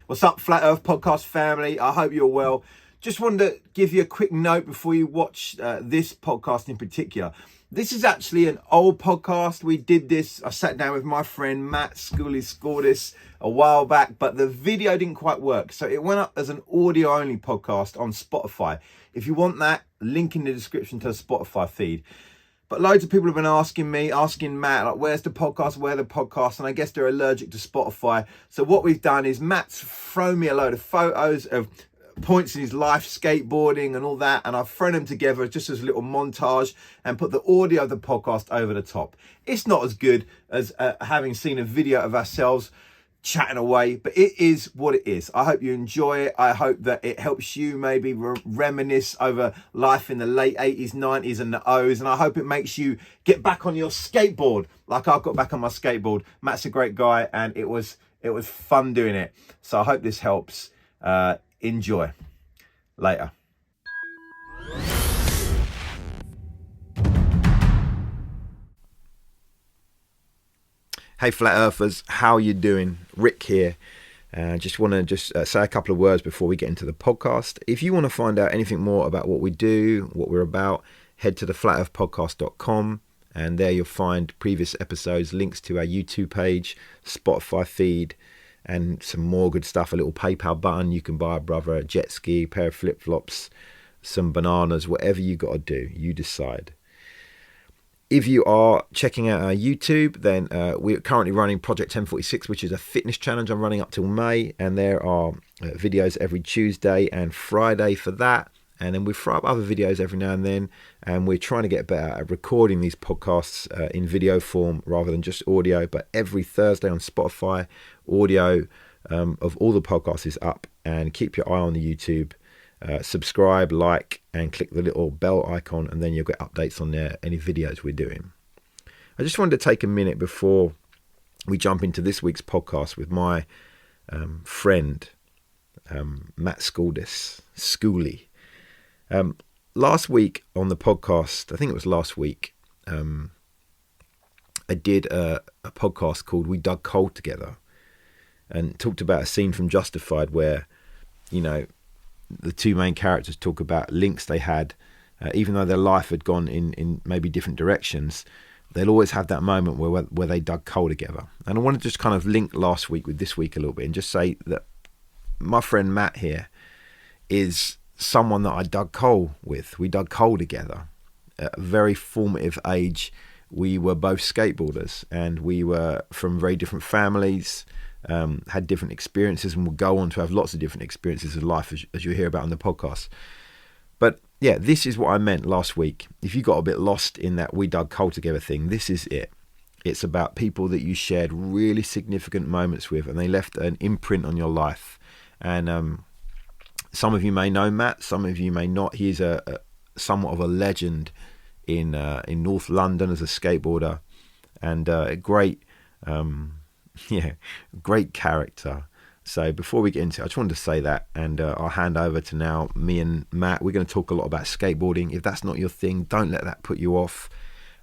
What's up, Flat Earth Podcast family? I hope you're well. Just wanted to give you a quick note before you watch this podcast in particular. This is actually an old podcast. We did this. I sat down with my friend Matt Skooly Skordis a while back, but the video didn't quite work. So it went up as an audio only podcast on Spotify. If you want that, link in the description to the Spotify feed. But loads of people have been asking Matt, like, where's the podcast, where the podcast? And I guess they're allergic to Spotify. So what we've done is Matt's thrown me a load of photos of points in his life, skateboarding and all that. And I've thrown them together just as a little montage and put the audio of the podcast over the top. It's not as good as having seen a video of ourselves chatting away, but it is what it is. I hope you enjoy it. I hope that it helps you maybe reminisce over life in the late 80s, 90s and the O's, and I hope it makes you get back on your skateboard like I've got back on my skateboard. Matt's a great guy and it was fun doing it. So I hope this helps. Enjoy. Later. Hey Flat Earthers, how you doing? Rick here. Just want to say a couple of words before we get into the podcast. If you want to find out anything more about what we do, what we're about, head to the flatearthpodcast.com and there you'll find previous episodes, links to our YouTube page, Spotify feed, and some more good stuff. A little PayPal button. You can buy a brother a jet ski, a pair of flip-flops, some bananas, whatever you got to do. You decide. If you are checking out our YouTube, then we're currently running Project 1046, which is a fitness challenge I'm running up till May. And there are videos every Tuesday and Friday for that. And then we throw up other videos every now and then. And we're trying to get better at recording these podcasts in video form rather than just audio. But every Thursday on Spotify, audio of all the podcasts is up. And keep your eye on the YouTube. Subscribe, like, and click the little bell icon, and then you'll get updates on there, any videos we're doing. I just wanted to take a minute before we jump into this week's podcast with my friend, Matt Skordis, Skooly. Last week on the podcast, I think it was last week, I did a podcast called We Dug Coal Together and talked about a scene from Justified where, you know, the two main characters talk about links they had, even though their life had gone in maybe different directions, they'll always have that moment where they dug coal together. And I want to just kind of link last week with this week a little bit and just say that my friend Matt here is someone that I dug coal with. We dug coal together at a very formative age. We were both skateboarders and we were from very different families, had different experiences, and will go on to have lots of different experiences of life as you hear about on the podcast. But yeah, this is what I meant last week. If you got a bit lost in that We Dug Coal Together thing, this is it. It's about people that you shared really significant moments with and they left an imprint on your life. And some of you may know Matt, some of you may not. He's a somewhat of a legend in North London as a skateboarder, and a great great character. So before we get into it, I just wanted to say that, and I'll hand over to now me and Matt. We're going to talk a lot about skateboarding. If that's not your thing, don't let that put you off.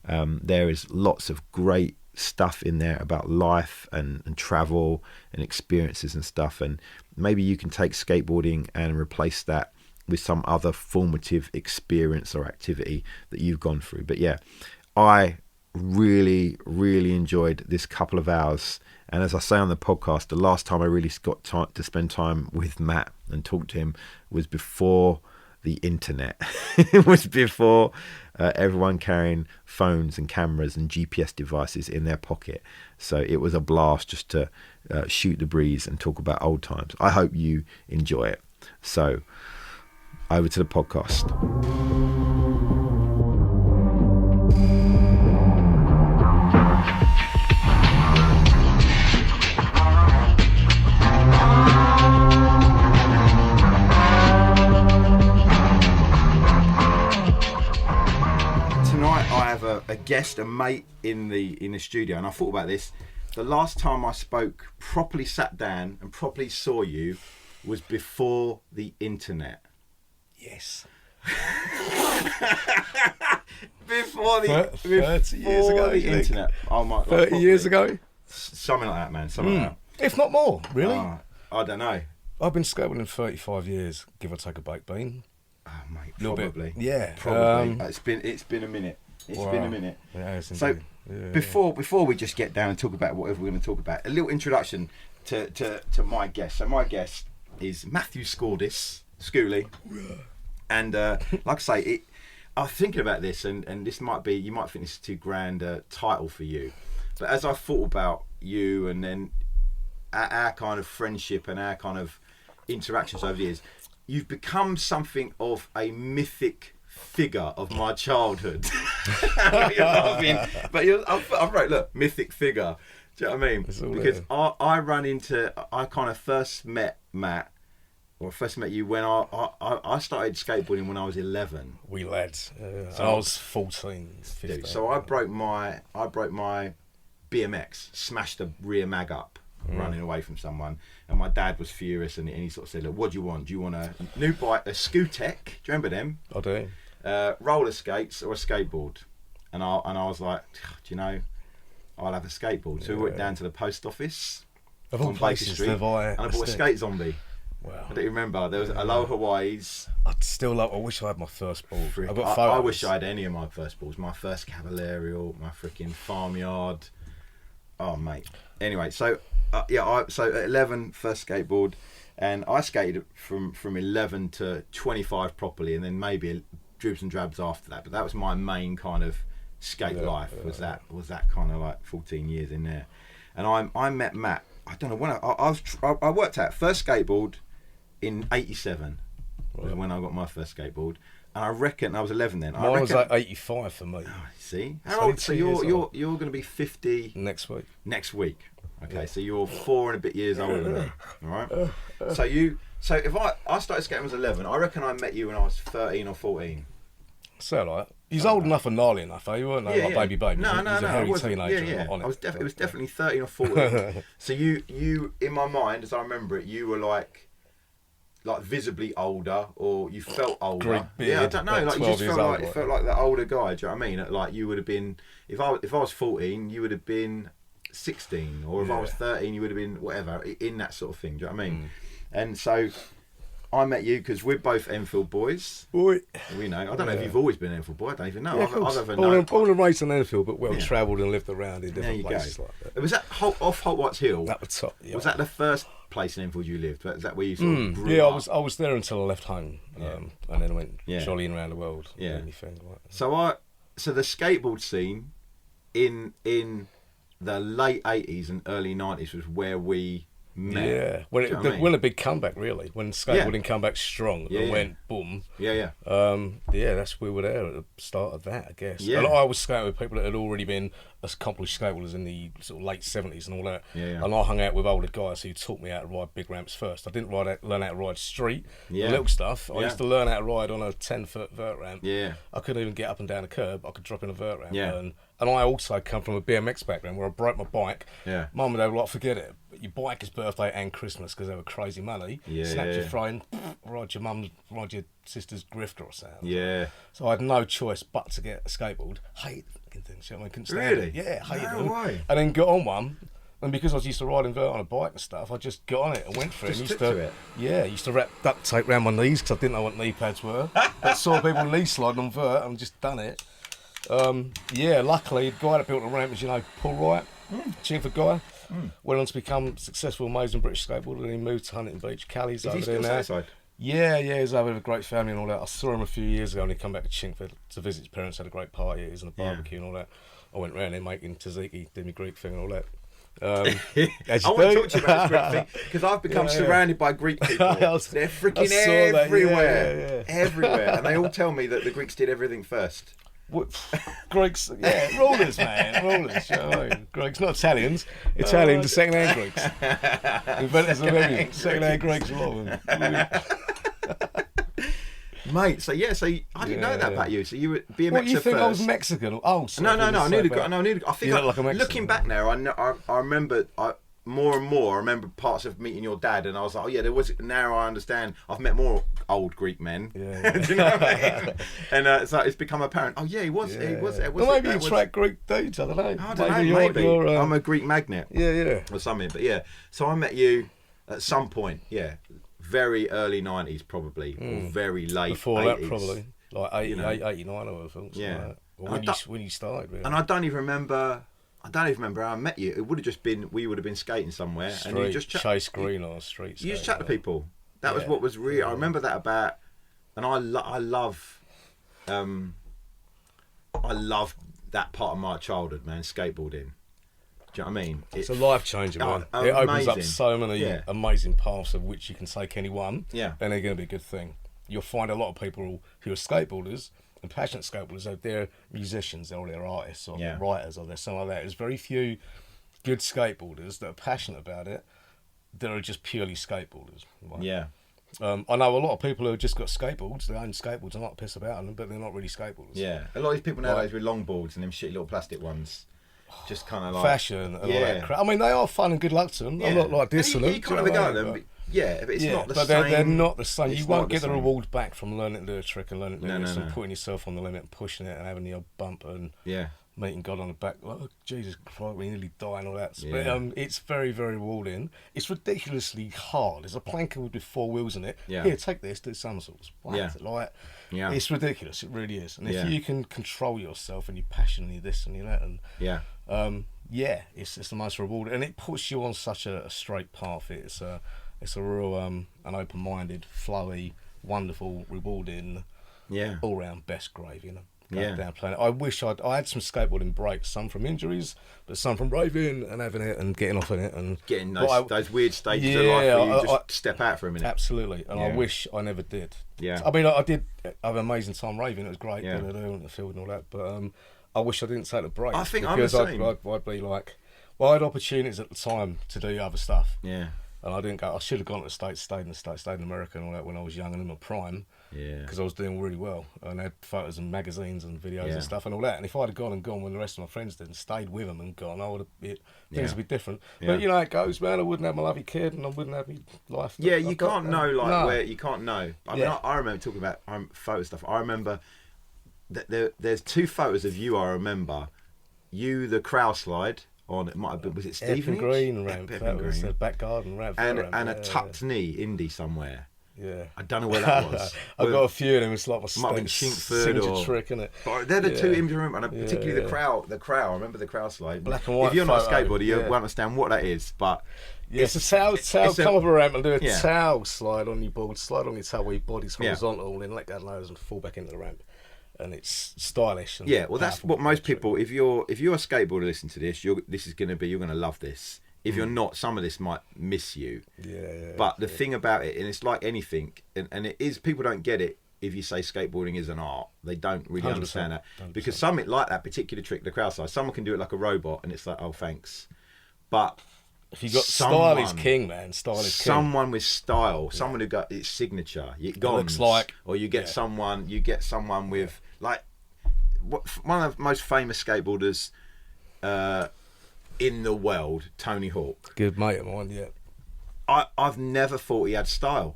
There is lots of great stuff in there about life and travel and experiences and stuff, and maybe you can take skateboarding and replace that with some other formative experience or activity that you've gone through. But yeah, I really enjoyed this couple of hours. And as I say on the podcast, the last time I really got time to spend time with Matt and talk to him was before the internet. It was before everyone carrying phones and cameras and GPS devices in their pocket. So it was a blast just to shoot the breeze and talk about old times. I hope you enjoy it. So over to the podcast. A guest, a mate in the studio, and I thought about this. The last time I properly sat down and properly saw you was before the internet. Yes. before 30 years ago, the internet. Oh my, 30 years ago? Something like that, man. Something like that. If not more, really. I don't know. I've been skateboarding 35 years, give or take a baked bean. Oh, mate, Little probably. bit, yeah. Probably. It's been a minute. It's been a minute. Yeah, So before we just get down and talk about whatever we're going to talk about, a little introduction to my guest. So my guest is Matthew Skordis, Skooly, and like I say, I was thinking about this, and this might be, you might think this is too grand a title for you, but as I thought about you and then our kind of friendship and our kind of interactions over the years, you've become something of a mythic figure of my childhood. You're laughing, but I've wrote, look, mythic figure. Do you know what I mean? Because I kind of first met Matt, or first met you when I started skateboarding when I was 11. We lads. So I was 14, 15. So I broke my BMX, smashed the rear mag up, running away from someone, and my dad was furious, and he sort of said, look, what do you want? Do you want a new bike, a Skootek? Do you remember them? I do. Roller skates or a skateboard? And I was like, do you know, I'll have a skateboard. So we went down to the post office on Baker Street, and I bought a skate zombie. Wow. I don't remember. There was Aloha Hawaii's. I wish I had my first board. I've got photos. I wish I had any of my first balls. My first Cavalarial, my freaking Farmyard. Oh, mate. Anyway, so so at 11, first skateboard, and I skated from 11 to 25 properly, and then maybe dribs and drabs after that. But that was my main kind of skate life. Was that kind of like 14 years in there, and I met Matt. I don't know when I worked out first skateboard in '87 was when I got my first skateboard, and I reckon I was 11 then. Mine was like 85 for me. Oh, see, how old? So you're going to be 50 next week. Next week. Okay, so you're 4 and a bit years older than me. All right. So if I started skating when I was 11, I reckon I met you when I was 13 or 14. So like, he's old enough and gnarly enough, eh? You weren't like baby. No. He's a hairy teenager. Yeah. On it. It was definitely 13 or 14. So you, in my mind, as I remember it, you were like visibly older, or you felt older. Great beard, yeah, I don't know. Like you just felt old, like felt like the older guy. Do you know what I mean? Like you would have been, if I was 14, you would have been 16, or if I was 13, you would have been whatever, in that sort of thing. Do you know what I mean? And so I met you because we're both Enfield boys. Boy. We know. I don't know if you've always been an Enfield boy. I don't even know. Yeah, I've born and raised in Enfield, but well travelled and lived around in different places like that. Was that off Holt White's Hill? At the top, yeah. Was that the first place in Enfield you lived? Is that where you sort of grew yeah, up? I was there until I left home, and then I went jollying around the world. Yeah. Anything like that. So the skateboard scene in the late 80s and early 90s was where we met. Yeah, when a big comeback really, when skateboarding came back strong and went boom. Yeah. That's we were there at the start of that, I guess. Yeah. And I was skating with people that had already been accomplished skateboarders in the sort of late 70s and all that. Yeah. And I hung out with older guys who taught me how to ride big ramps first. I didn't learn how to ride street, little stuff. I used to learn how to ride on a 10-foot vert ramp. Yeah. I couldn't even get up and down a curb. I could drop in a vert ramp. Yeah. And I also come from a BMX background where I broke my bike. Yeah. Mum and Dad were like, forget it. But your bike is birthday and Christmas because they were crazy money. Yeah. Snapped your phone, ride your sister's grifter or something. Yeah. So I had no choice but to get a skateboard. Hated fucking things. You know what I mean? Couldn't stand Really? it. Yeah, hated them. Way. And then got on one. And because I was used to riding vert on a bike and stuff, I just got on it and went for it. Just took to it? Yeah, I used to wrap duct tape around my knees because I didn't know what knee pads were. But saw people knee sliding on vert and just done it. Luckily, the guy that built the ramp was, Paul Wright, Chingford guy. Went on to become successful, amazing British skateboarder, and he moved to Huntington Beach. Callie's over there now. Satisfied? Yeah, he's over with a great family and all that. I saw him a few years ago and he come back to Chingford to visit his parents, had a great party, he was in a barbecue and all that. I went round there making tzatziki, did my Greek thing and all that. I want to talk to you about this Greek thing because I've become surrounded by Greek people. They're freaking everywhere, everywhere, and they all tell me that the Greeks did everything first. Greeks, rulers, man, rulers. You know what I mean? Greeks, not Italians. Italians are second-hand Greeks. Inventors of everything. Second-hand Greeks, a lot of them. Mate, so I didn't know that about you. So you were BMXer What, you think first. I was Mexican? Oh, sorry. No. I knew the guy. I think you look like a Mexican. Looking back now, I remember more and more. I remember parts of meeting your dad, and I was like, oh yeah, there was. Now I understand. I've met more old Greek men. Yeah. Do you know what I mean? And so it's become apparent. Oh yeah, he was. He was. Well, maybe you attract Greek dudes. I don't know. I don't know. Maybe I'm a Greek magnet. Yeah. Or something. But yeah. So I met you at some point. Yeah. very early 90s probably, or very late Before 80s. that, probably. Like 88, You know. 89 or something. Yeah. Or And when you started, really. And I don't even remember how I met you. It would have just been, we would have been skating somewhere. And you just Chase Green on the street. You just chat to people. That was what was real. I remember that about, and I love that part of my childhood, man, skateboarding. Do you know what I mean? It's a life changer, man. It opens up so many amazing paths of which you can take any one, and they're going to be a good thing. You'll find a lot of people who are skateboarders and passionate skateboarders, they're musicians or they're artists or they're writers or they're something like that. There's very few good skateboarders that are passionate about it that are just purely skateboarders. Right? Yeah. I know a lot of people who have just got skateboards, they own skateboards, and not piss about them, but they're not really skateboarders. Yeah. A lot of these people nowadays with longboards and them shitty little plastic ones. Just kind of like fashion and all that crap. I mean, they are fun and good luck to them. I'm not like dissing them. You kind of go at them, but it's not the same. But they're not the same. You won't get the same. reward back from learning to do a trick and learning to do this and no. putting yourself on the limit and pushing it and having the odd bump and meeting God on the back. Oh, Jesus Christ, we nearly die and all that. Yeah. But it's very, very rewarding. It's ridiculously hard. There's a plank with 4 wheels in it. Yeah. Here, take this, do somersaults. Yeah. It's ridiculous. It really is. And if you can control yourself and your passion and your this and your that and it's the most rewarding, and it puts you on such a straight path. It's a real an open-minded, flowy, wonderful, rewarding, all round best gravy. Down planet. I wish I had some skateboarding breaks, some from injuries, but some from raving and having it and getting off in it and getting those weird stages of life where you just step out for a minute. Absolutely, and I wish I never did. Yeah, I mean, I did have an amazing time raving. It was great, doing the field and all that. But I wish I didn't take the break. I think because I'm the same. I'd be like, I had opportunities at the time to do other stuff. Yeah. And I didn't go. I should have gone to the States, stayed in the States, stayed in America and all that when I was young and in my prime. Yeah. Because I was doing really well and had photos and magazines and videos and stuff and all that. And if I'd have gone when the rest of my friends did and stayed with them and gone, things would be different. Yeah. But you know how it goes, man. I wouldn't have my lovely kid and I wouldn't have my life. Yeah, you can't know where you can't know. I mean, I remember talking about photo stuff. I remember that there's 2 photos of you. I remember you, the crowd slide. On it might have been, was it Stephen Green ramp? That was the back garden ramp. And a tucked knee indie somewhere. Yeah, I don't know where that was. I've got a few of them. It's like my signature trick, isn't it? But they're the 2 images I remember, and particularly the crowd. I remember the crowd slide. Black and white. If you're not a skateboarder, you won't understand what that is. But it's a towel. Come up a ramp and do a towel slide on your board. Slide on your towel where your body's horizontal, and let go of the nose and fall back into the ramp. And it's stylish. And well, that's what most people. If you're a skateboarder listening to this, you're going to love this. If you're not, some of this might miss you. But the thing about it, and it's like anything, and it is, people don't get it if you say skateboarding is an art. They don't really understand that. 100%. Because something like that particular trick, the crowd slide, someone can do it like a robot, and it's like, oh, thanks. But if you got style is king, man. Style is king. Someone with style, someone who got its signature. It looks like, or you get someone with like one of the most famous skateboarders in the world, Tony Hawk. Good mate of mine, I've never thought he had style.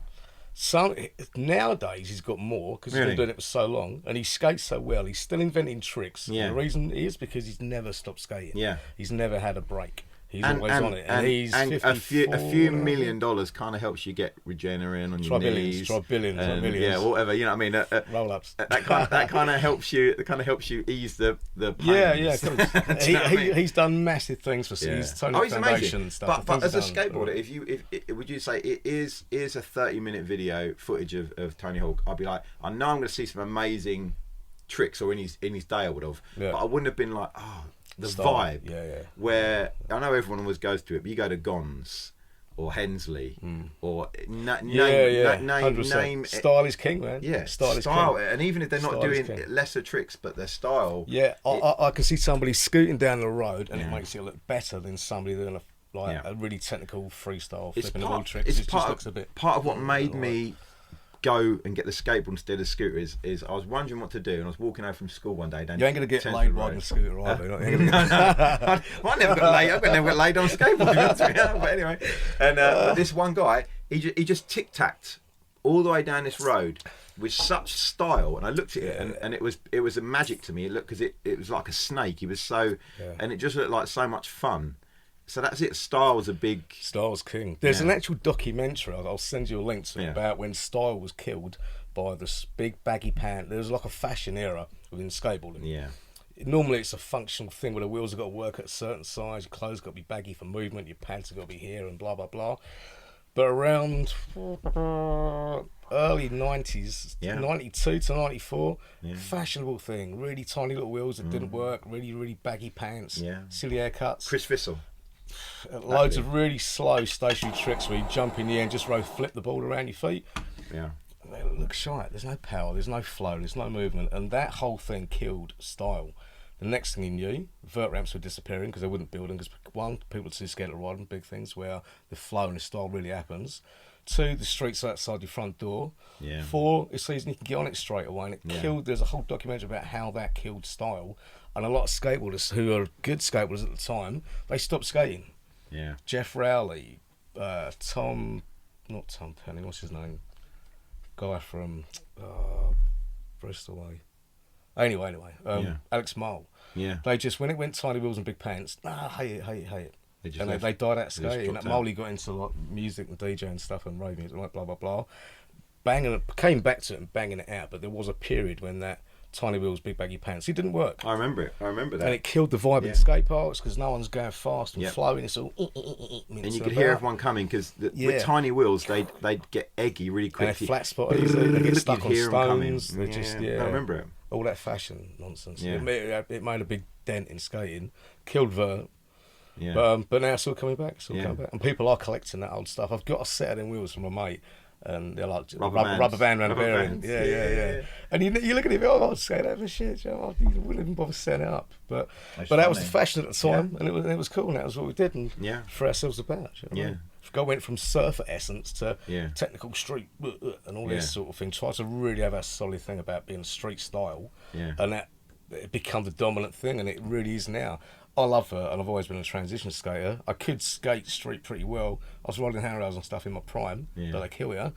Nowadays he's got more because he's been doing it for so long, and he skates so well. He's still inventing tricks. Yeah. And the reason is because he's never stopped skating. Yeah. He's never had a break. He's always on it, and he's a few $1 million kind of helps you get regenerating on your knees. Try billions, millions. Yeah, whatever. You know what I mean? Roll ups. That kind of helps you. It kind of helps you ease the pain. Yeah. He's done massive things for. He's Tony Foundation and stuff. But as a skateboarder, if would you say it is a 30-minute video footage of Tony Hawk? I'd be like, I know I'm going to see some amazing tricks, or in his day I would have, but I wouldn't have been like, the vibe, where I know everyone always goes to it, but you go to Gons or Hensley or name. Style is king, man. Yeah, style is king. And even if they're not doing lesser tricks, but their style. Yeah, I can see somebody scooting down the road, and it makes it look better than somebody doing a really technical freestyle flipping the wall tricks. It's it just looks a bit. Part of what made me go and get the skateboard instead of scooter is I was wondering what to do, and I was walking home from school one day. You ain't gonna get laid riding a scooter, either. No. I never got laid. I never got laid on a skateboard. But anyway, and this one guy, he just tic-tacked all the way down this road with such style, and I looked at it, and it was a magic to me. It looked because it was like a snake. He was so, and it just looked like so much fun. So that's it. Style was a big... Style was king. There's an actual documentary, I'll send you a link to it, about when style was killed by this big baggy pant. There was like a fashion era within skateboarding. Yeah. Normally it's a functional thing where the wheels have got to work at a certain size, your clothes got to be baggy for movement, your pants have got to be here and blah, blah, blah. But around early 90s, 92 to 94, fashionable thing. Really tiny little wheels that didn't work, really, really baggy pants, silly haircuts. Chris Vissel. Loads of really slow stationary tricks where you jump in the air and just flip the board around your feet. Yeah. They look shite. There's no power, there's no flow, there's no movement. And that whole thing killed style. The next thing you knew, vert ramps were disappearing because they wouldn't build them. Because one, people are too scared to ride them, big things where the flow and the style really happens. Two, the streets outside your front door. Yeah. Four, it's easy you can get on it straight away. And it killed, there's a whole documentary about how that killed style. And a lot of skateboarders who are good skateboarders at the time, they stopped skating. Yeah. Jeff Rowley, not Tom Penny, what's his name? Guy from Bristol way. Anyway, Alex Mole. Yeah. They just, when it went tiny wheels and big pants, hate it. They died out skating. That Molly got into like music and DJ and stuff and rave music, like blah blah blah. Came back to it and banging it out, but there was a period when that tiny wheels, big baggy pants, it didn't work. I remember it. I remember that. And it killed the vibe in skate parks because no one's going fast and flowing. It's all and you could hear everyone coming because with tiny wheels they'd get eggy really quick. And flat spot. They get stuck on stones. They just I remember it. All that fashion nonsense. Yeah. It made a big dent in skating. Killed vert. Yeah. But now it's all coming back. Coming back. And people are collecting that old stuff. I've got a set of them wheels from my mate. And they're like rubber band around the bearing. Yeah. And you look at it, I'd skate over shit. You know, I wouldn't even bother setting it up. But that was the fashion at the time, and it was cool. And that was what we did, and for ourselves about. You know I mean? Went from surfer essence to technical street and all this sort of thing. Try to really have a solid thing about being street style, and that it become the dominant thing, and it really is now. I love it, and I've always been a transition skater. I could skate street pretty well. I was riding handrails and stuff in my prime, but they kill you.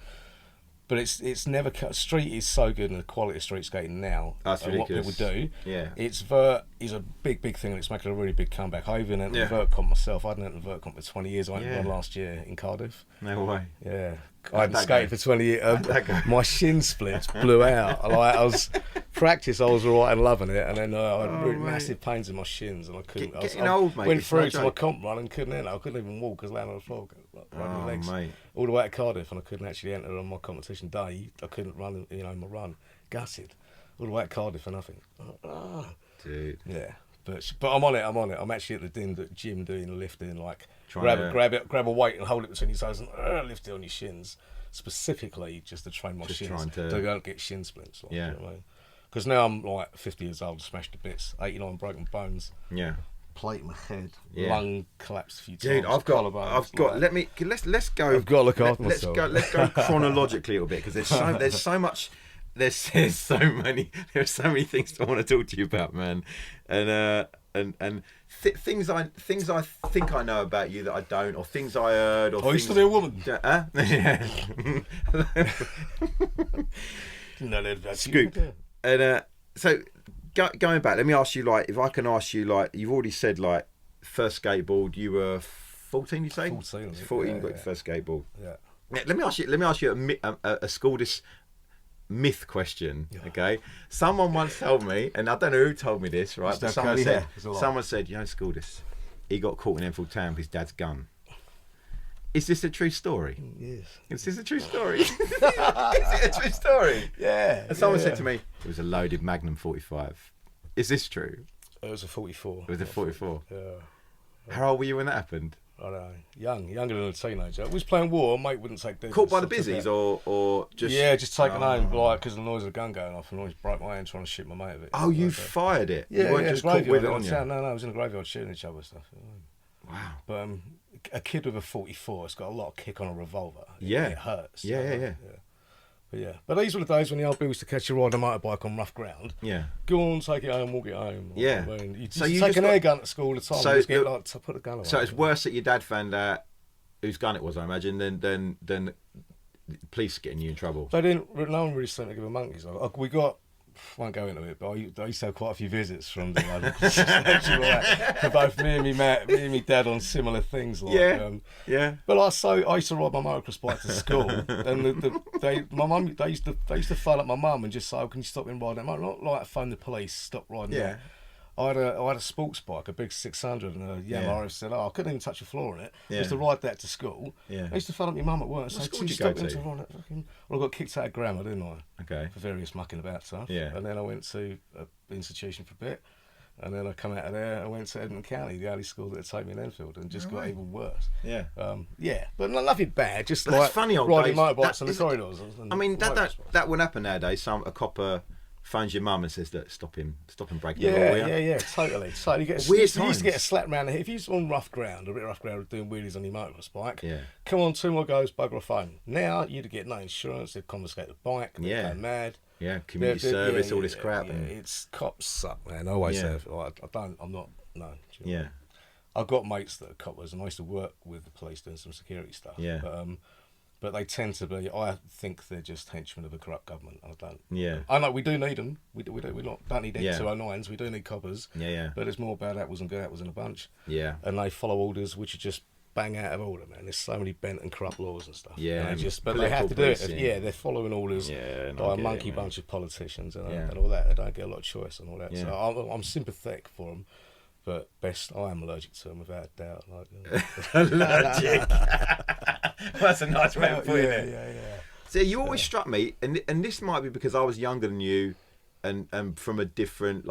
But it's never cut. Street is so good, and the quality of street skating now, that's and what people do. Yeah, it's vert is a big thing, and it's making a really big comeback. I even entered the vert comp myself. I'd entered the vert comp for 20 years. I went one last year in Cardiff. No way. Yeah, I hadn't skated for 20 years. My shin splits blew out. I was practice. I was alright and loving it, and then I had really massive pains in my shins, and I couldn't. Getting old, mate. Went through to my comp run and couldn't enter. I couldn't even walk because I landed on the floor, running my legs mate. all the way to Cardiff, and I couldn't actually enter on my competition day. I couldn't run, my run. Gutted. All the way to Cardiff for nothing. Dude. Yeah. But I'm on it. I'm actually at the gym doing the lifting, like grab a weight and hold it between your toes and lift it on your shins, specifically just to train my shins to don't get shin splints. Like, you know what I mean? Because now I'm like 50 years old, smashed to bits, 89 broken bones. Yeah. Plate in my head, lung collapsed a few times. Dude, I've got. Let's go. I've got to look after myself. Let's go chronologically a little bit because there's so much. There's so many things I want to talk to you about, man, and things I think I know about you that I don't, or things I heard, or I used to be a woman. Yeah. No, that's Scoop. And so going back, let me ask you, like, if I can ask you, like, you've already said, like, first skateboard, you were 14, you say? 14. 14, got your first skateboard. Yeah. Now, let me ask you a Skordis myth question. Okay, someone once told me, and I don't know who told me this, right? But someone said, Skordis, he got caught in Enfield Town with his dad's gun. Is this a true story? Yes. Is this a true story? Is it a true story? Yeah. And someone said to me, it was a loaded Magnum 45. Is this true? It was a 44. It was a 44. Yeah. How old were you when that happened? I don't know, younger than a teenager. We was playing war. Mate wouldn't take this. Caught by the busies, or just? Yeah, just taken home, like, because the noise of the gun going off, and I always broke my hand trying to shoot my mate with it. Oh, you fired it? Yeah, you weren't just caught with it on you? No, I was in a graveyard shooting each other and stuff. Wow. But a kid with a 44, it's got a lot of kick on a revolver. Yeah. It hurts. Yeah. But these were the days when the old people used to catch you riding a motorbike on rough ground. Yeah. Go on, take it home, walk it home. Yeah. I mean, you take an air gun at school all the time. So just get, like, to put a gun away. So it's worse that your dad found out whose gun it was, I imagine, than police getting you in trouble. They didn't. No one really seemed to give a monkeys. We got won't go into it, but I used to have quite a few visits from the like, for both me and me dad on similar things. Like, yeah. But I used to ride my motocross bike to school, and my mum they used to phone up my mum and just say, "Oh, can you stop me riding?" Not like phone the police, stop riding. Yeah. I had a sports bike, a big 600, and a Yamaha. Said, "Oh, I couldn't even touch the floor on it." Yeah. I used to ride that to school. Yeah. I used to phone up my mum at work and say, school "Can did you you stop go me to? to ride it?" Well, I got kicked out of grammar, didn't I? Okay. For various mucking about stuff. Yeah. And then I went to an institution for a bit, and then I come out of there. I went to Edmonton County, the only school that would take me in Enfield, and just got even worse. Yeah. But nothing bad. Just That's like funny old riding days. motorbikes on the corridors. I mean, that wouldn't happen nowadays. A copper phones your mum and says, "Look, stop him breaking the law." Yeah, totally. You used to get a slap round the head. If you was on rough ground, a bit rough ground, doing wheelies on your motorbike bike, come on, 2 more goes, bugger a phone. Now you'd get no insurance, they'd confiscate the bike, they'd go mad. Yeah, community service, all this crap. Yeah, it's cops suck, man. I always have. I'm not. No. Yeah. I've got mates that are coppers, and I used to work with the police doing some security stuff. Yeah. But they tend to be. I think they're just henchmen of a corrupt government. I don't. Yeah. I know we do need them. We don't need 209s. We do need coppers. Yeah. But it's more bad apples and good apples in a bunch. Yeah. And they follow orders which are just bang out of order, man. There's so many bent and corrupt laws and stuff. Yeah. And they have to do it. Policing. Yeah, they're following orders by a monkey bunch of politicians and all that. They don't get a lot of choice and all that. Yeah. So I'm sympathetic for them. But I am allergic to them without a doubt. Allergic. That's a nice way of putting it. Yeah. So you always struck me, and this might be because I was younger than you, and from a different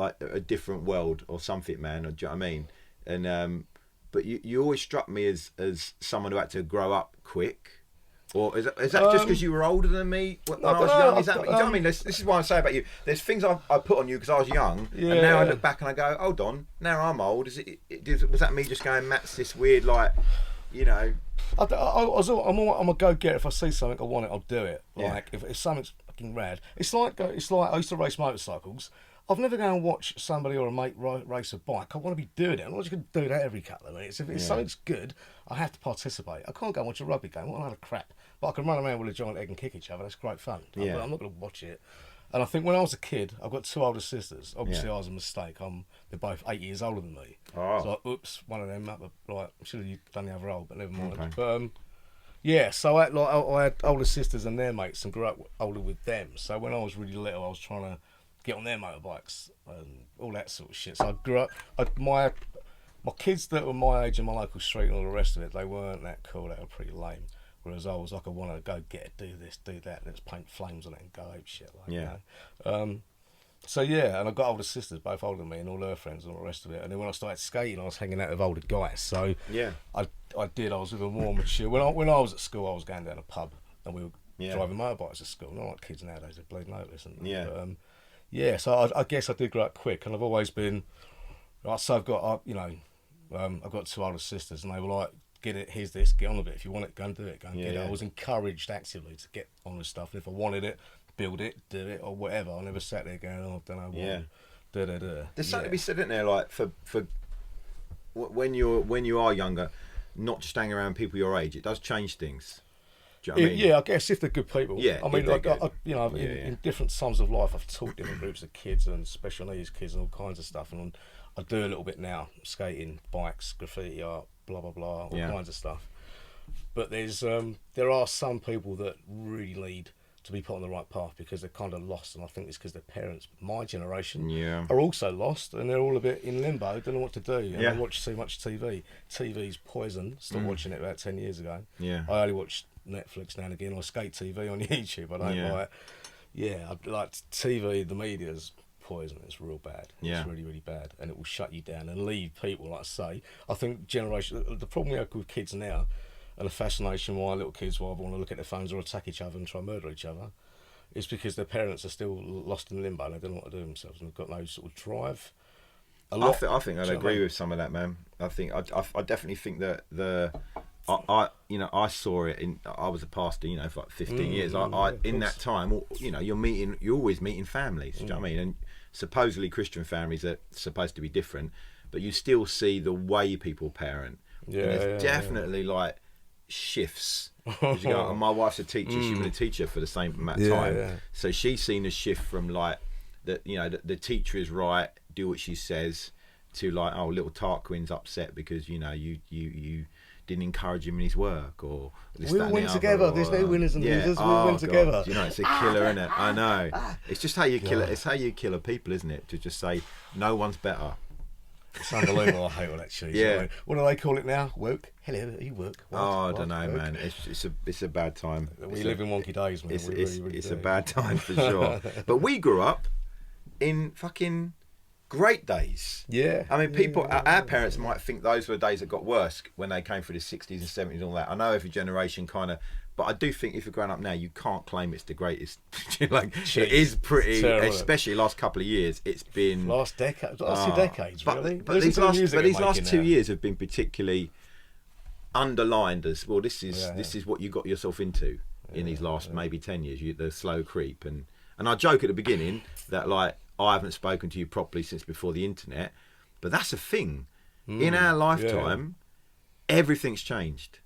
world or something, man. Or, do you know what I mean? And but you always struck me as someone who had to grow up quick. Or is that just because you were older than me when I was young? Is that, you know what I mean? This is what I say about you. There's things I put on you because I was young, and now I look back and I go, hold on, now I'm old. Was that me just going, Matt's this weird, like, you know? I'm a go-getter. If I see something I want it, I'll do it. Like if something's fucking rad, it's like I used to race motorcycles. I've never gone and watched somebody or a mate race a bike. I want to be doing it. I'm not just going to do that every couple of minutes. If something's good, I have to participate. I can't go and watch a rugby game. What a load of crap. But I can run around with a giant egg and kick each other. That's great fun. Yeah. I'm not going to watch it. And I think when I was a kid, I've got 2 older sisters. Obviously, I was a mistake. They're both 8 years older than me. Oh. So, oops, one of them. I should have done the other old, but never mind. Okay. But so I had older sisters and their mates and grew up older with them. So when I was really little, I was trying to get on their motorbikes and all that sort of shit. So I grew up. My kids that were my age in my local street and all the rest of it, they weren't that cool. They were pretty lame. Whereas I was like, I want to go get it, do this, do that, let's paint flames on it and go ape shit. Like, you know? And I got older sisters, both older than me, and all her friends and all the rest of it. And then when I started skating, I was hanging out with older guys. So I was with a more mature. When I was at school, I was going down a pub and we were driving motorbikes to school. Not like kids nowadays, they're bleeding hopeless. So I guess I did grow up quick, and I've always been. So I've got I've got 2 older sisters, and they were like, get it, here's this, get on with it. If you want it, go and do it, go and get it. I was encouraged actively to get on with stuff. And if I wanted it, build it, do it, or whatever. I never sat there going, I don't know what. There's something to be said, isn't there, like for when you are younger, not just hanging around people your age, it does change things. Do you know what I mean? Yeah, I guess if they're good people. Yeah, I mean, like in different times of life, I've taught different groups of kids and special needs kids and all kinds of stuff, and I do a little bit now: skating, bikes, graffiti art, blah blah blah, all kinds of stuff. But there are some people that really need to be put on the right path because they're kind of lost, and I think it's because their parents, my generation, are also lost, and they're all a bit in limbo, don't know what to do. And they watch too much TV. TV's poison. Stopped watching it about 10 years ago. I only watch Netflix now and again, or skate TV on YouTube. I don't like. I like TV. The media's poison. It's real bad. It's really, really bad, and it will shut you down and leave people. Like I say, I think the problem we have with kids now, and the fascination why little kids will want to look at their phones or attack each other and try and murder each other, is because their parents are still lost in limbo and they don't know what to do themselves, and they've got no sort of drive. I think I'd agree with some of that, man. I think I definitely think that I saw it I was a pastor, for like 15 years. In that time, you're always meeting families. Do you know what I mean? And supposedly Christian families are supposed to be different, but you still see the way people parent. There's definitely like shifts. You go, and my wife's a teacher. She's been a teacher for the same amount of time. So she's seen a shift from like that the teacher is right, do what she says, to like, oh, little Tarquin's upset because you didn't encourage him in his work, or we all win together. There's no winners and losers. We all win together. It's a killer, isn't it? I know. It's just how you kill it. It's how you kill a people, isn't it? To just say no one's better. It's unbelievable. I hate all that cheese. Yeah. What do they call it now? Woke? Hello, are you woke? What? Oh, I don't know, woke? Man. It's a bad time. We live in wonky days, man. It's a bad time for sure. But we grew up in fucking great days. Yeah. I mean, people, our parents might think those were days that got worse when they came through the 60s and 70s and all that. I know every generation kind of, but I do think if you're growing up now, you can't claim it's the greatest. Like, jeez, it is pretty, especially last couple of years, it's been... Last decade, last 2 decades, really. But these last 2 years have been particularly underlined as, well, this is what you got yourself into in these last maybe 10 years, the slow creep. And I joke at the beginning that, like, I haven't spoken to you properly since before the internet, but that's a thing. In our lifetime, everything's changed.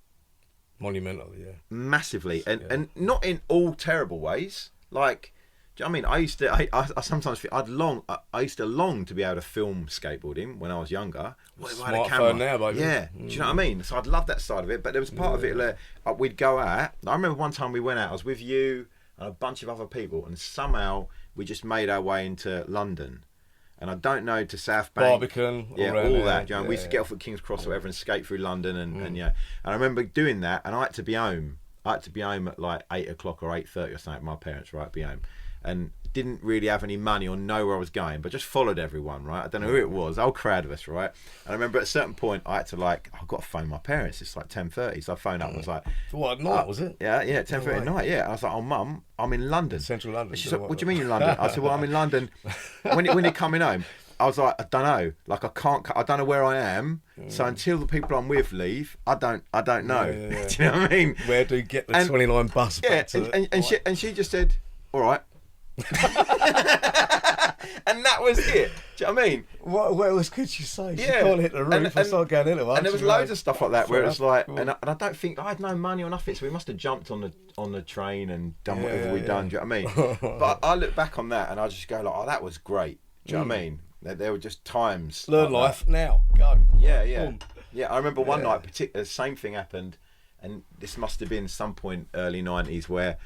Monumental, massively, and not in all terrible ways. Like, do you know what I mean? I sometimes feel I used to long to be able to film skateboarding when I was younger. Smartphone now, baby. Yeah, do you know what I mean? So I'd love that side of it, but there was part of it where we'd go out. I remember one time we went out. I was with you and a bunch of other people, and somehow we just made our way into London. And I don't know, to South Bank. Barbican. All that. You know, we used to get off at King's Cross or whatever and skate through London. And I remember doing that, and I had to be home. I had to be home at like 8 o'clock or 8:30 or something. My parents, right, be home. And didn't really have any money or know where I was going, but just followed everyone, right? I don't know who it was, the whole crowd of us, right? And I remember at a certain point, I had to I've got to phone my parents. It's like 10:30, so I phoned up and was like... For what, at night, was it? Yeah, 10:30 at night, yeah. I was like, oh, Mum, I'm in London. Central London. And she's like, what do you mean you're in London? I said, well, I'm in London. When you're coming home? I was like, I don't know. Like, I don't know where I am. So until the people I'm with leave, I don't know. Yeah. Do you know what I mean? Where do you get the 29 bus back to and she just said, all right. And that was it. Do you know what I mean? What else could you say? She can't hit the roof and start going into it. And there was loads of stuff like that where it's like, and I don't think, I had no money or nothing, so we must have jumped on the train and done whatever we'd done. Do you know what I mean? But I look back on that and I just go like, oh, that was great. Do you know what I mean? There were just times. Learn life now. Go. Yeah. I remember one night, the same thing happened, and this must have been some point early 90s where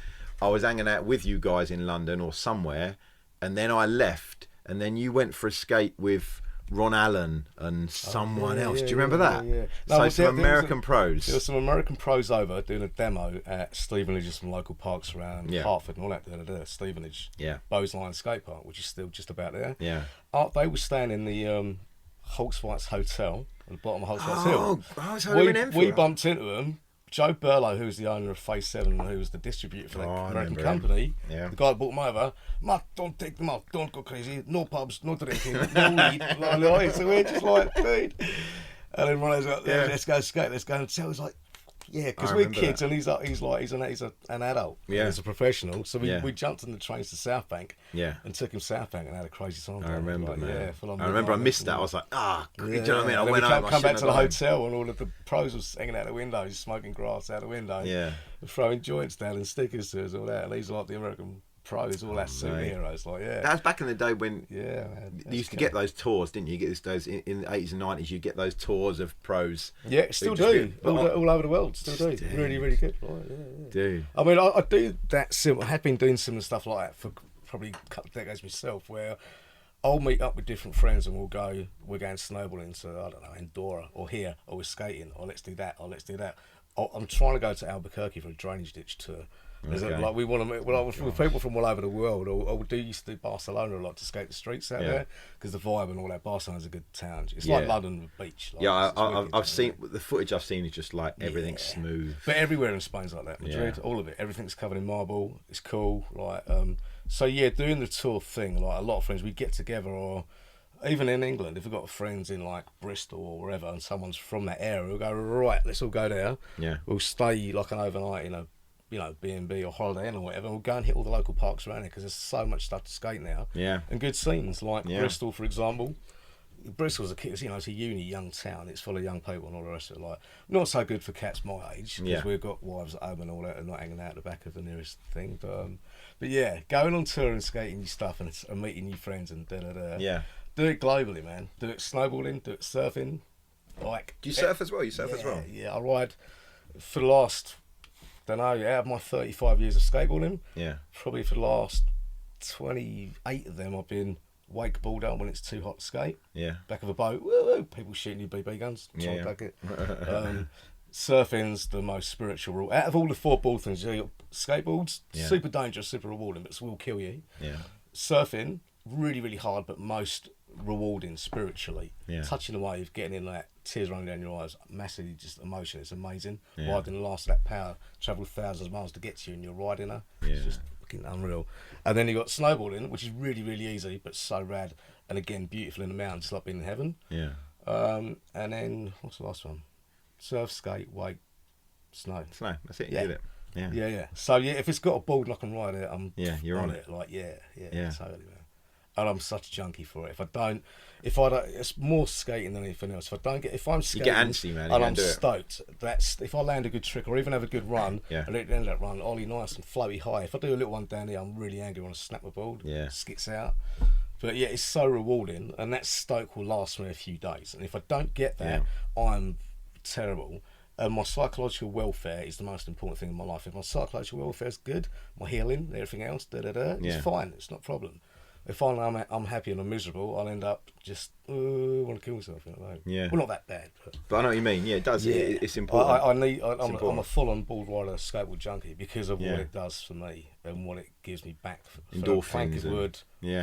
I was hanging out with you guys in London or somewhere, and then I left, and then you went for a skate with Ron Allen and someone else. Do you remember that? Yeah. No, so some American pros. There were some American pros over doing a demo at Stevenage, some local parks around Hertford and all that. Stevenage. Yeah. Bowe's Skate Park, which is still just about there. Yeah. They were staying in the Holtzweiss Hotel at the bottom of Holtzweiss Hill. We bumped into them. Joe Burlow, who was the owner of Phase 7 and who was the distributor for that American company, the guy that brought them over, Matt, don't take them out, don't go crazy, no pubs, no drinking, no weed, so we're just like, dude. And then Ronnie's like, let's go skate, let's go. And so I was like, yeah, because we're kids and he's an adult, he's a professional. So we jumped on the trains to South Bank and took him South Bank and had a crazy time. I remember, like, man. I remember I missed that. I was like, do you know what I mean? I and went then home. Come back to the hotel and all of the pros was hanging out the windows, smoking grass out the window, throwing joints down and stickers to us, all that. And these are like the American pros, all that superheroes, like that was back in the day when man, you used to get those tours, didn't you? You get those in the 80s and 90s. You get those tours of pros. Yeah, still do all over the world. Still do. Really, really good. Right, Dude, I mean, I do that. I have been doing similar stuff like that for probably a couple of decades myself, where I'll meet up with different friends and we're going snowboarding to, I don't know, Andorra or here, or we're skating, or let's do that, or let's do that. I'm trying to go to Albuquerque for a drainage ditch tour. Like we want to meet with people from all over the world, or we used to do Barcelona a lot to skate the streets out there because the vibe and all that. Barcelona's a good town. It's like London with beach. Like, I've seen the footage I've seen is just like everything's smooth. But everywhere in Spain's like that. Madrid, all of it. Everything's covered in marble. It's cool. Like so doing the tour thing. Like a lot of friends, we get together, or even in England, if we've got friends in like Bristol or wherever, and someone's from that area, we'll go, right, let's all go there. Yeah, we'll stay like an overnight in a B&B or Holiday Inn or whatever, and we'll go and hit all the local parks around here because there's so much stuff to skate now. Yeah. And good scenes like Bristol, for example. Bristol's it's a uni young town. It's full of young people and all the rest of it. Like, not so good for cats my age because we've got wives at home and all that, and not hanging out the back of the nearest thing. But yeah, going on tour and skating your stuff and meeting new friends and da da da. Yeah. Do it globally, man. Do it snowboarding. Do it surfing. Like, Do you surf as well? You surf as well? Yeah, I ride for the last, out of my 35 years of skateboarding, probably for the last 28 of them I've been wakeboarder when it's too hot to skate. Yeah. Back of a boat, woo, people shooting you BB guns, trying to back it. Surfing's the most spiritual rule. Out of all the 4 ball things, you got skateboards, super dangerous, super rewarding, but will kill you. Yeah. Surfing, really, really hard, but most rewarding spiritually. Yeah. Touching the wave, getting in that, tears running down your eyes, massively just emotion. It's amazing. Yeah. Riding the last of that power, travel thousands of miles to get to you and you're riding her. Yeah. It's just fucking unreal. And then you got snowboarding, which is really, really easy, but so rad. And again, beautiful in the mountains, it's like being in heaven. Yeah. And then, what's the last one? Surf, skate, wake, snow. Snow, that's it, you did it. Yeah. Yeah. So yeah, if it's got a board and I can ride it, you're on it. Like, yeah, totally, man. And I'm such a junkie for it. If I don't, it's more skating than anything else. If I'm skating, you get antsy, man. And I'm stoked. That's if I land a good trick or even have a good run, and at the end of that run, ollie nice and floaty high. If I do a little one down here, I'm really angry when I snap my board. Yeah, skits out. But yeah, it's so rewarding, and that stoke will last me a few days. And if I don't get that, I'm terrible. My psychological welfare is the most important thing in my life. If my psychological welfare is good, my healing, everything else, it's fine. It's not a problem. If I'm happy and I'm miserable, I'll end up just want to kill myself. Yeah. Well, not that bad. But I know what you mean. Yeah, it does. Yeah. It's important. I'm a full-on board rider, skateboard junkie because of what it does for me and what it gives me back. Endorphins. Wood,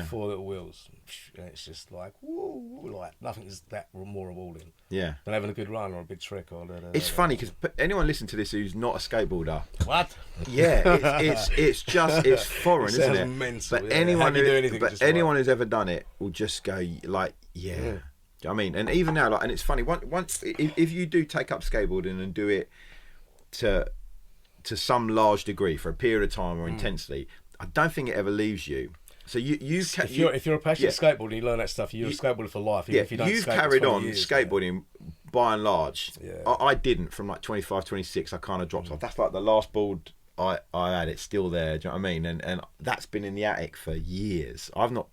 4 little wheels. It's just like, woo, like nothing is that more rewarding. Yeah. Than having a good run or a big trick. It's funny because anyone listening to this who's not a skateboarder. What? Yeah, it's foreign, isn't it? Mental, but anyone who's ever done it will just go like, yeah. Do you know what I mean? And even now, like, and it's funny. Once if you do take up skateboarding and do it to some large degree for a period of time or intensely, I don't think it ever leaves you. So if you're a passionate skateboarder, you learn that stuff. You're a skateboarder for life. If you don't you've carried on skateboarding by and large. Yeah. I didn't from like 25, 26. I kind of dropped off. That's like the last board I had. It's still there. Do you know what I mean? And that's been in the attic for years. I've not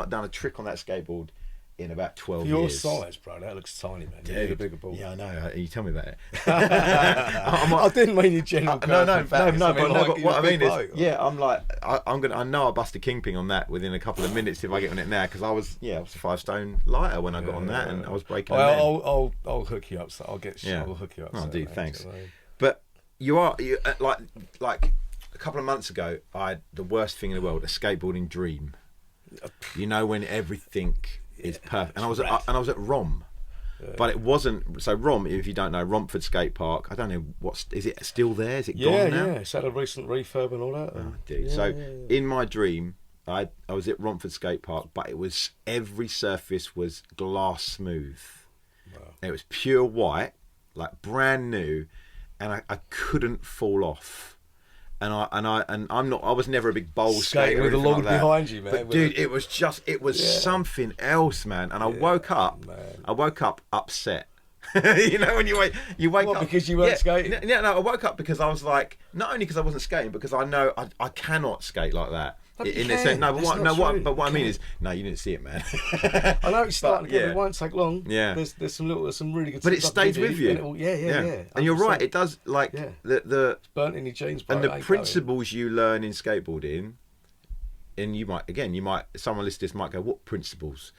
done a trick on that skateboard in about 12 years. Your size, bro, that looks tiny, man. You need a bigger ball. Yeah, I know. You tell me about it. I didn't mean your general. No. But what I mean is, I'm like, I know I'll bust a kingpin on that within a couple of minutes if I get on it now, because I was a 5 stone lighter when I got on that, and I was breaking. I'll hook you up. So I'll hook you up. Oh, dude, thanks. But you like a couple of months ago, I had the worst thing in the world, a skateboarding dream. You know, when everything is perfect, and I was at Rom, but it wasn't. So Rom, if you don't know, Romford Skate Park. I don't know is it still there? Is it gone now? Yeah, it's had a recent refurb and all that. Oh, dude. In my dream, I was at Romford Skate Park, but it was every surface was glass smooth. Wow. It was pure white, like brand new, and I couldn't fall off. And I was never a big bowl skater with a log behind you, man. But dude, it was something else, man. And I woke up upset. You know, when you wake up because you weren't skating. Yeah, no, I woke up because I was like, not only because I wasn't skating, because I know I cannot skate like that. But what I mean is, no, you didn't see it, man. I know it's starting to get. It won't take long. Yeah, there's some really good. But it stays with you. Yeah. And you're right. It does. Like the it's burnt in your genes. Bro, and the principles you learn in skateboarding, and you might someone listening to this might go, what principles?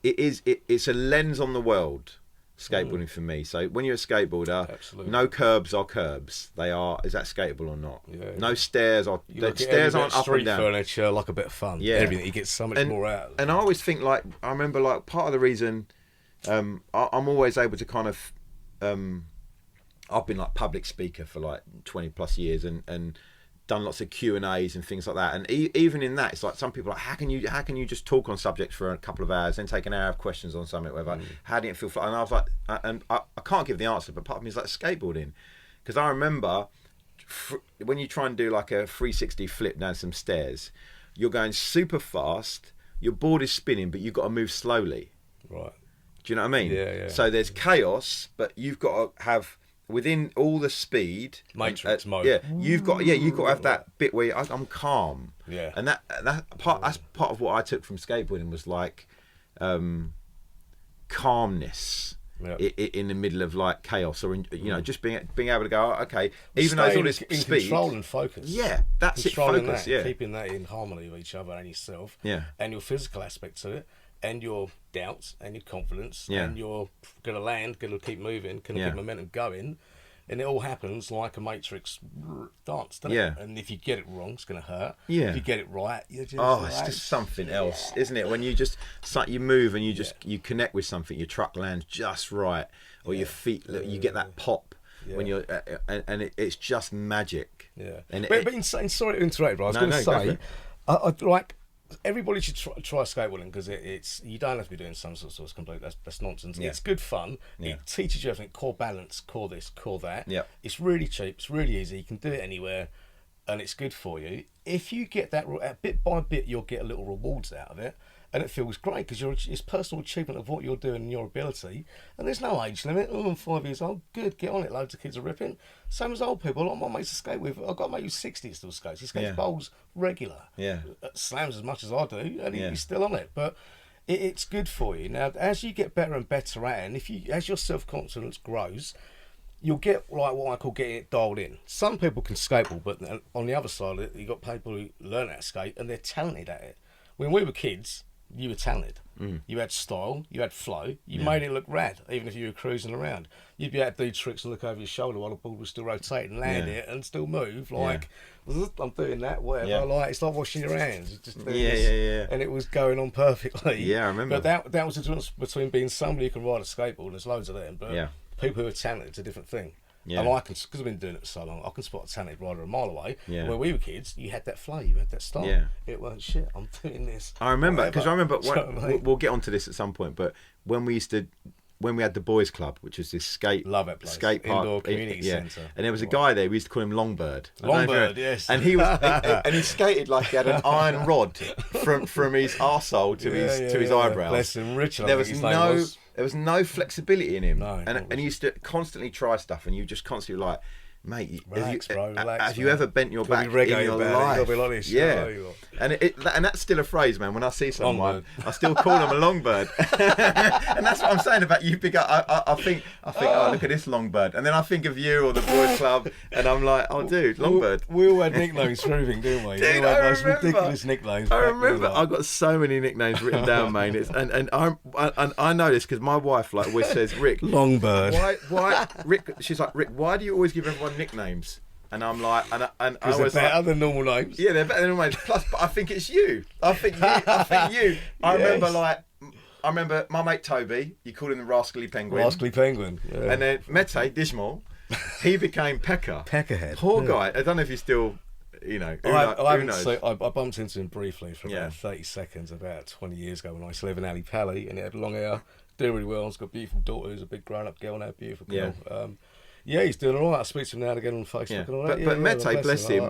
It's a lens on the world. Skateboarding for me. So when you're a skateboarder, no curbs are curbs. Is that skatable or not? Yeah. No stairs are. Stairs aren't up and down. Street furniture, like a bit of fun. Yeah. Everything. You get so much more out of it. And I always think, like, I remember, like, part of the reason I'm always able to kind of I've been like public speaker for like 20 plus years and done lots of Q&As and things like that, and even in that, it's like some people are like, how can you just talk on subjects for a couple of hours, then take an hour of questions on something, whatever. How do you feel? And I was like, and I can't give the answer, but part of me is like skateboarding, because I remember when you try and do like a 360 flip down some stairs, you're going super fast, your board is spinning, but you've got to move slowly. Right. Do you know what I mean? Yeah. So there's chaos, but you've got to have within all the speed. Matrix mode. Yeah, you've got to have that bit where I'm calm. Yeah. And that's part of what I took from skateboarding was like calmness. Yep. In the middle of like chaos, or just being able to go, okay, even though it's all this in speed, control and focus. Yeah, that's Controlling it. Focus, that, keeping that in harmony with each other and yourself. Yeah, and your physical aspect to it, and your doubts and your confidence, yeah. and you're gonna land, gonna keep moving, gonna keep momentum going, and it all happens like a Matrix dance, doesn't it? And if you get it wrong, it's gonna hurt. Yeah. If you get it right, you're just it's just something else, isn't it? When you just you move and you connect with something, your truck lands just right, or your feet, you get that pop when you're, and it's just magic. Yeah. And but sorry to interrupt, but I was going to say, I like. Everybody should try skateboarding because it's you don't have to be doing some sort of complete. That's nonsense. Yeah. It's good fun. Yeah. It teaches you everything: core balance, core this, core that. Yeah. It's really cheap. It's really easy. You can do it anywhere, and it's good for you. If you get that bit by bit, you'll get a little rewards out of it, and it feels great because it's personal achievement of what you're doing and your ability. And there's no age limit. Oh, I'm 5 years old. Good, get on it. Loads of kids are ripping. Same as old people. A lot of my mates to skate with. I've got a mate who's 60 that still skates. He skates bowls regular. Yeah. Slams as much as I do, and he's still on it. But it's good for you. Now, as you get better and better at it, and as your self-confidence grows, you'll get like what I call getting it dialed in. Some people can skateboard, but on the other side of it, you've got people who learn how to skate, and they're talented at it. When we were kids, you were talented. You had style, you had flow, you made it look rad, even if you were cruising around. You'd be able to do tricks and look over your shoulder while the board was still rotating, land it, and still move. Like, I'm doing that, whatever. Yeah. Like, it's like washing your hands. Just And it was going on perfectly. Yeah, I remember. But that was the difference between being somebody who can ride a skateboard, and there's loads of them, but people who are talented, it's a different thing. Yeah. And I can, because I've been doing it for so long, I can spot a talented rider a mile away. Yeah. When we were kids, you had that flow, you had that style. Yeah. It weren't shit. I'm doing this. I remember we'll get onto this at some point. But when we had the boys' club, which was this skate park, indoor community centre, and there was a guy there. We used to call him Longbird. Longbird, yes. And he was, and he skated like he had an iron rod from his arsehole to his eyebrows. Bless him, Richard. There was no flexibility in him. No, and he used to constantly try stuff, and you just constantly like, mate, relax, have you ever bent your back in your life? And that's still a phrase, man. When I see someone, I still call them a longbird. And that's what I'm saying about you. I think, oh, look at this longbird. And then I think of you or the boys' club, and I'm like, oh, dude, longbird. We all had nicknames for everything, didn't we? Dude, we all had those ridiculous nicknames. I remember. I got so many nicknames written down, mate. And I know this because my wife like always says, Rick, longbird. Why, Rick? She's like, Rick, why do you always give everyone nicknames? And I'm like, and I was they're better than normal names. Yeah, they're better than normal names. Plus, but I think it's you. I think you. I remember my mate Toby. You called him the Rascally Penguin. Rascally Penguin. Yeah. And then Mete Dismal, he became Pecker. Peckerhead. Poor guy. I don't know if he's still, who knows? I bumped into him briefly for about 30 seconds about 20 years ago when I used to live in Ali Pally, and he had long hair, doing really well. He's got a beautiful daughter who's a big grown-up girl now, beautiful girl. Yeah. He's doing all right. I speak to him now and again on Facebook and all that. But Mete, bless him,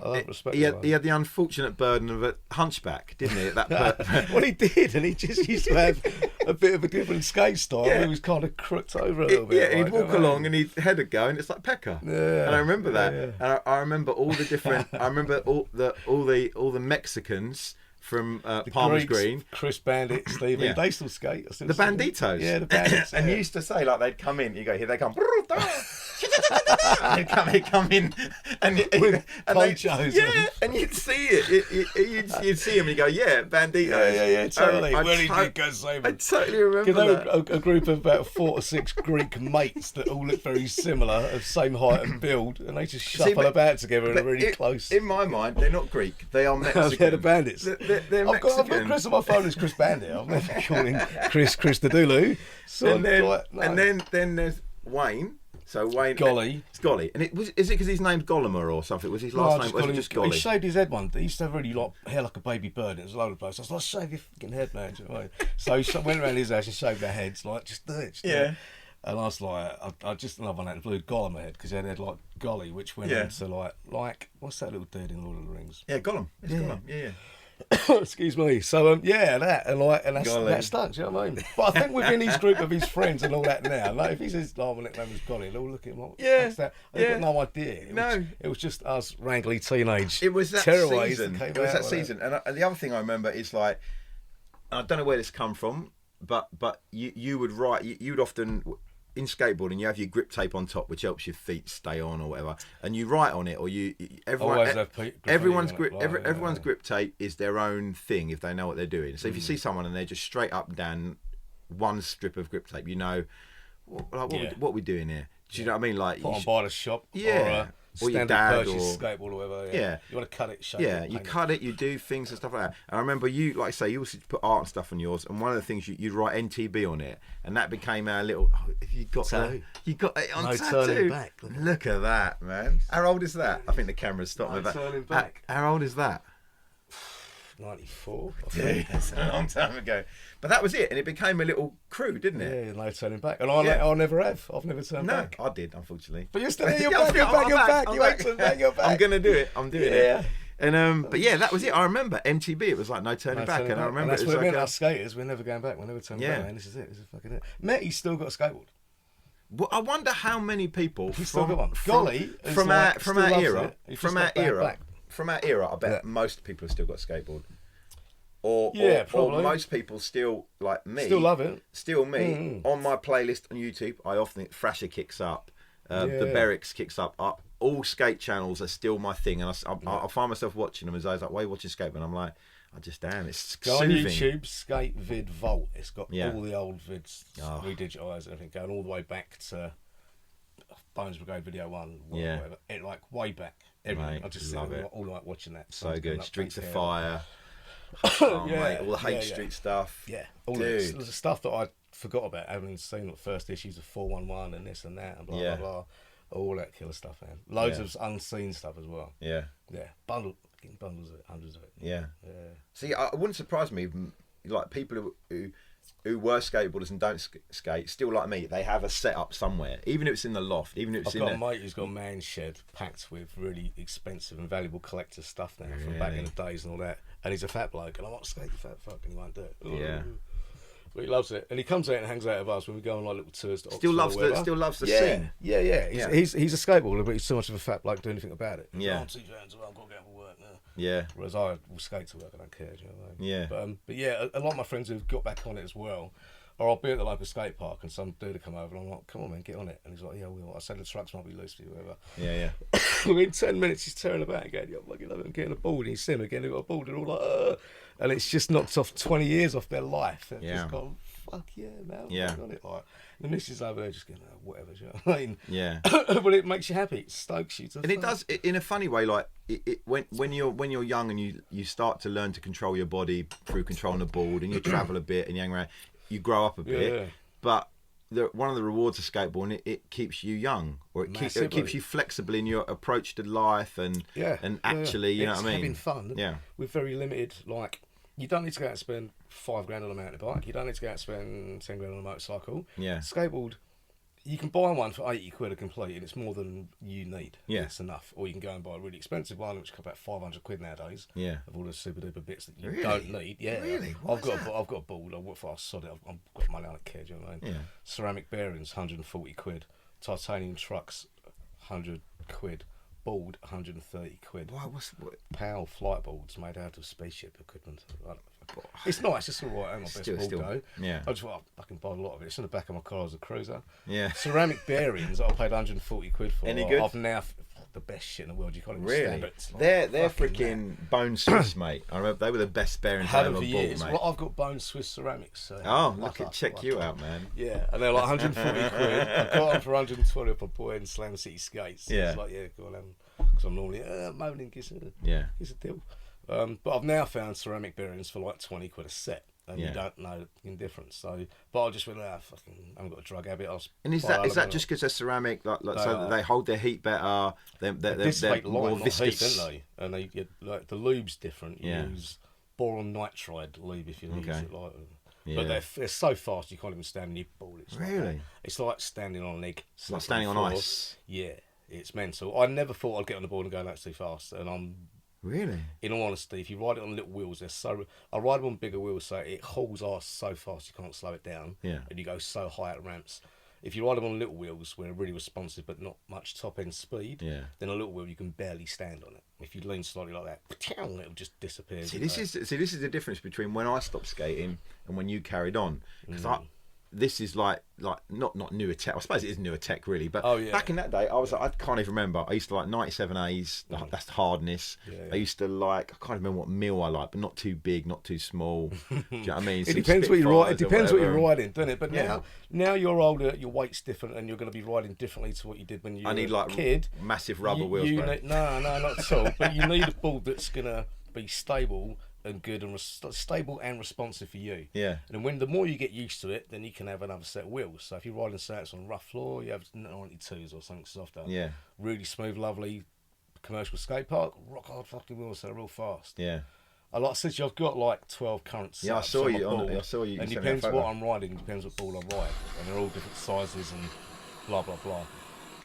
he had the unfortunate burden of a hunchback, didn't he? At that well, he did, and he just used to have a bit of a different skate style. He was kind of crooked over a little bit. Yeah, he'd walk along and his head would go, and it's like Pecker. Yeah, and I remember that. Yeah. And I remember all the different. I remember all the Mexicans from Palmer's Green. Chris Bandit, Stevie, they still skate. The Banditos. Yeah, the Bandits. And you used to say, like, they'd come in, you go, here they come. They'd come in and ponchos. And you'd see it. You'd see them and you go, Banditos. Yeah, totally. Where did you go so much? I totally remember that. A group of about 4 or 6 Greek mates that all look very similar, of same height and build, and they just shuffle about together and are really close. In my mind, they're not Greek. They are Mexican. They're the Bandits. They're Mexican. I've got Chris on my phone as Chris Bandit. I've never called him Chris the Dulu. And then there's Wayne. So Wayne, Golly, and is it because his name's Gullimer or something? Was his last name? Was it just Golly? He shaved his head one day. He used to have really hair like a baby bird. It was a load of place. I was like, shave your fucking head, man. So he went around his house and shaved their heads. Like, just do it. And I was like, I just love one out of blue Gollum head because he had like Golly, which went into like what's that little dude in Lord of the Rings? Yeah, Gollum. It's Gollum. Yeah. Excuse me. So that and that's Golly. that stuck. Do you know what I mean? But I think within his group of his friends and all that now, like if he says, "Oh, my nickname was Golly," they'll look at him like, Yeah, "What's that?" They've yeah. got no idea. It was just us wrangly teenage. It was that terrorists season. that It came was out that with season. And the other thing I remember is like, I don't know where this come from, but you would write. You'd often in skateboarding you have your grip tape on top, which helps your feet stay on or whatever, and you write on it, or everyone's grip tape is their own thing if they know what they're doing. So if you see someone and they're just straight up down one strip of grip tape, you know, what are we doing here? Do you know what I mean? Like put on by the shop, or your standard dad, purchase skateboard or whatever. Yeah. You want to cut it, shape yeah, it, you paint cut it, you do things and stuff like that. And I remember you, like I say, you also put art and stuff on yours. And one of the things you'd write NTB on it, and that became our little. Oh, you got you got it on No tattoo. turning back. Look at that, man. How old is that? I think the camera's stopped me back. Turning back. How old is that? 94. I Yeah, think. that's a long time ago. But that was it, and it became a little crew, didn't it? Yeah, no turning back. And I'll never have. I've never turned No, back. I did, unfortunately. But you're still there, you're Yeah, back, you're I'm back. I'm You ain't turned back, you're back. I'm gonna do it. I'm doing Yeah. it. And but yeah, that was it. I remember MTB. It was like no turning back, and I remember and that's it was what it like meant. Us skaters, we're never going back. We're never turning back. Man. This is it. This is fucking it. Metty's still got a skateboard. Well, I wonder how many people He's still got one. Golly is from like, our still loves era, it. He's from just our got bad era, back. from our era. I bet most people have still got a skateboard. Or probably. most people still like me. Still love it. Still me. On my playlist on YouTube, I often Thrasher kicks up, the Berrics kicks up. All skate channels are still my thing, and I find myself watching them as I was like, "Why are you watching skate?" And I'm like, "I just am. It's Go soothing." on YouTube, Skate Vid Vault. It's got Yeah. all the old vids, re-digitalised and everything, going all the way back to Bones Brigade Video 1. Whatever. It, like way back. Everything. Mate, I just love sit it. all night watching that. So good. Streets of Fire. Fire. Oh, Yeah, mate, all the Hate yeah. Street stuff. Yeah, all Dude. the stuff that I forgot about, having seen the first issues of 411 and this and that and blah blah blah, all that killer stuff, man. Loads of unseen stuff as well. Yeah. Bundles of it, hundreds of it. Yeah. See, it wouldn't surprise me, like people who were skateboarders and don't skate, still like me, they have a setup somewhere, even if it's in the loft, even if it's I've got a mate who's got a man shed packed with really expensive and valuable collector's stuff now from back in the days and all that. And he's a fat bloke, and I'm like, skate, you fat fuck, and he won't do it. Yeah. But he loves it, and he comes out and hangs out with us when we go on like little tours. To Still Oxford loves the yeah. scene. Yeah. He's a skateboarder, but he's so much of a fat bloke to do anything about it. Yeah. I'm too fans, I've got to get up and work now. Yeah. Whereas I will skate to work, I don't care. Do you know what I mean? Yeah. But yeah, a lot of my friends who've got back on it as well. Or I'll be at the local skate park and some dude will come over and I'm like, come on man, get on it. And he's like, yeah, I said the trucks might be loose for you, whatever. Yeah. Within 10 minutes he's tearing about again. I'm like, I'm getting a board. And he's seeing him again, they've got a board and all like, and it's just knocked off 20 years off their life. They've just gone, fuck yeah, man. Yeah. On it. Like, the missus over there just going, whatever, do you know what I mean? Yeah. But it makes you happy. It stokes you. And it does, in a funny way, like when you're young and you start to learn to control your body through controlling the board and you travel a bit and you hang around, you grow up a bit. Yeah. But one of the rewards of skateboarding, it keeps you young, or it keeps you flexible in your approach to life and actually, you know what I mean? Having fun. Yeah. With very limited, like, you don't need to go out and spend $5,000 on a mountain bike. You don't need to go out and spend 10 grand on a motorcycle. Yeah. Skateboard, you can buy one for 80 quid a complete, and it's more than you need. Yeah. It's enough. Or you can go and buy a really expensive one, which costs about 500 quid nowadays. Yeah. Of all the super duper bits that you Really? don't need. Yeah. Really? I've got a board. I've got money, I don't care, do you know what I mean? Yeah. Ceramic bearings, 140 quid. Titanium trucks, 100 quid. Board, 130 quid. What? PAL flight boards made out of spaceship equipment. It's nice, it's alright, ain't my best board though. Yeah. I just thought I can buy a lot of it. It's in the back of my car as a cruiser. Yeah. Ceramic bearings I paid 140 quid for. Any good? I've now the best shit in the world. You can't even Really? stand it. It's like They're fucking freaking Bone Swiss, mate. I remember they were the best bearings I had ever them for bought, years. mate. Well, I've got Bone Swiss ceramics. So Check you out, man. Yeah, and they're like 140 quid. I got them for 120 off my boy in Slam City Skates. Yeah. It's like, yeah, go on, because I'm normally moaning, it's a deal. But I've now found ceramic bearings for like 20 quid a set. And you don't know the difference. So, but I just went, I haven't got a drug habit. And is that just because they're ceramic, so that they hold their heat better? They're dissipate more light, not viscous, heat, don't they? And like the lube's different. You use boron nitride lube if you use it. Like, but they're so fast you can't even stand on your ball. It's really? It's like standing on an egg. It's like standing on ice. Yeah, it's mental. I never thought I'd get on the board and go that's too fast, and I'm Really? In all honesty, if you ride it on little wheels, I ride them on bigger wheels, so it hauls ass so fast you can't slow it down. Yeah. And you go so high at ramps. If you ride them on little wheels, where they're really responsive but not much top end speed, then a little wheel you can barely stand on it. If you lean slightly like that, it'll just disappear. See, this is the difference between when I stopped skating and when you carried on. Because this is like not newer tech. I suppose it is newer tech really, but back in that day, I was like, I can't even remember. I used to like 97As. That's hardness. I used to like, I can't remember what mill I like, but not too big, not too small. Do you know what I mean? It depends what you're riding. It depends what you're riding, doesn't it? But now you're older, your weight's different, and you're going to be riding differently to what you did when you were a kid. Massive rubber wheels. No, not at all. But you need a board that's going to be stable and good and stable and responsive for you. Yeah. And when the more you get used to it, then you can have another set of wheels. So if you're riding sets on rough floor, you have 92s or something softer. Yeah. Really smooth, lovely commercial skate park, rock hard fucking wheels that are real fast. Yeah. Like I said, I've got like 12 current sets. Yeah, I saw you. I saw you. And it depends what I'm riding, depends what ball I ride. And they're all different sizes and blah, blah, blah.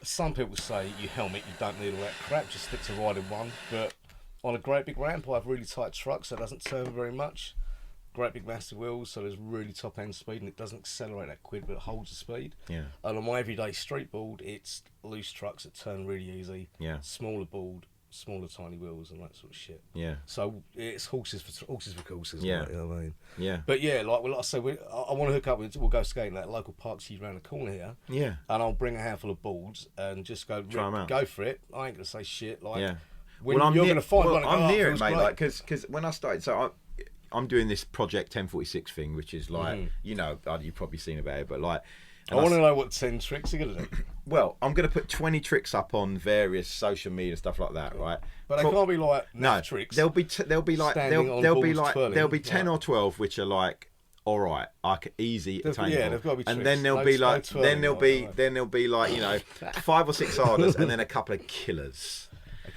Some people say you helmet, you don't need all that crap, just stick to riding one. But on a great big ramp, I have really tight trucks, so it doesn't turn very much. Great big massive wheels, so there's really top end speed, and it doesn't accelerate that quick, but it holds the speed. Yeah. And on my everyday street board, it's loose trucks that turn really easy. Yeah. Smaller board, smaller tiny wheels, and that sort of shit. Yeah. So it's horses for courses. Yeah. Like, you know what I mean? Yeah. But yeah, like I say, I want to hook up with. We'll go skating at local parks around the corner here. Yeah. And I'll bring a handful of boards and just go go for it. I ain't gonna say shit. Like. Yeah. I'm near it, mate. Like, because when I started, so I'm doing this Project 1046 thing, which is like, you know, you've probably seen about it, but like, I want to know what 10 tricks you're gonna do. Well, I'm gonna put 20 tricks up on various social media stuff like that, right? But they can't be like tricks. There'll be 10 or 12 which are like, all right, easy attainable. Yeah, they've got to be tricks. And then there'll be like, you know, 5 or 6 harders, and then a couple of killers.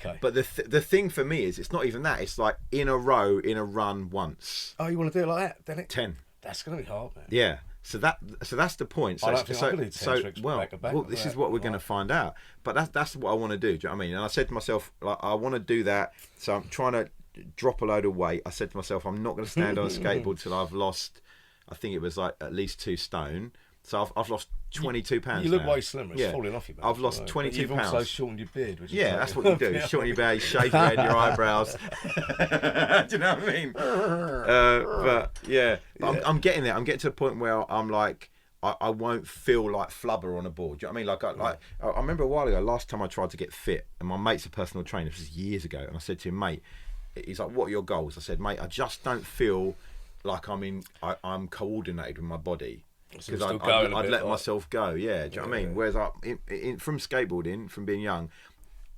Okay. But the thing for me is, it's not even that. It's like in a row, in a run once. Oh, you want to do it like that, then it? 10. That's going to be hard, man. Yeah. So that's the point. So, I don't think I could do 10 tricks back to back. Well, this is what we're going to find out. But that's what I want to do. Do you know what I mean? And I said to myself, like, I want to do that. So I'm trying to drop a load of weight. I said to myself, I'm not going to stand on a skateboard till I've lost, I think it was like at least 2 stone. So I've lost 22 pounds. You look now. way slimmer. It's falling off you, man. I've lost 22 you've pounds. You've also shortened your beard. Which that's what you do. Shorten your beard, shave your head, your eyebrows. Do you know what I mean? But I'm getting there. I'm getting to the point where I'm like, I won't feel like flubber on a board. Do you know what I mean? I remember a while ago, last time I tried to get fit, and my mate's a personal trainer. This was years ago, and I said to him, mate, he's like, what are your goals? I said, mate, I just don't feel like I'm coordinated with my body. Because I'd let myself go, yeah. Do you know what I mean? Whereas from skateboarding, from being young,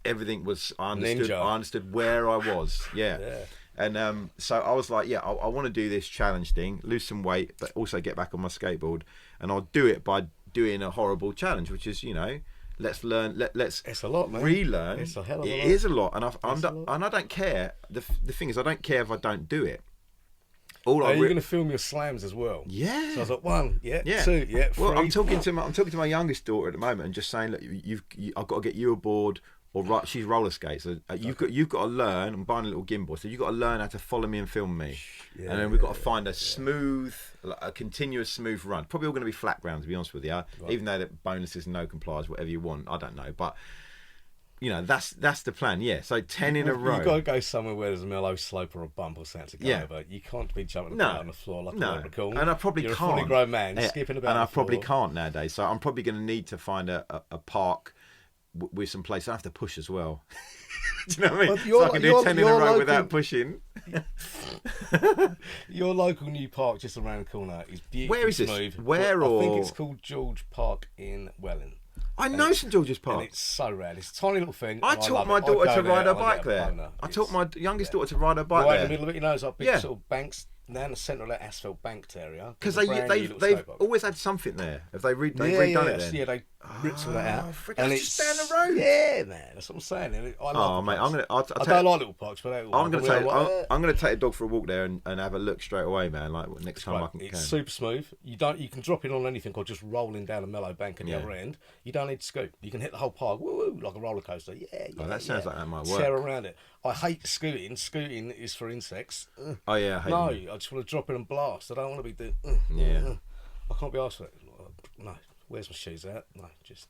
everything was, I understood where I was, yeah. And so I was like, I want to do this challenge thing, lose some weight, but also get back on my skateboard. And I'll do it by doing a horrible challenge, which is, you know, let's learn, let's it's a lot, man. Relearn. It's a hell of a lot. It is a lot, and I don't care. The thing is, I don't care if I don't do it. You're going to film your slams as well. Yeah. So I was like, 1, 2, 3. Well, I'm talking to my youngest daughter at the moment, and just saying, look, I've got to get you aboard. Or she's roller skates. So you've got to learn. I'm buying a little gimbal, so you've got to learn how to follow me and film me. And then we've got to find a smooth, a continuous smooth run. Probably all going to be flat ground, to be honest with you. Right. Even though the bonuses, no complies, whatever you want. I don't know, but you know that's the plan. Yeah. So 10 in a row. You've got to go somewhere where there's a mellow slope or a bump or something to go over. You can't be jumping about on the floor like a leprechaun. And I probably You're can't. a fully grown man skipping about. And I probably floor. can't nowadays. So I'm probably going to need to find a park with some place. I have to push as well. Do you know what I mean? So I can do 10 in a row without pushing. Your local new park just around the corner is beautiful. Where is this? Smooth. I think it's called George Park in Welling. I know St George's Park. And it's so rad. It's a tiny little thing. I taught my daughter to ride her bike there. I taught my youngest daughter to ride her bike there. Right in the middle of it, you know, it's like big sort of banks now in the centre of that asphalt banked area. Because there's a brand new little they've skate park. always had something there. Have they redone it then? Yeah, they ripped all that out. Frick, and it's just down the road. Yeah, man, that's what I'm saying. And I love mate, I don't like little parks, but I'm gonna take a dog for a walk there and have a look straight away, man. Like next time I can. It's super smooth. You can drop in on anything or just rolling down a mellow bank at the other end. You don't need to scoot. You can hit the whole park, woo, like a roller coaster. Yeah. That sounds like that might work. Tear around it. I hate scooting. Scooting is for insects. Oh yeah, I hate them. I just want to drop in and blast. I don't want to be doing. I can't be asked for it. No, where's my shoes at? No, just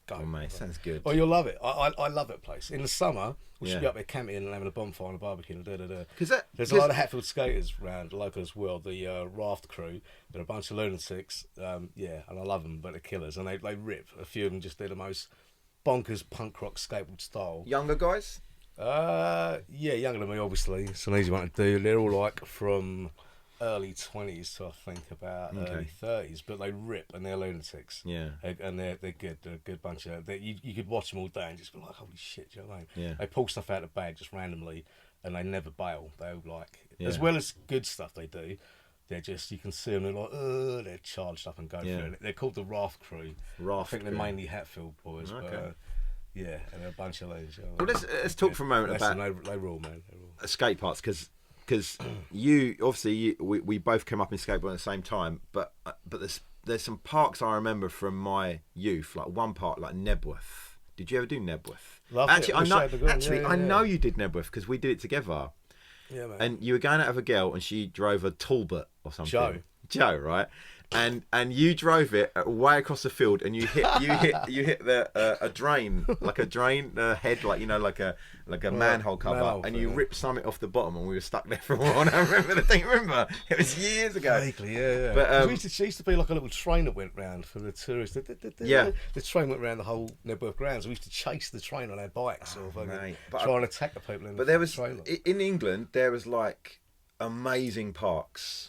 go. Oh mate, sounds good. Oh, you'll love it. I love that place. In the summer, we should be up there camping and having a bonfire and a barbecue and There's a lot of Hatfield skaters around, local as well. The raft crew, they're a bunch of lunatics. And I love them, but they're killers. And they rip. A few of them just do the most bonkers punk rock skateboard style. Younger guys? Younger than me, obviously. It's an easy one to do. They're all like from early 20s to I think about early 30s, but they rip and they're lunatics. Yeah. And they're good. They're a good bunch of. You could watch them all day and just be like, holy shit, do you know what I mean? Yeah. They pull stuff out of the bag just randomly, and they never bail. They're like, as well as good stuff they do. They're just, you can see them, they're like, they're charged up and go through it. They're called the Raft Crew. I think they're mainly Hatfield boys, but and they're a bunch of ladies. You know, well, let's talk for a moment about they rule, man. They rule. Skate parks, because we both came up in skateboarding at the same time, but there's some parks I remember from my youth, like one park like Nebworth. Did you ever do Nebworth? I know you did Nebworth because we did it together. Yeah, man. And you were going out of a girl, and she drove a Talbot or something. Joe, right? And you drove it way across the field, and you hit a drain, like a drain head, like like a manhole cover, and you ripped something off the bottom, and we were stuck there for a while. And I remember the thing. Remember, it was years ago. Vaguely, yeah. But we used to be like a little train that went round for the tourists. The train went round the whole Nebworth grounds. We used to chase the train on our bikes, try and attack the people in the trailer. In England, there was like amazing parks.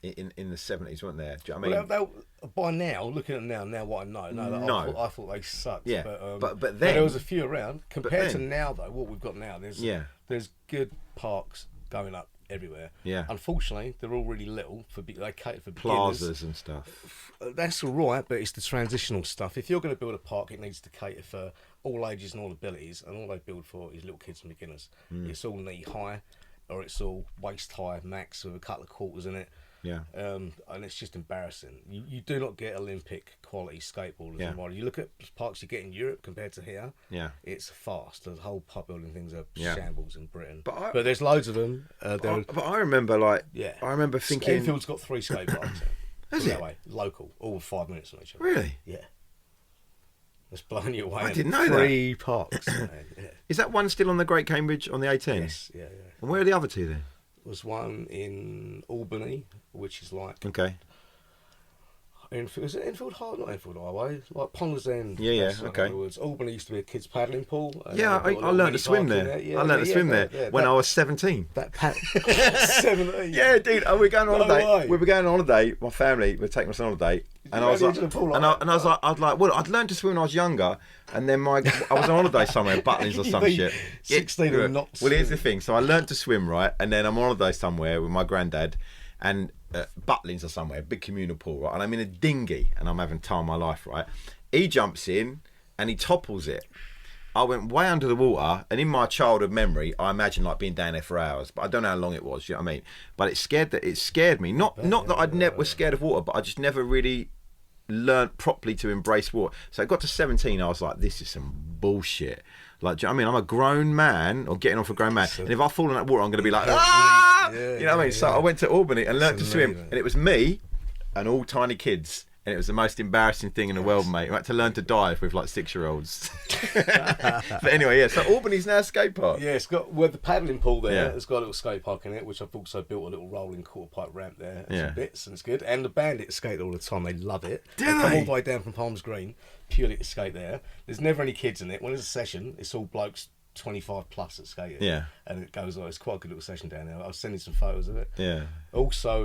In the 70s, weren't there? Do you know what I mean? By now, looking at them now what I know, I thought they sucked. Yeah, but then there was a few around. Compared to now, though, what we've got now, there's good parks going up everywhere. Yeah. Unfortunately, they're all really little. They cater for plazas and stuff. That's all right, but it's the transitional stuff. If you're going to build a park, it needs to cater for all ages and all abilities, and all they build for is little kids and beginners. It's all knee high, or it's all waist high max with a couple of quarters in it. Yeah. And it's just embarrassing. You do not get Olympic quality skateboarders anymore. You look at parks you get in Europe compared to here. Yeah. It's fast. The whole park building things are shambles in Britain. But, but there's loads of them. But I remember I remember thinking Enfield's got 3 skate parks. Has it? That way, local, all 5 minutes from each other. Really? Yeah. It's blowing you away. I didn't know 3 parks. Man. Yeah. Is that one still on the Great Cambridge on the A10? Yes. Yeah. And where are the other 2 then? Was one in Albany, which is like is it Enfield Highway? Not Enfield Highway, like Ponders End. Yeah, okay. Albany used to be a kids' paddling pool. I learned to swim there. I learned to swim there when I was 17. 17. Yeah, dude. We were going on holiday. We were going on holiday. My family were taking us on holiday, and I was like, well, I'd learned to swim when I was younger, and then I was on holiday somewhere, Butlins or some shit. 16 and not. Well, here's the thing. So I learned to swim, right, and then I'm on holiday somewhere with my granddad, and Butlins or somewhere, big communal pool, right, and I'm in a dinghy, and I'm having time of my life, right. He jumps in, and he topples it. I went way under the water, and in my childhood memory, I imagine like being down there for hours, but I don't know how long it was. You know what I mean? But it scared me. Not that I'd never was scared of water, but I just never really learnt properly to embrace water. So I got to 17, I was like, this is some bullshit. Like, do you know what I mean? I'm a grown man, or getting on for a grown man, and if I fall in that water, I'm going to be like, ah! You know what I mean? So I went to Albany and learnt to swim, and it was me and all tiny kids. And it was the most embarrassing thing in the world, mate. I had to learn to dive with like 6-year-olds. But anyway, so Albany's now a skate park. Yeah, it's got the paddling pool there. It's got a little skate park in it, which I've also built a little rolling quarter pipe ramp there. Some bits, and it's good. And the bandits skate all the time. They love it. They come all the way down from Palms Green purely to skate there. There's never any kids in it. When there's a session, it's all blokes 25 plus at skating. Yeah. And it goes on. It's quite a good little session down there. I'll send you some photos of it. Yeah. Also,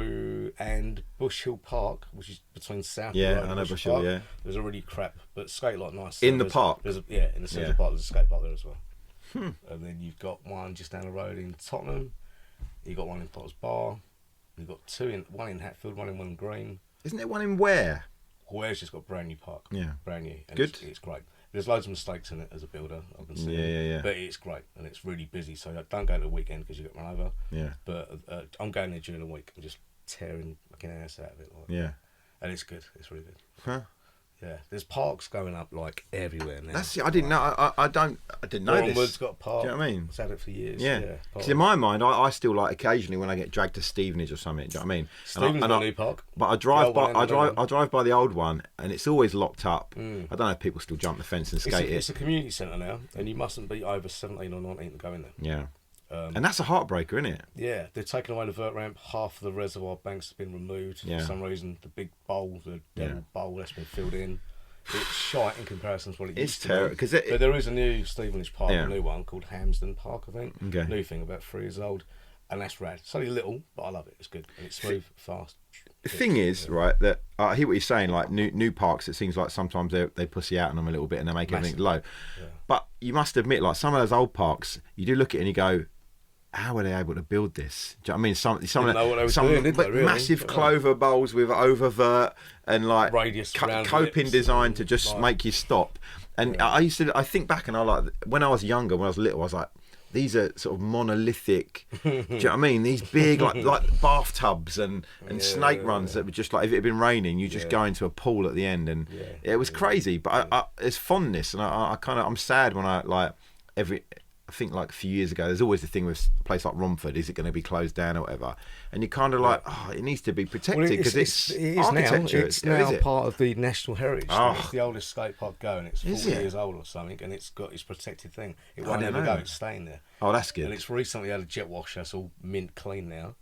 and Bush Hill Park, which is between South and I know Bush Hill, Park. There's a really crap, but skate like nice. In the park? In the central park, there's a skate park there as well. And then you've got one just down the road in Tottenham. You've got one in Potter's Bar. We've got one in Hatfield, one in William Green. Isn't there one in Ware? Ware's just got a brand new park. Yeah. Brand new. And Good. It's great. There's loads of mistakes in it as a builder, I've been seeing. Yeah. But it's great, and it's really busy, so don't go to the weekend because you get run over. Yeah. But I'm going there during the week and just tearing fucking ass out of it. Like, Yeah. and it's good. It's really good. Huh? Yeah, there's parks going up like everywhere now. That's it. I didn't know. I didn't know this. Bournemouth's got a park. Do you know what I mean? It's had it for years. Yeah. Because in my mind, I still like occasionally when I get dragged to Stevenage or something. Do you know what I mean? Stevenage got a new park. But I drive by the old one, and it's always locked up. I don't know if people still jump the fence and skate It's a community centre now, and you mustn't be over 17 or 19 to go in there. Yeah. And that's a heartbreaker, isn't it? Yeah, they're taking away the vert ramp. Half of the reservoir banks have been removed for some reason. The big bowl, the devil bowl, that's been filled in. It's shite in comparison to what it used to be. It's terrible. But there is a new Stevenage park, a new one called Hamsden Park, I think. Okay. New thing, about 3 years old. And that's rad. It's only little, but I love it. It's good. And it's smooth, fast. The thing is, right, that I hear what you're saying, like new parks, it seems like sometimes they pussy out on them a little bit and they make everything low. Yeah. But you must admit, like some of those old parks, you do look at it and you go, how were they able to build this? Do you know what I mean? Some massive clover bowls with oververt and like radius coping design to just make you stop. And I think back and I like when I was younger, when I was little, I was like, these are sort of monolithic. Do you know what I mean? These big like bathtubs and snake runs that were just like if it had been raining, you just go into a pool at the end, and it was crazy. But it's fondness, and I'm sad when I think like a few years ago, there's always the thing with a place like Romford, is it going to be closed down or whatever? And you're kind of like, it needs to be protected because it is architecture. It's now part of the National Heritage. It's the oldest skate park going. It's 40 years old or something, and it's got its protected thing. It won't ever go. It's staying there. Oh, that's good. And it's recently had a jet wash. That's all mint clean now,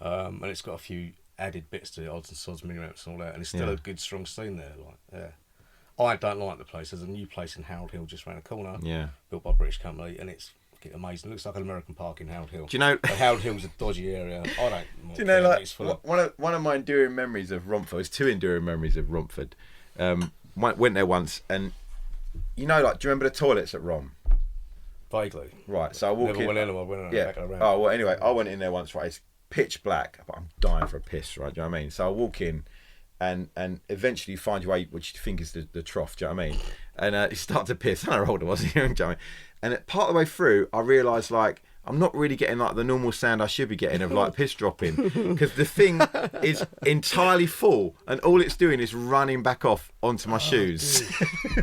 and it's got a few added bits to it, odds and sods, mini ramps and all that. And it's still a good, strong scene there. I don't like the place. There's a new place in Harold Hill just around the corner. Yeah. Built by a British company, and it's fucking amazing. It looks like an American park in Harold Hill. Do you know? But Harold Hill's a dodgy area. I don't. Do you know, like one of my enduring memories of Romford? It's 2 enduring memories of Romford. Went there once, and you know, like, do you remember the toilets at Rom? Vaguely. Right. So I walk Never in. went in. I went back around. Oh well. Anyway, I went in there once. Right. It's pitch black, but I'm dying for a piss. Right. Do you know what I mean? So I walk in. And eventually you find your way, which you think is the trough, do you know what I mean? And you start to piss. I don't know how old I was, do you know what I mean? And part of the way through, I realised, like, I'm not really getting, like, the normal sound I should be getting of, like, piss dropping. Because the thing is entirely full, and all it's doing is running back off onto my shoes.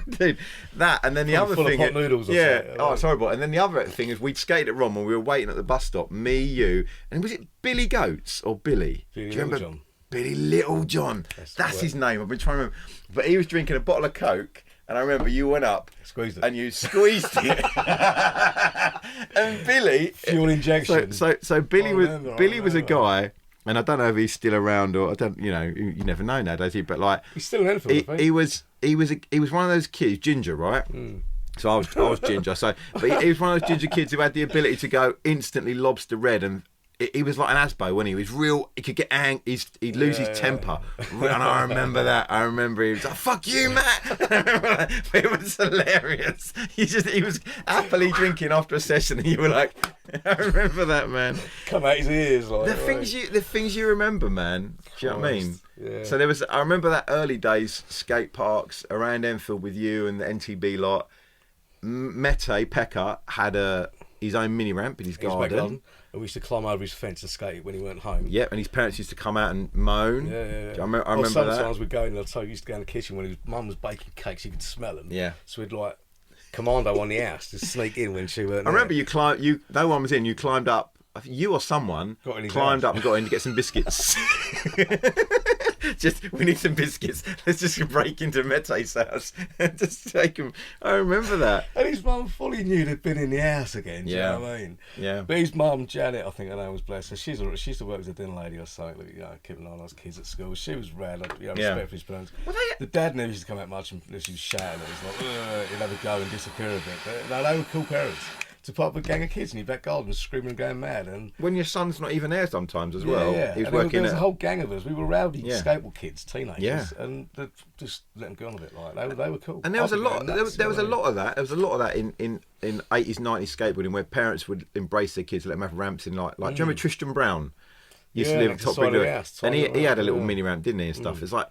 Dude, that, and then the other thing... Full of hot noodles or something. Oh, it's horrible. And then the other thing is we'd skated at Rom when we were waiting at the bus stop, me, you, and was it Billy Goats or Billy? Do you remember John? Billy Little John. That's his name. I've been trying to remember. But he was drinking a bottle of Coke, and I remember you went up and you squeezed it. And Billy, fuel injection. So Billy was a guy, and I don't know if he's still around or I don't. You know, you never know nowadays. But like, he's still in Enfield. He was one of those kids, ginger, right? So I was ginger. So, but he was one of those ginger kids who had the ability to go instantly lobster red, and he was like an Asbo, wasn't he? He was real. He could get he'd lose his temper, and I remember that. I remember he was like, "Fuck you, Matt." It was hilarious. He was happily drinking after a session, and you were like, "I remember that, man." Come out his ears, like the things you remember, man. Do you know what I mean? Yeah. So I remember that early days skate parks around Enfield with you and the NTB lot. Mete Pekka had his own mini ramp in his garden. And we used to climb over his fence and skate when he weren't home. Yep, and his parents used to come out and moan. Yeah. I remember that. Sometimes we'd go in, he used to go in the kitchen when his mum was baking cakes, you could smell them. Yeah. So we'd like commando on the house to sneak in when she weren't I remember no one was in, you climbed up, I think you or someone climbed up and got in to get some biscuits. We need some biscuits. Let's just break into Mete's house and just take them. I remember that. And his mum fully knew they'd been in the house again. Do you know what I mean? Yeah. But his mum, Janet, I think her name was, bless her. She used to work as a dinner lady or something. You know, keeping an eye on those kids at school. She was rad. Respect for his parents. The dad never used to come out much unless he was shouting. It was like, he'd have a go and disappear a bit. But no, they were cool parents. To put up with a gang of kids in your back garden screaming and going mad. And when your son's not even there sometimes as well. Yeah. He was working there was a whole gang of us. We were rowdy skateboard kids, teenagers. Yeah. And just let them go on a bit. Like they were cool. And there was a lot of that. There was a lot of that in 80s, 90s skateboarding where parents would embrace their kids, let them have ramps in like do you remember Tristan Brown? Used to live at top side of the Brick, house, and tiny he had a little ramp, mini ramp, didn't he, and stuff. It's like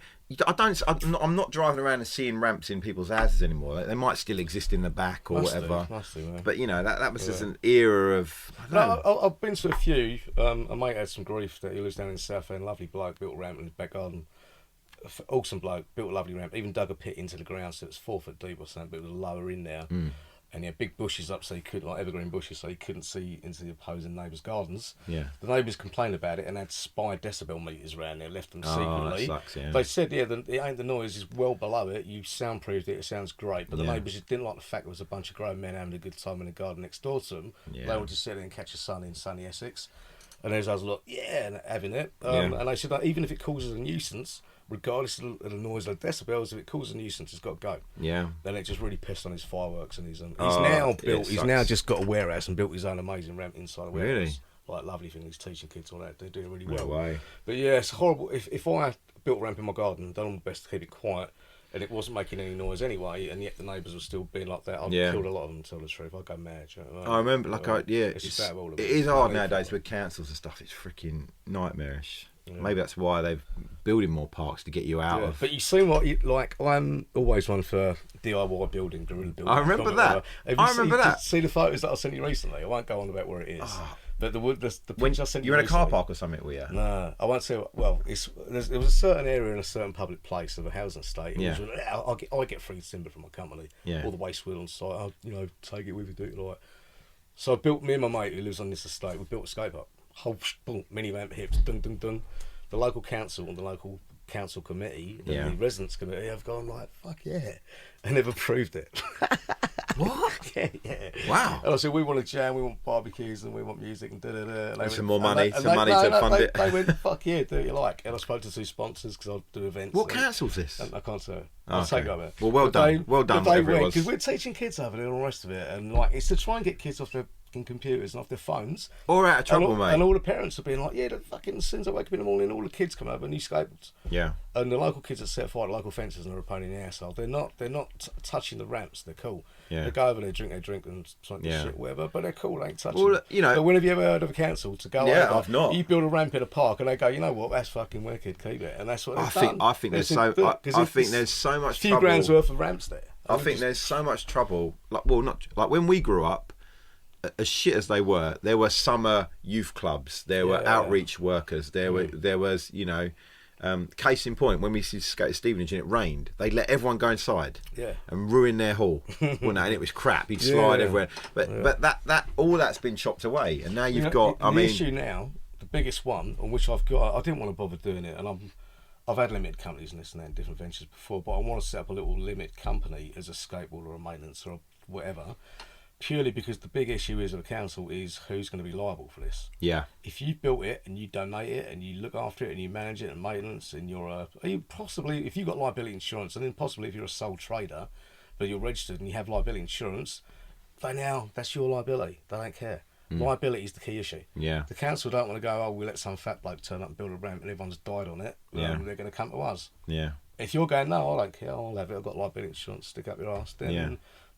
I'm not driving around and seeing ramps in people's houses anymore. They might still exist in the back or whatever. Must do, man. But you know that was just an era of. I don't know. I've been to a few. A mate had some grief that he lives down in Southend. Lovely bloke, built a ramp in his back garden. Awesome bloke, built a lovely ramp. Even dug a pit into the ground so it was 4 foot deep or something, but it was lower in there. And he had big bushes up, so he couldn't, like evergreen bushes, so he couldn't see into the opposing neighbours' gardens. Yeah. The neighbours complained about it and had spy decibel meters around there, left them secretly. That sucks, yeah. They said, it ain't the noise, is well below it. You soundproofed it, it sounds great. But the neighbours just didn't like the fact there was a bunch of grown men having a good time in the garden next door to them. Yeah. They would just sit there and catch a sun in sunny Essex. And there's us, look, and having it. And they said that even if it causes a nuisance, regardless of the noise or the decibels, if it causes a nuisance, it's got to go. Yeah. Then it just really pissed on his fireworks, and he's Sucks. now just got a warehouse and built his own amazing ramp inside a warehouse. Really? Like lovely thing, he's teaching kids all that. They're doing really No well. way. But yeah, it's horrible. If I built a ramp in my garden, done all my best to keep it quiet, and it wasn't making any noise anyway, and yet the neighbours were still being like that, I'd killed a lot of them, to tell the truth. I'd go mad. You know what I mean? I remember, it is hard nowadays with councils and stuff. It's freaking nightmarish. Yeah. Maybe that's why they're building more parks to get you out of. But you seem like I'm always one for DIY building, guerrilla building. I remember that. See the photos that I sent you recently? I won't go on about where it is. But the picture I sent you were in a car recently, park or something, were you? No, I won't say. Well, there was a certain area in a certain public place of a housing estate. I get free timber from my company. Yeah. All the waste wheel on site. I'll take it with you, do it like. So I built, me and my mate who lives on this estate, we built a skate park. Whole boom, mini ramp hips, dun dun dun. The local council and the local council committee and the residents committee have gone like, fuck yeah, and they've approved it. What? Yeah. Wow. And I said, we want a jam, we want barbecues, and we want music, and da-da-da. And some more money to fund it. They went, fuck yeah, do what you like. And I spoke to 2 sponsors because I do events. What council's this? I can't say. I'll take it over. Well, well done, whatever it was. Because we're teaching kids over there and all the rest of it, and like it's to try and get kids off their computers and off their phones. Or out of trouble, mate. And all the parents are being like, yeah, the fucking, as soon as I wake up in the morning, all the kids come over, new skateboards. Yeah. And the local kids that set fire to local fences and are a pain in the asshole. They're not touching the ramps. They're cool. Yeah. They go over there, drink their drink and smoke their shit, whatever. But they're cool. They ain't touching. Well, you know. But when have you ever heard of a council to go? Yeah, over, I've not. You build a ramp in a park, and they go, you know what? That's fucking wicked. Keep it. And that's what they've done. I think there's so much few trouble. grand's worth of ramps there. I think there's so much trouble. Like, well, not like when we grew up. As shit as they were, there were summer youth clubs. There were outreach workers. There was, case in point, when we used to skate at Stevenage and it rained, they let everyone go inside and ruin their hall. And it was crap. You'd slide everywhere. But that all that's been chopped away, and now you've got. The issue now, the biggest one, on which I've got, I didn't want to bother doing it, and I've had limited companies and this and that, and different ventures before, but I want to set up a little limited company as a skateboarder or a maintenance or whatever. Purely because the big issue is with the council is who's going to be liable for this. Yeah. If you built it and you donate it and you look after it and you manage it and maintenance and if you've got liability insurance, and then possibly if you're a sole trader but you're registered and you have liability insurance, that's your liability. They don't care. Liability is the key issue. Yeah. The council don't want to go, we let some fat bloke turn up and build a ramp and everyone's died on it. They're going to come to us. Yeah. If you're going, no, I don't care, I'll have it, I've got liability insurance, stick up your ass,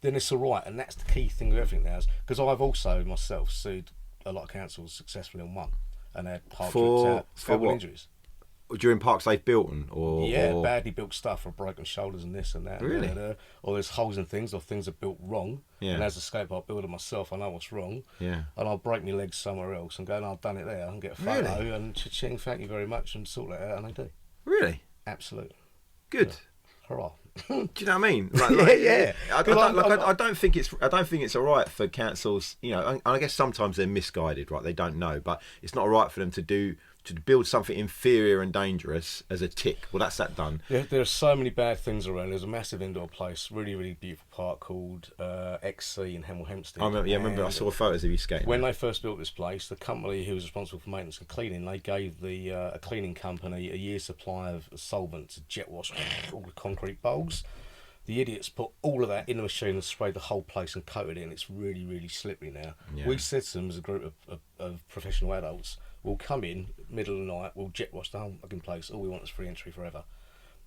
then it's all right. And that's the key thing with everything now. Because I've also myself sued a lot of councils successfully and won, and had park trips out for injuries. During parks they've built badly built stuff, or broken shoulders and this and that. Really? Or there's holes in things, or things are built wrong. Yeah. And as a skate park builder myself, I know what's wrong. Yeah. And I'll break my legs somewhere else and go, no, I've done it there, and get a photo and cha-ching, thank you very much, and sort that out, and they do. Really? Absolutely. Good. Yeah. Hurrah. Do you know what I mean? I don't think it's all right for councils. I guess sometimes they're misguided, right? They don't know, but it's not all right for them to build something inferior and dangerous as a tick. Well, that's that done. There are so many bad things around. There's a massive indoor place, really, really beautiful park called XC in Hemel Hempstead. I remember. I saw photos of you skating. When they first built this place, the company who was responsible for maintenance and cleaning, they gave a cleaning company a year's supply of solvents, jet wash, all the concrete bowls. The idiots put all of that in the machine and sprayed the whole place and coated it, and it's really, really slippery now. Yeah. We said to them as a group of professional adults, we'll come in, middle of the night, we'll jet wash the whole fucking place. All we want is free entry forever.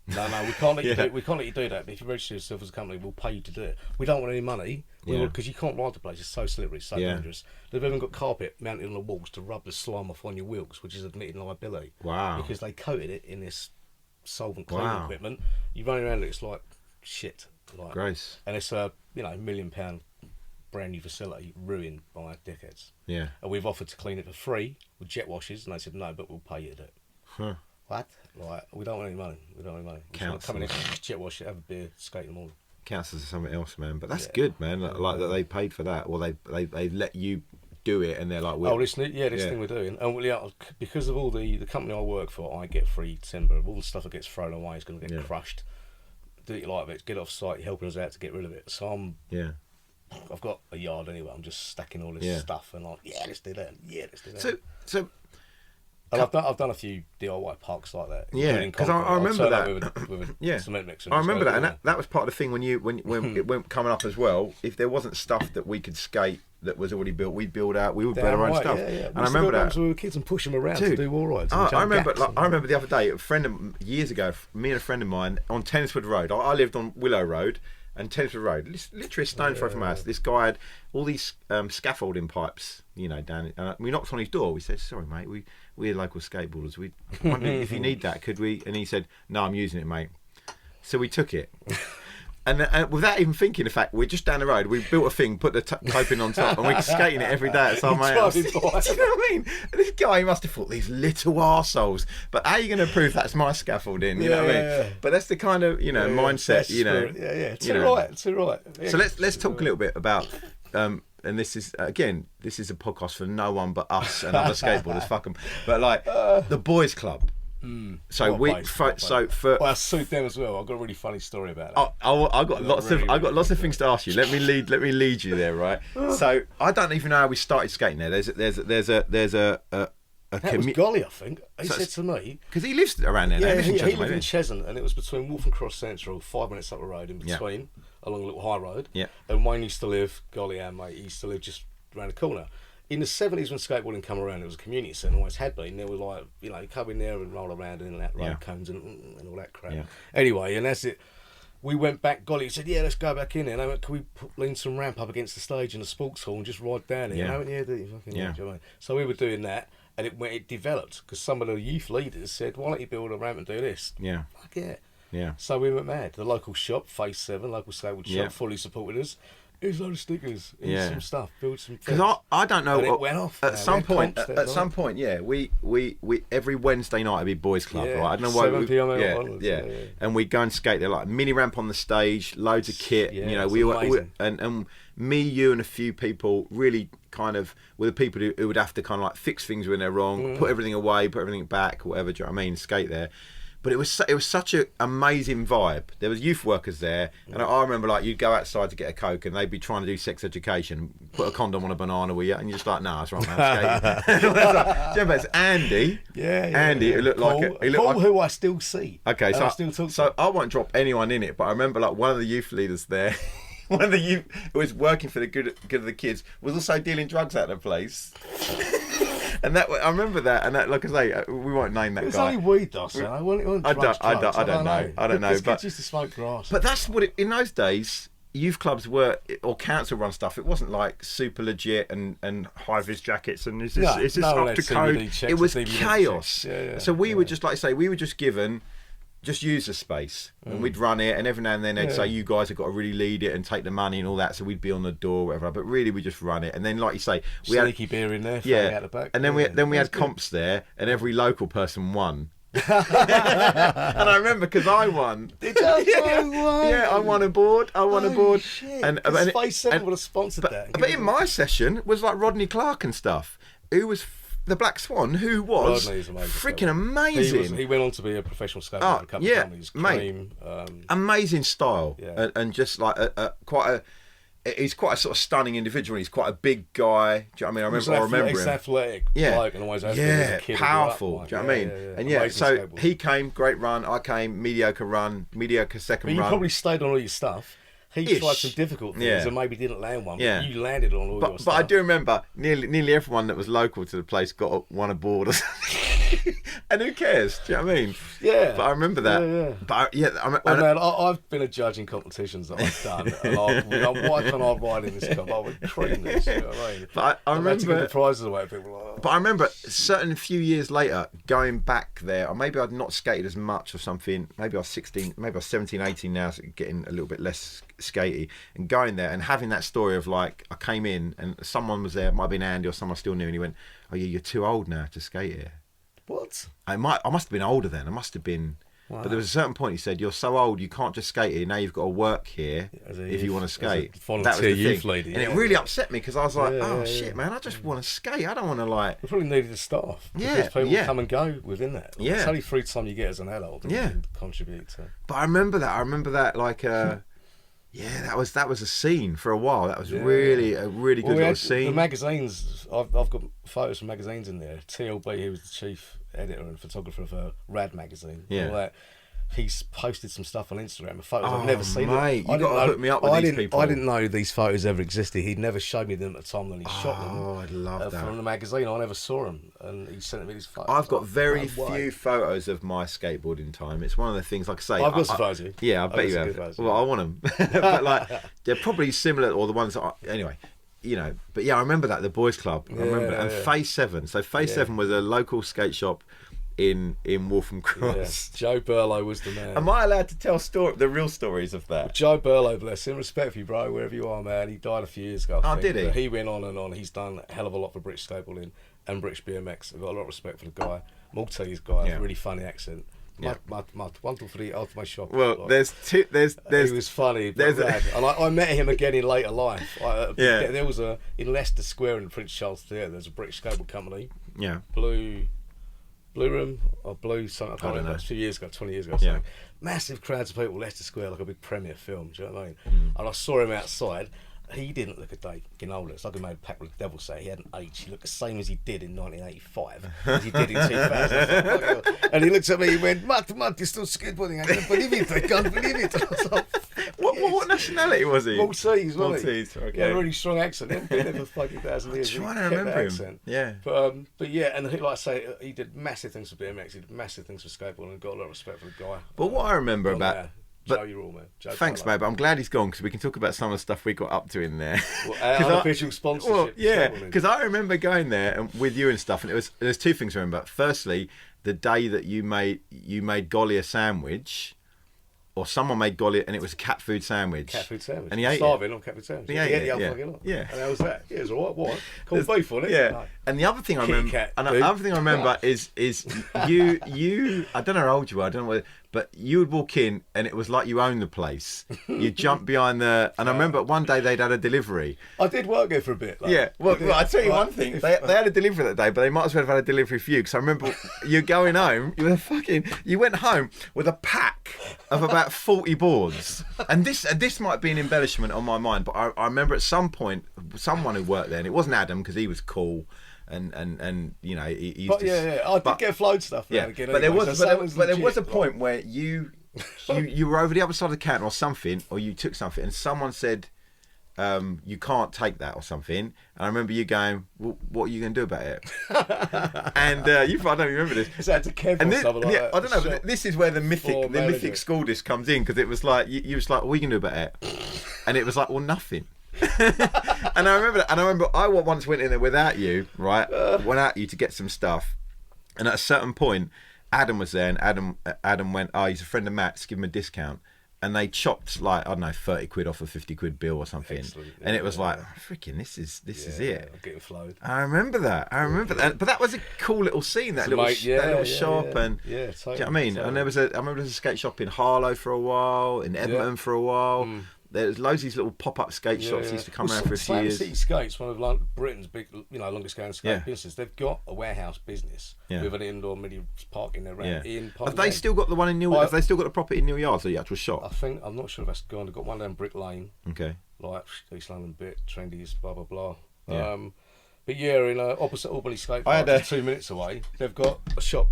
No, we can't let you do. We can't let you do that. But if you register yourself as a company, we'll pay you to do it. We don't want any money because you can't ride the place. It's so slippery, it's so dangerous. They've even got carpet mounted on the walls to rub the slime off on your wheels, which is admitted liability. Wow. Because they coated it in this solvent cleaning equipment. You run around it, it's like shit. Like, Gross. And it's a £1 million brand new facility ruined by dickheads. Yeah. And we've offered to clean it for free with jet washes, and they said no, but we'll pay you to do it. Huh. What? Like, we don't want any money. We don't want any money. We just want to come in here, jet wash it, have a beer, skate in the morning. Counts as something else, man. But that's good, man. Like that they paid for that, or they let you do it, and they're like, this thing we're doing, and because of all the company I work for, I get free timber. All the stuff that gets thrown away is going to get crushed. Do what you like with it. Get off site. You're helping us out to get rid of it. So I've got a yard anyway. I'm just stacking all this stuff, and like, let's do that. Yeah, let's do that. So. And I've done a few DIY parks like that. Yeah, because I remember that. With a cement mixer. I remember that, and that was part of the thing when it went coming up as well. If there wasn't stuff that we could skate that was already built, we'd build out. We would build our own stuff. Yeah. And I remember that when we were kids and push them around to do wall rides. I remember the other day, years ago, me and a friend of mine on Tenniswood Road. I lived on Willow Road. And Tenniswood Road, literally a stone's throw from us. This guy had all these scaffolding pipes, down. We knocked on his door. We said, "Sorry, mate, we're local skateboarders. We wondered if you need that, could we?" And he said, "No, I'm using it, mate." So we took it, and without even thinking, the fact we're just down the road. We built a thing, put the coping on top, and we're skating it every day at some mate house. Do you know what I mean? And this guy, he must have thought, these little arseholes. But how are you going to prove that's my scaffolding? You know what I mean? Yeah. But that's the kind of mindset. Too right. Yeah. So let's talk a little bit about. And this is a podcast for no one but us and other skateboarders. Fuck them. But like the boys' club. So I suit them as well. I've got a really funny story about that. I got lots of things to ask you. Let me lead you there, right? So I don't even know how we started skating there. There's a that was Golly, I think. He said to me because he lives around there. Yeah, he lived in Cheshunt, and it was between Wolf and Cross Central, 5 minutes up the road in between, along a little high road. Yeah. And Wayne used to live, Golly and mate, he used to live just around the corner. In the 70s when skateboarding came around, it was a community centre, always had been. There was like, you come in there and roll around in that road cones and all that crap. Yeah. Anyway, and that's it. We went back, Golly said, let's go back in there. And I went, can we lean some ramp up against the stage in the sports hall and just ride down here? And I went, do you fucking know what I mean? So we were doing that, and it developed, because some of the youth leaders said, why don't you build a ramp and do this? Yeah. Fuck yeah. Yeah. So we went mad. The local shop, Phase 7, local skateboard shop, fully supported us. Here's a load of stickers. Here's some stuff. Build some. Because I don't know. And it went off. At some point, we every Wednesday night it'd be boys' club, right? I don't know why. 7 p.m. Yeah. And we go and skate there, like mini ramp on the stage, loads of kit. Yeah, we and me, you, and a few people really kind of were the people who would have to kind of like fix things when they're wrong, put everything away, put everything back, whatever. Do you know what I mean? Skate there. But it was such an amazing vibe. There was youth workers there, and I remember like you'd go outside to get a Coke, and they'd be trying to do sex education, put a condom on a banana with you, and you're just like, nah, that's wrong, man. Skating. Do you remember it's Andy? Andy, who looked like Paul, who I still see. Okay, so I still talk. So I won't drop anyone in it, but I remember like one of the youth leaders there. One of the youth who was working for the good of the kids was also dealing drugs out of the place. And that I remember that, and that, like I say, we won't name that guy. It's only weed, though, so I don't know. But kids used to smoke grass. But that's what in those days, youth clubs were, or council run stuff. It wasn't like super legit and high vis jackets and it's just up to code. It was chaos. So we were just, like I say, we were just given. Just use the space, and we'd run it, and every now and then they'd say, you guys have got to really lead it and take the money and all that, so we'd be on the door, whatever, but really we just run it. And then, like you say, we sneaky beer in there, out the back. And then we had comps there, and every local person won. And I remember because I won. Did you? Yeah, I won a board. Shit. And Phase 7 would have sponsored that. But in my session was like Rodney Clark and stuff, who was the Black Swan, who was freaking amazing. He went on to be a professional skater. A couple of companies. Mate, amazing style, and just like he's quite a sort of stunning individual. He's quite a big guy. Do you know what I mean? I remember him. He's athletic, bloke, and always has been as a kid. Powerful. Do you know what I mean? And so he came, great run. I came, mediocre run, mediocre second run. But you probably stayed on all your stuff. He tried some difficult things and maybe didn't land one, but you landed on all your stuff. But I do remember nearly everyone that was local to the place won a board or something. And who cares? Do you know what I mean? Yeah. But I remember that. Yeah. But Man, I've been a judge in competitions that I've done, and why can't I ride in this cup? I would cream this. You know what I mean? But I I've had to give remember the prizes away. People are like, oh. But I remember certain few years later going back there, or maybe I'd not skated as much or something. Maybe I was 16, maybe I was 17, 18 now, so getting a little bit less skatey, and going there and having that story of like, I came in and someone was there, it might have been Andy or someone I still knew, and he went, "Oh yeah, you're too old now to skate here." What? I must have been older then. I must have been. Wow. But there was a certain point he said, "You're so old, you can't just skate here. Now you've got to work here if you want to skate." That was the youth thing. Lady, and it really upset me because I was like, shit, man, I just want to skate. I don't want to like. We probably needed the staff. Yeah, because people come and go within that. Yeah. It's only free time you get as an adult that you can contribute to. But I remember that like yeah, that was a scene for a while. That was really a really good little scene. The magazines, I've got photos from magazines in there. TLB, he was the chief editor and photographer of Rad magazine. Yeah. All that. He's posted some stuff on Instagram, photos I've never seen. Mate, you got to hook me up with these people. I didn't know these photos ever existed. He'd never showed me them at the time when he shot them. Oh, I'd love that. From the magazine, I never saw them, and he sent me these photos. I've got very few photos of my skateboarding time. It's one of the things, like I say. I've got some photos. Yeah, I bet you have. Well, I want them, but like they're probably similar, or the ones that anyway. You know, but yeah, I remember that the boys' club. I remember that. And Phase 7. So Phase 7 was a local skate shop in Waltham Cross. Yeah. Joe Burlow was the man. Am I allowed to tell the real stories of that? Well, Joe Burlow, bless him, respect for you, bro, wherever you are, man. He died a few years ago. I think. Did he? But he went on and on. He's done a hell of a lot for British skateboarding and British BMX. I've got a lot of respect for the guy. Maltese guy, really funny accent. My 1, 2, 3 out my shop. Well, there's he was funny. And I met him again in later life. There was in Leicester Square in Prince Charles Theatre. There's a British skateboard company. Yeah. Blue Room or Blue something, I can't remember. A few years ago, 20 years ago. Yeah. Massive crowds of people, Leicester Square, like a big premiere film. Do you know what I mean? And I saw him outside. He didn't look a day getting older. It's like he made Pac with the Devil say he hadn't aged. He looked the same as he did in 1985 as he did in 2000. And he looked at me. He went, "Matt, you're still skateboarding. I can't believe it. I can't believe it." I was like, what nationality was he? Maltese, wasn't he? Maltese, okay. Yeah, really strong accent. He'd been there for fucking 1,000 years. I'm trying to remember him. Yeah. But yeah, and like I say, he did massive things for BMX. He did massive things for skateboarding, and got a lot of respect for the guy. But what I remember about. Joe, you're all, man. Joe, thanks, mate. But I'm glad he's gone because we can talk about some of the stuff we got up to in there. Well, unofficial sponsorship. Well, yeah, because I remember going there and with you and stuff, and there's two things I remember. Firstly, the day that you made Golly a sandwich, or someone made Golly, and it was a cat food sandwich. Cat food sandwich. And he ate starving on cat food sandwich. He ate it. Yeah. And how was that? Yeah, it was all right. What? Cold beef, wasn't it? Yeah. No. And the other thing I remember, is you. I don't know how old you are. I don't know whether. But you would walk in and it was like you owned the place. You'd jump behind and I remember one day they'd had a delivery. I did work there for a bit. Yeah, well, I tell you one thing. They had a delivery that day, but they might as well have had a delivery for you. Because I remember you going home, you went home with a pack of about 40 boards. And this might be an embellishment on my mind, but I remember at some point, someone who worked there, and it wasn't Adam because he was cool. And you know he used to. I did get float stuff. Yeah, again, but anyway, there was a point where you were over the other side of the counter or something, or you took something, and someone said you can't take that or something. And I remember you going, "Well, what are you going to do about it?" And I don't remember this. Is that to Kev or something like that? I don't know. But this is where the mythic Skordis comes in, because it was like you was like, "What are you going to do about it?" And it was like, "Well, nothing." And I remember that, and I remember I once went in there without you, right? Went out you to get some stuff, and at a certain point, Adam was there, and Adam went, "Oh, he's a friend of Matt's, give him a discount." And they chopped like, I don't know, 30 quid off a 50 quid bill or something. Excellent. And it was like, freaking, this is it. I'm getting flowed. I remember that. But that was a cool little scene, that little shop. And do you know what I mean? Totally. And I remember there was a skate shop in Harlow for a while, in Edmonton for a while. There's loads of these little pop-up skate shops used to come around for a few years. City Skates, one of Britain's big, longest going skate businesses. They've got a warehouse business with an indoor mini park in there. Have they still got the one in Neil? Have they still got the property in Neil Yards, or the actual shop? I'm not sure if that's gone. They've got one down Brick Lane. Okay. Like East London bit, trendies, blah blah blah. Yeah. But yeah, in opposite Albany Skate Park, 2 minutes away, they've got a shop.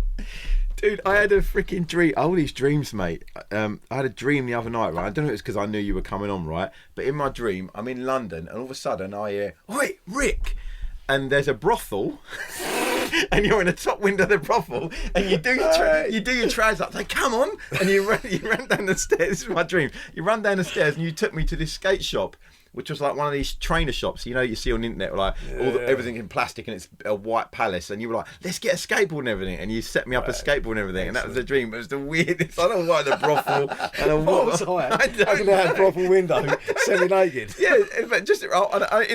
Dude, I had a freaking dream. All these dreams, mate. I had a dream the other night, right? I don't know if it's because I knew you were coming on, right? But in my dream, I'm in London, and all of a sudden I hear, "Oi, Rick!" And there's a brothel and you're in the top window of the brothel, and you do your trousers up. Like, come on, and you ran down the stairs. This is my dream. You run down the stairs, and you took me to this skate shop, which was like one of these trainer shops, you see on the internet, like everything in plastic, and it's a white palace, and you were like, let's get a skateboard and everything, and you set me up a skateboard and everything. Excellent. And that was the dream. It was the weirdest. I don't know why the brothel. What was I don't know. Brothel window, semi-naked. Yeah, but just in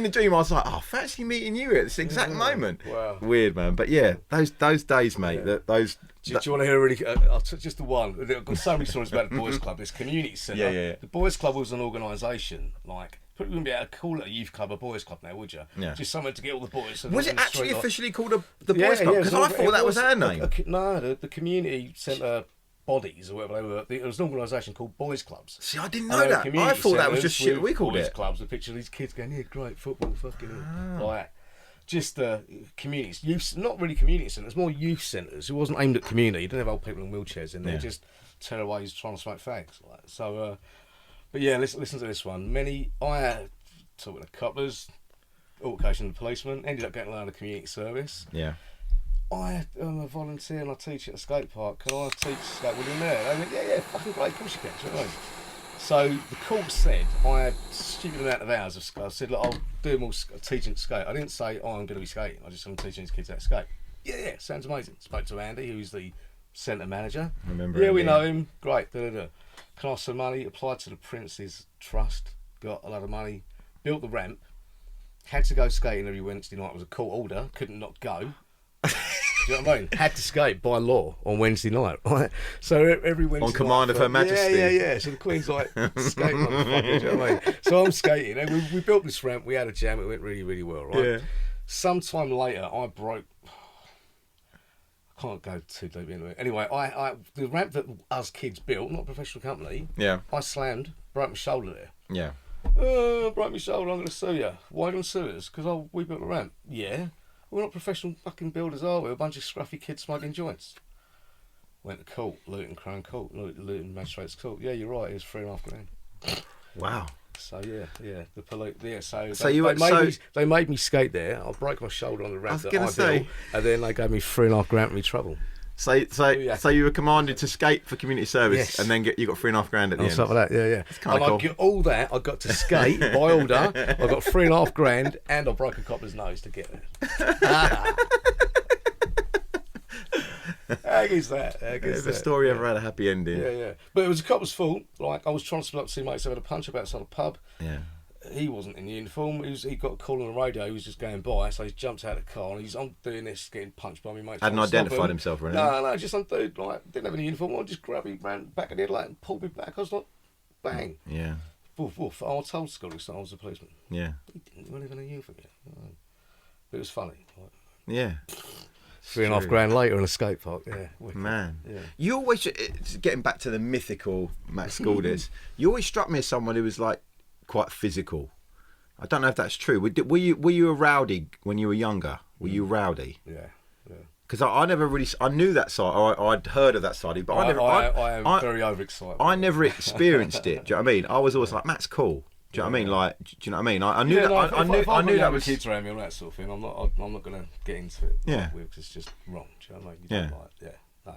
the dream, I was like, fancy meeting you at this exact moment. Wow. Weird, man. But yeah, those days, mate. Do you want to hear a really? Just the one. I've got so many stories about the boys' club. This community centre. Yeah. The boys' club was an organisation like. You wouldn't be able to call it a youth club, a boys' club now, would you? Yeah. Just somewhere to get all the boys. Was it actually officially called the boys' club? Because I thought that was our name. No, the community centre bodies or whatever they were. There was an organisation called Boys' Clubs. See, I didn't know that. I thought that was just shit we called it. Boys' clubs. A picture of these kids going, yeah, great football, fucking like. Just communities, youth, not really community centres, more youth centres. It wasn't aimed at community. You didn't have old people in wheelchairs in there. Just terrorists trying to smoke fags. Like, so. But yeah, listen to this one. I talking to couplers, altercation with the policeman, ended up getting a load of community service. Yeah. I am a volunteer and I teach at a skate park. Can I teach skateboarding there? They went, yeah, fucking great, of course you can. Do you know what I mean? So the court said I had a stupid amount of hours of skate. I said, look, I'll do them all teaching to skate. I didn't say, I'm going to be skating. I just said, I'm teaching these kids how to skate. Yeah, sounds amazing. Spoke to Andy, who's the centre manager. I remember. Yeah, we know him. Great. Can I have some money? Applied to the Prince's Trust. Got a lot of money. Built the ramp. Had to go skating every Wednesday night. It was a court order. Couldn't not go. Do you know what I mean? Had to skate by law on Wednesday night. Right? So every Wednesday on command night, of Her Majesty. Yeah. So the Queen's like, skate, motherfucker. Do you know what I mean? So I'm skating. And we built this ramp. We had a jam. It went really, really well, right? Yeah. Sometime later, I broke... I can't go too deep into it. Anyway, I the ramp that us kids built, not a professional company, I slammed, broke my shoulder there. Yeah. Broke my shoulder, I'm going to sue you. Why are you going to sue us? Because we built the ramp. Yeah. We're not professional fucking builders, are we? We're a bunch of scruffy kids smoking joints. Went to court, Luton Crown Court, Luton Magistrates Court. Yeah, you're right, it was $3.5 grand. Wow. So yeah, the police. Yeah, so they made me skate there. I broke my shoulder on the ramp that I built, and then they gave me $3.5 grand for me trouble. So you were commanded to skate for community service, and then you got $3.5 grand at the end. Stuff like that, yeah. It's kind of cool. I get all that. I got to skate by order. I got $3.5 grand, and I broke a copper's nose to get there. How is that? If a story ever had a happy ending. Yeah. But it was a copper's fault. Like, I was trying to split up two mates having a punch up outside a pub. Yeah. He wasn't in uniform. He got a call on the radio. He was just going by, so he jumped out of the car and I'm doing this, getting punched by my mates. Hadn't identified himself or anything? No, just some dude, like, didn't have any uniform. I just grabbed him, ran back of the headlight and pulled me back. I was like, bang. Yeah. Woof. I told Skordis that I was a policeman. Yeah. He wasn't even a uniform yet. But it was funny. Like, yeah. $3.5 grand later in a skate park, yeah. Wicked. Man. Yeah. You always, getting back to the mythical Matt Skordis, you always struck me as someone who was like quite physical. I don't know if that's true. Were you a rowdy when you were younger? Were you rowdy? Yeah. Because I never really, I knew that side, or I'd heard of that side, but I am very overexcited. I never experienced it. Do you know what I mean? I was always like, Matt's cool. Do you know what I mean? Like, do you know what I mean? I knew that. I knew that was kids around me and that sort of thing. I'm not going to get into it. Yeah. Because it's just wrong. Do you know what I mean? You don't like, no.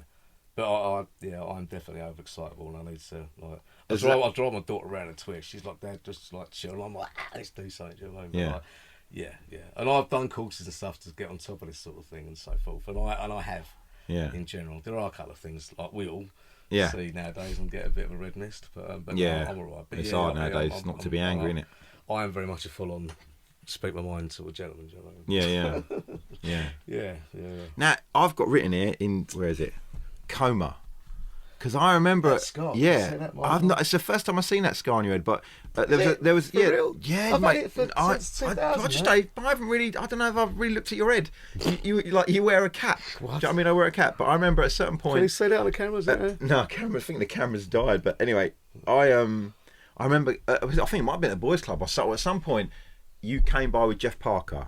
But I'm definitely overexcitable, and I need to like. I drive my daughter around in Twix. She's like, Dad, just like chill. I'm like, let's do something. Do you know what I mean? Yeah. Yeah. And I've done courses and stuff to get on top of this sort of thing and so forth. And I have. Yeah. In general, there are a couple of things like we all. See nowadays and get a bit of a red mist, but yeah, I'm alright. It's hard nowadays not to be angry, innit? I am very much a full-on speak my mind sort of gentleman. Do you know what I mean? Yeah. Now I've got written here in where is it? Coma. Because I remember, it's the first time I've seen that scar on your head. But there was, I've mate. I haven't really. I don't know if I've really looked at your head. You wear a cap. What? Do you know what I mean? I wear a cap, but I remember at a certain point. Can you say that on the camera? No, I think the camera's died. But anyway, I remember. I think it might have been at the boys' club. So at some point, you came by with Jeff Parker.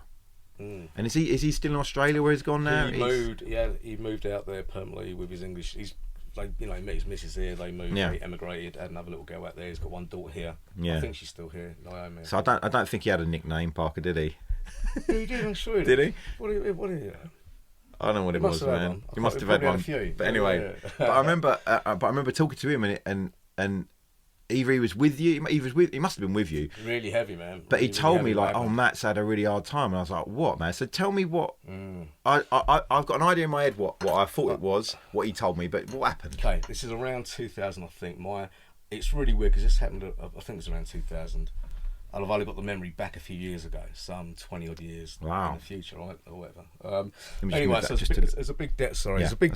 And is he still in Australia where he's gone now? He moved out there permanently with his English. He's like, he met his missus here. They moved. They emigrated. Had another little girl out there. He's got one daughter here. I think she's still here. Naomi. So I don't think he had a nickname, Parker, did he? Yeah, he did. I'm sure he did. He? What did he? I don't know what it was, man. You must have had probably one. a few. But anyway, Yeah. but I remember talking to him and either he was with you, he must have been with you. Really heavy, man. But he Really told heavy me like, wagon. oh, Matt's had a really hard time, and I was like, what, man? So tell me what. I've got an idea in my head what I thought it was, what he told me, but what happened? Okay, this is around 2000, I think. It's really weird because this happened. I think it was around 2000. And I've only got the memory back a few years ago, some 20 odd years in the future, right, or whatever. Anyway, so it's a big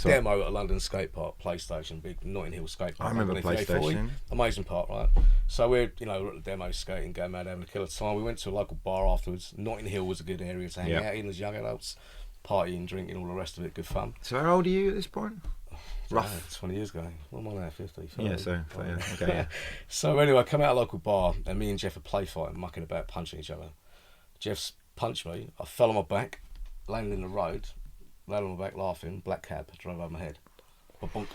demo at a London skate park, PlayStation, big Notting Hill skate park. I remember PlayStation. Amazing park, right? So we're at the demo skating, going mad, having a killer time. We went to a local bar afterwards. Notting Hill was a good area to hang out in as young adults, partying, drinking, all the rest of it, good fun. So how old are you at this point? Rough. 20 years ago. What am I now, 50? 30? Yeah, so okay, yeah. So anyway, I come out of a local bar and me and Jeff are play fighting, mucking about, punching each other. Jeff's punched me. I fell on my back, landed in the road, landed on my back laughing, black cab, drove over my head. Bonk,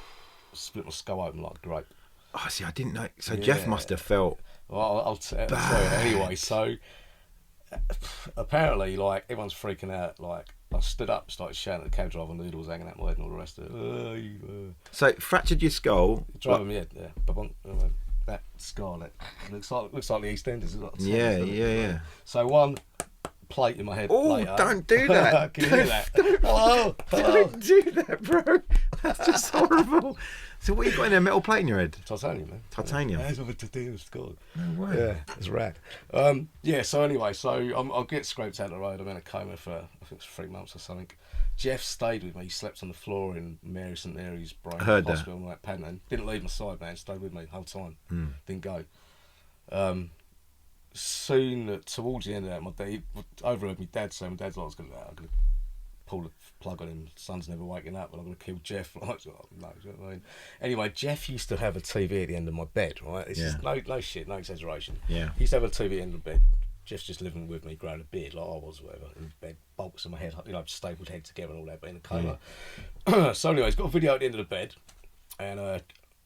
split my skull open like a grape. Oh, see, I didn't know. So Jeff must have felt. Well, I'll tell you anyway. So apparently, like, everyone's freaking out. Like, I stood up, started shouting at the cab driver, noodles hanging out my head and all the rest of it. So fractured your skull. Driving my head, yeah. Ba-bonk. That scar, that looks like the EastEnders. Yeah. So one plate in my head. Oh, later. don't do that. Can you hear that? Hello. Don't do that, bro. That's just horrible. So what you got in there? Metal plate in your head? Titanium, man. Titanium. That's what a titanium skull. No way. Yeah, it's rad. So anyway, I'll get scraped out of the road. I'm in a coma for, I think it's 3 months or something. Jeff stayed with me. He slept on the floor in Mary St Mary's Brain Hospital and Panton. Didn't leave my side, man. Stayed with me the whole time. Didn't go. Soon, towards the end of that, my dad overheard my dad say, my dad's like, I'm going to pull the plug on him. Son's never waking up, and I'm going to kill Jeff. Like, no, you know what I mean? Anyway, Jeff used to have a TV at the end of my bed, right? This is no shit, no exaggeration. Yeah. He used to have a TV at the end of the bed. Jeff's just living with me, growing a beard like I was, whatever, in bed, bulks in my head, stapled head together and all that, but in a coma. So anyway, he's got a video at the end of the bed, and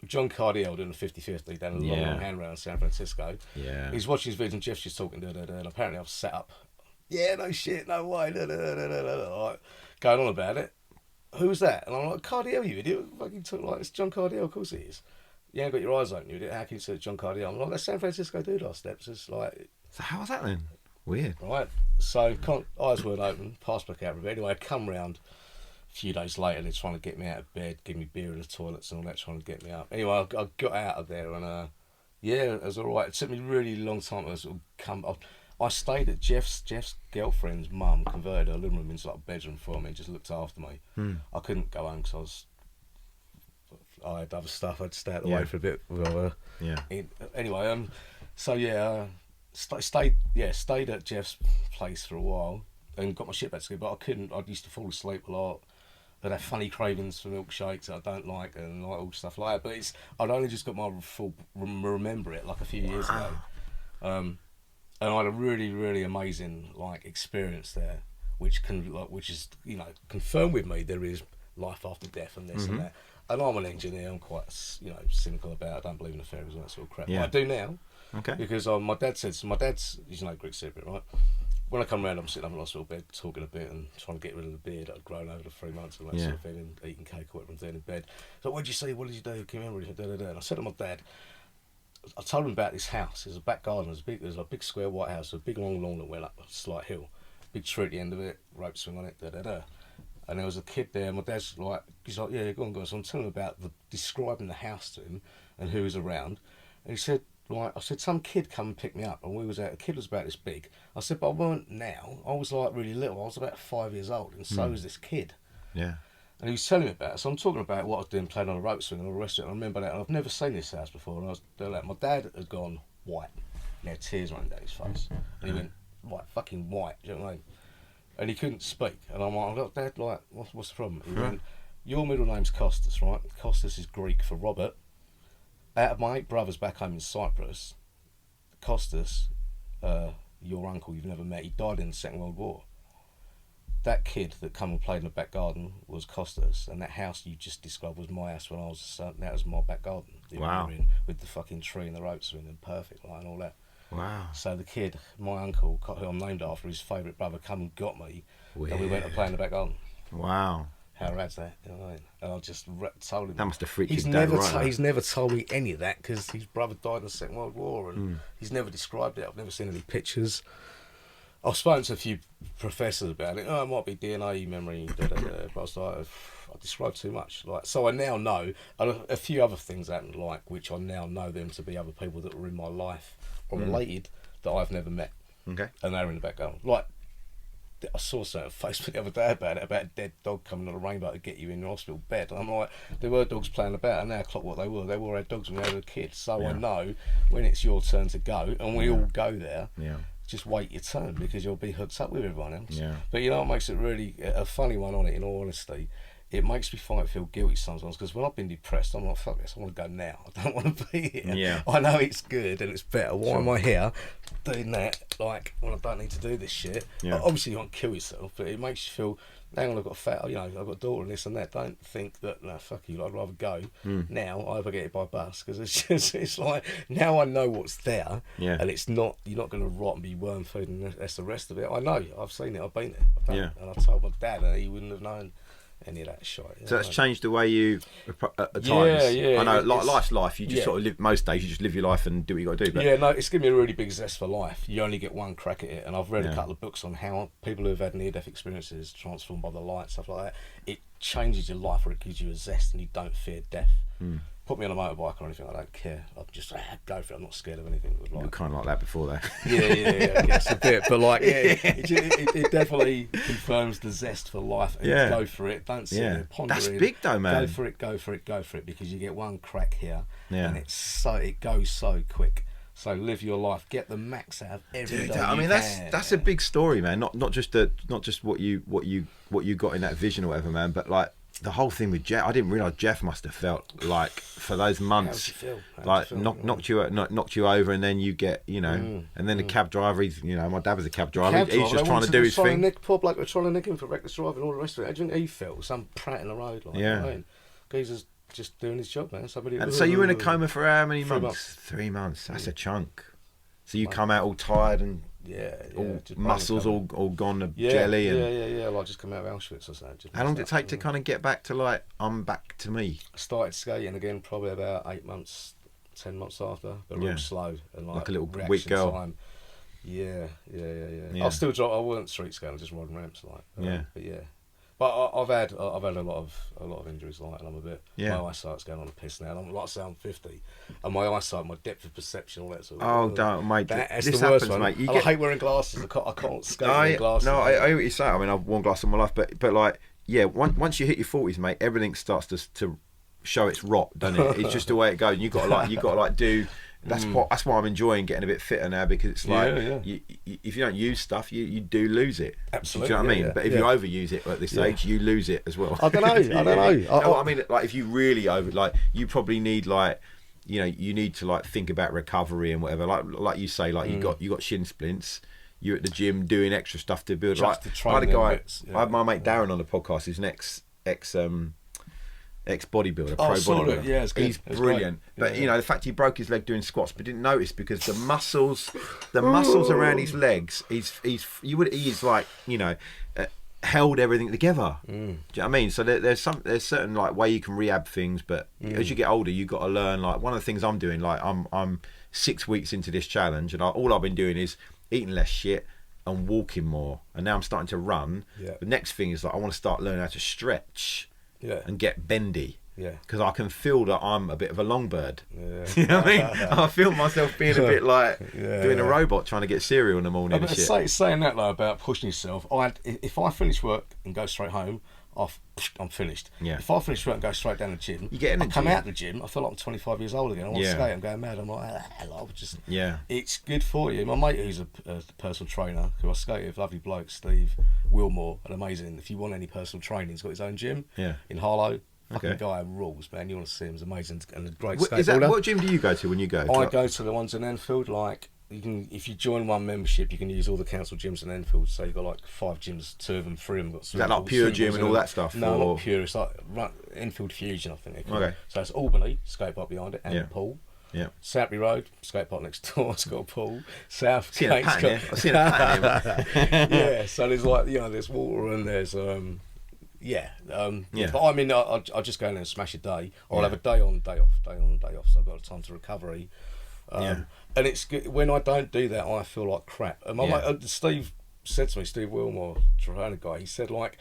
John Cardiel doing a 50-50 down a long handrail in San Francisco. Yeah. He's watching his videos and Jeff's just talking, and apparently I've set up. Yeah, no shit, no way, like, going on about it. Who's that? And I'm like, Cardiel, you idiot. Fucking talk like, it's John Cardiel, of course it is. You ain't got your eyes open, you idiot. How can you say it's John Cardiel? I'm like, that's San Francisco dude last steps. It's like. So how was that then? Weird. Right. So eyes weren't open, passed back out of bed. Anyway, I come round a few days later, they're trying to get me out of bed, give me beer in the toilets and all that, trying to get me up. Anyway, I got out of there and it was alright. It took me a really long time to sort of come. I stayed at Jeff's girlfriend's mum, converted her living room into like a bedroom for me, and just looked after me. I couldn't go home because I had other stuff. I'd stay out the way for a bit. Anyway, stayed at Jeff's place for a while and got my shit back together, but I couldn't. I used to fall asleep a lot. I'd have funny cravings for milkshakes that I don't like and like all stuff like that. But I'd only just got my full remember it like a few years ago. And I had a really, really amazing like experience there, which is confirmed with me there is life after death and this and that. And I'm an engineer. I'm quite cynical about it. I don't believe in fairies and that sort of crap. Yeah. But I do now. Okay. Because my dad's Greek secret, right? When I come round, I'm sitting up in the hospital bed talking a bit and trying to get rid of the beard that I'd grown over the 3 months and that sort of thing, and eating cake or whatever I'm doing in bed. So what did you see? What did you do? Can you remember? And I said to my dad, I told him about this house. There's a back garden. There's a big square white house, a big long lawn that went up a slight hill, big tree at the end of it, rope swing on it, And there was a kid there. My dad's like, he's like, yeah, go on. So I'm telling him about describing the house to him and who was around. And he said, I said, some kid come and pick me up, and we was out. The kid was about this big. I said, but I weren't now. I was like really little. I was about 5 years old, and so was this kid. Yeah. And he was telling me about it. So I'm talking about what I was doing, playing on a rope swing and all the rest of it. And I remember that, and I've never seen this house before. And I was doing that. My dad had gone white. He had tears running down his face. And he went, fucking white. Do you know what I mean? And he couldn't speak. And I'm like, Dad, like, what's the problem? He went, your middle name's Costas, right? Costas is Greek for Robert. Out of my 8 brothers back home in Cyprus, Costas, your uncle you've never met, he died in the Second World War. That kid that come and played in the back garden was Costas, and that house you just described was my house when I was a son. That was my back garden. Wow. With the fucking tree and the rope swing and perfect light and all that. Wow. So the kid, my uncle, who I'm named after, his favourite brother, come and got me, and we went to play in the back garden. Wow. How rad's that? You know what I mean? And I just told him. That must have freaked he's you down, never right? he's never told me any of that because his brother died in the Second World War, and he's never described it. I've never seen any pictures. I've spoken to a few professors about it. Oh, it might be DNA memory, but I was like, I described too much. Like, so I now know a few other things happened, like which I now know them to be other people that were in my life or related that I've never met. Okay. And they're in the background. Like, I saw something on Facebook the other day about it, about a dead dog coming on a rainbow to get you in your hospital bed. And I'm like, there were dogs playing about, and now clock what they were. They were our dogs when they were kids. So I know when it's your turn to go, and we all go there. Yeah. Just wait your turn because you'll be hooked up with everyone else. Yeah. But you know what makes it really a funny one on it, in all honesty? It makes me feel guilty sometimes because when I've been depressed, I'm like, fuck this, I want to go now. I don't want to be here. Yeah. I know it's good and it's better. Why am I here doing that? Like, when I don't need to do this shit. Yeah. Obviously, you can't kill yourself, but it makes you feel, hang on, I've got a fat, you know, I've got a daughter and this and that. Don't think that, no, fuck you, I'd rather go now. I either get it by bus because it's just, it's like, now I know what's there and it's not, you're not going to rot and be worm food and that's the rest of it. I know, I've seen it, I've been there. I've done it. And I told my dad and he wouldn't have known any of that shit. So that's changed the way you at times. Yeah. I know, like life's life. You just sort of live. Most days, you just live your life and do what you got to do. But yeah, no, it's given me a really big zest for life. You only get one crack at it, and I've read a couple of books on how people who have had near-death experiences, transformed by the light, stuff like that. It changes your life, or it gives you a zest, and you don't fear death. Put me on a motorbike or anything, I don't care. I'm just go for it. I'm not scared of anything. you were kind of like that before, though. Yeah, I guess a bit, but like, it definitely confirms the zest for life. And go for it. Don't sit there pondering. That's big, though, man. Go for it, because you get one crack here, and it goes so quick. So live your life, get the max out of every day. I mean, that's a big story, man. Not just what you got in that vision or whatever, man, but like the whole thing with Jeff. I didn't realise Jeff must have felt like for those months, knocked you over, and then you get, you know, and then the cab driver. He's, you know, my dad was a cab driver. He's just trying to do his thing. Poor bloke was trying to nick him for reckless driving and all the rest of it. How do you think he felt? Some prat in the road, like, yeah. You know what I mean? Geezer's just doing his job, man. And so you were in a coma for how many months? 3 months. That's a chunk. So you come out all tired and all muscles all gone to jelly. And yeah. Like just come out of Auschwitz or something. How long did it take to kind of get back to like, I'm back to me? I started skating again probably about 8 months, 10 months after, but real slow and like a little weak girl. Time. Yeah. I'll still drive. I wasn't street skating, just riding ramps, like. But yeah. But I've had a lot of injuries, like, and I'm a bit. My eyesight's going on the piss now. And I'm like, say I'm 50, and my eyesight, my depth of perception, all that sort of. Oh, don't, mate. That's this the worst happens, one. mate. I hate wearing glasses. I can't skate with glasses. No, I hear what you say. I mean, I've worn glasses all my life, but like, yeah, once you hit your 40s, mate, everything starts to show its rot, doesn't it? It's just the way it goes. And you got to like do. That's why I'm enjoying getting a bit fitter now, because it's like if you don't use stuff, you do lose it. Absolutely. Do you know what I mean? But if you overuse it at this age, you lose it as well. I don't know. I mean, like if you really like, you probably need like, you know, you need to like think about recovery and whatever. Like you say, like you got shin splints. You're at the gym doing extra stuff to build. Just like, to train I had a guy. bits, I had my mate Darren on the podcast. He's an ex bodybuilder, pro bodybuilder. Yeah, it's good. He's brilliant. But you know, the fact he broke his leg doing squats, but didn't notice because the muscles around his legs, he's like, you know, held everything together. Do you know what I mean? So there's certain like way you can rehab things, but as you get older, you got to learn. Like one of the things I'm doing, like I'm 6 weeks into this challenge, and all I've been doing is eating less shit and walking more, and now I'm starting to run. The next thing is like I want to start learning how to stretch. And get bendy. Because I can feel that I'm a bit of a long bird. You know what I mean? I feel myself being a bit like doing a robot trying to get cereal in the morning and shit. Saying that though about pushing yourself, if I finish work and go straight home, I'm finished. If I finish work and go straight down the gym, you get energy. I come out the gym, I feel like I'm 25 years old again. I want to skate. I'm going mad. I'm like, it's good for you. My mate, who's a personal trainer, who I skate with, lovely bloke, Steve Wilmore, and amazing. If you want any personal training, he's got his own gym in Harlow. Fucking guy rules, man. You want to see him? He's amazing and a great skateboarder. What gym do you go to when you go? I go to the ones in Enfield. Like you can, if you join one membership, you can use all the council gyms in Enfield. So you've got like 5 gyms, 2 of them, 3 of them got. Is that like Pure Gym and all that stuff? No, not Pure. It's like Enfield Fusion, I think. Okay. So it's Albany, skate park behind it, and the pool. Southbury Road, skate park next door. It's got a pool. South Gate's got. I've seen a pattern here. So there's like, you know, there's water and there's Yeah. Yeah. But I mean, I'll just go in and smash a day, or I'll have a day on, day off, day on, day off. So I've got time to recovery. And it's good. When I don't do that, I feel like crap. And my mate, Steve said to me, Steve Wilmore, Toronto guy, he said, like,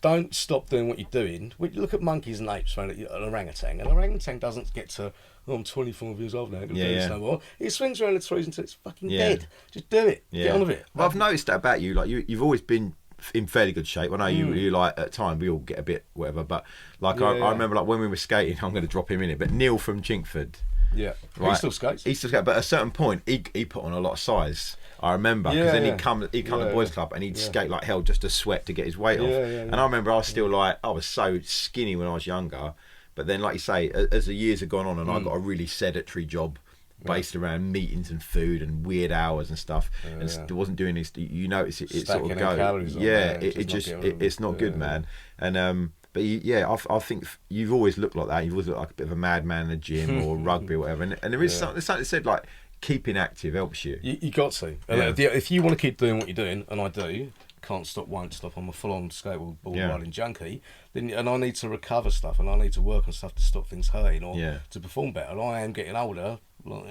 don't stop doing what you're doing. We look at monkeys and apes, man, an orangutan. An orangutan doesn't get to, I'm 25 years old now, I can do this no more. It swings around the trees until it's fucking dead. Just do it. Get on with it. Well, I've noticed that about you. Like, you've always been in fairly good shape. I know you like, at times we all get a bit whatever, but like I remember, like, when we were skating, I'm going to drop him in it, but Neil from Chinkford, right? He still skates, but at a certain point he put on a lot of size, I remember, because then he'd come to the boys club and he'd skate like hell just to sweat to get his weight off. And I remember I was still like, I was so skinny when I was younger, but then, like you say, as the years have gone on and I got a really sedentary job based around meetings and food and weird hours and stuff, and it wasn't doing this. You notice it sort of goes. It's not good, man. And but I think you've always looked like that. You've always looked like a bit of a madman in the gym or rugby or whatever. And there is something that said, like, keeping active helps you. You got to. And if you want to keep doing what you're doing, and I do, can't stop, won't stop. I'm a full-on skateboard riding junkie. And I need to recover stuff, and I need to work on stuff to stop things hurting or to perform better. And I am getting older. But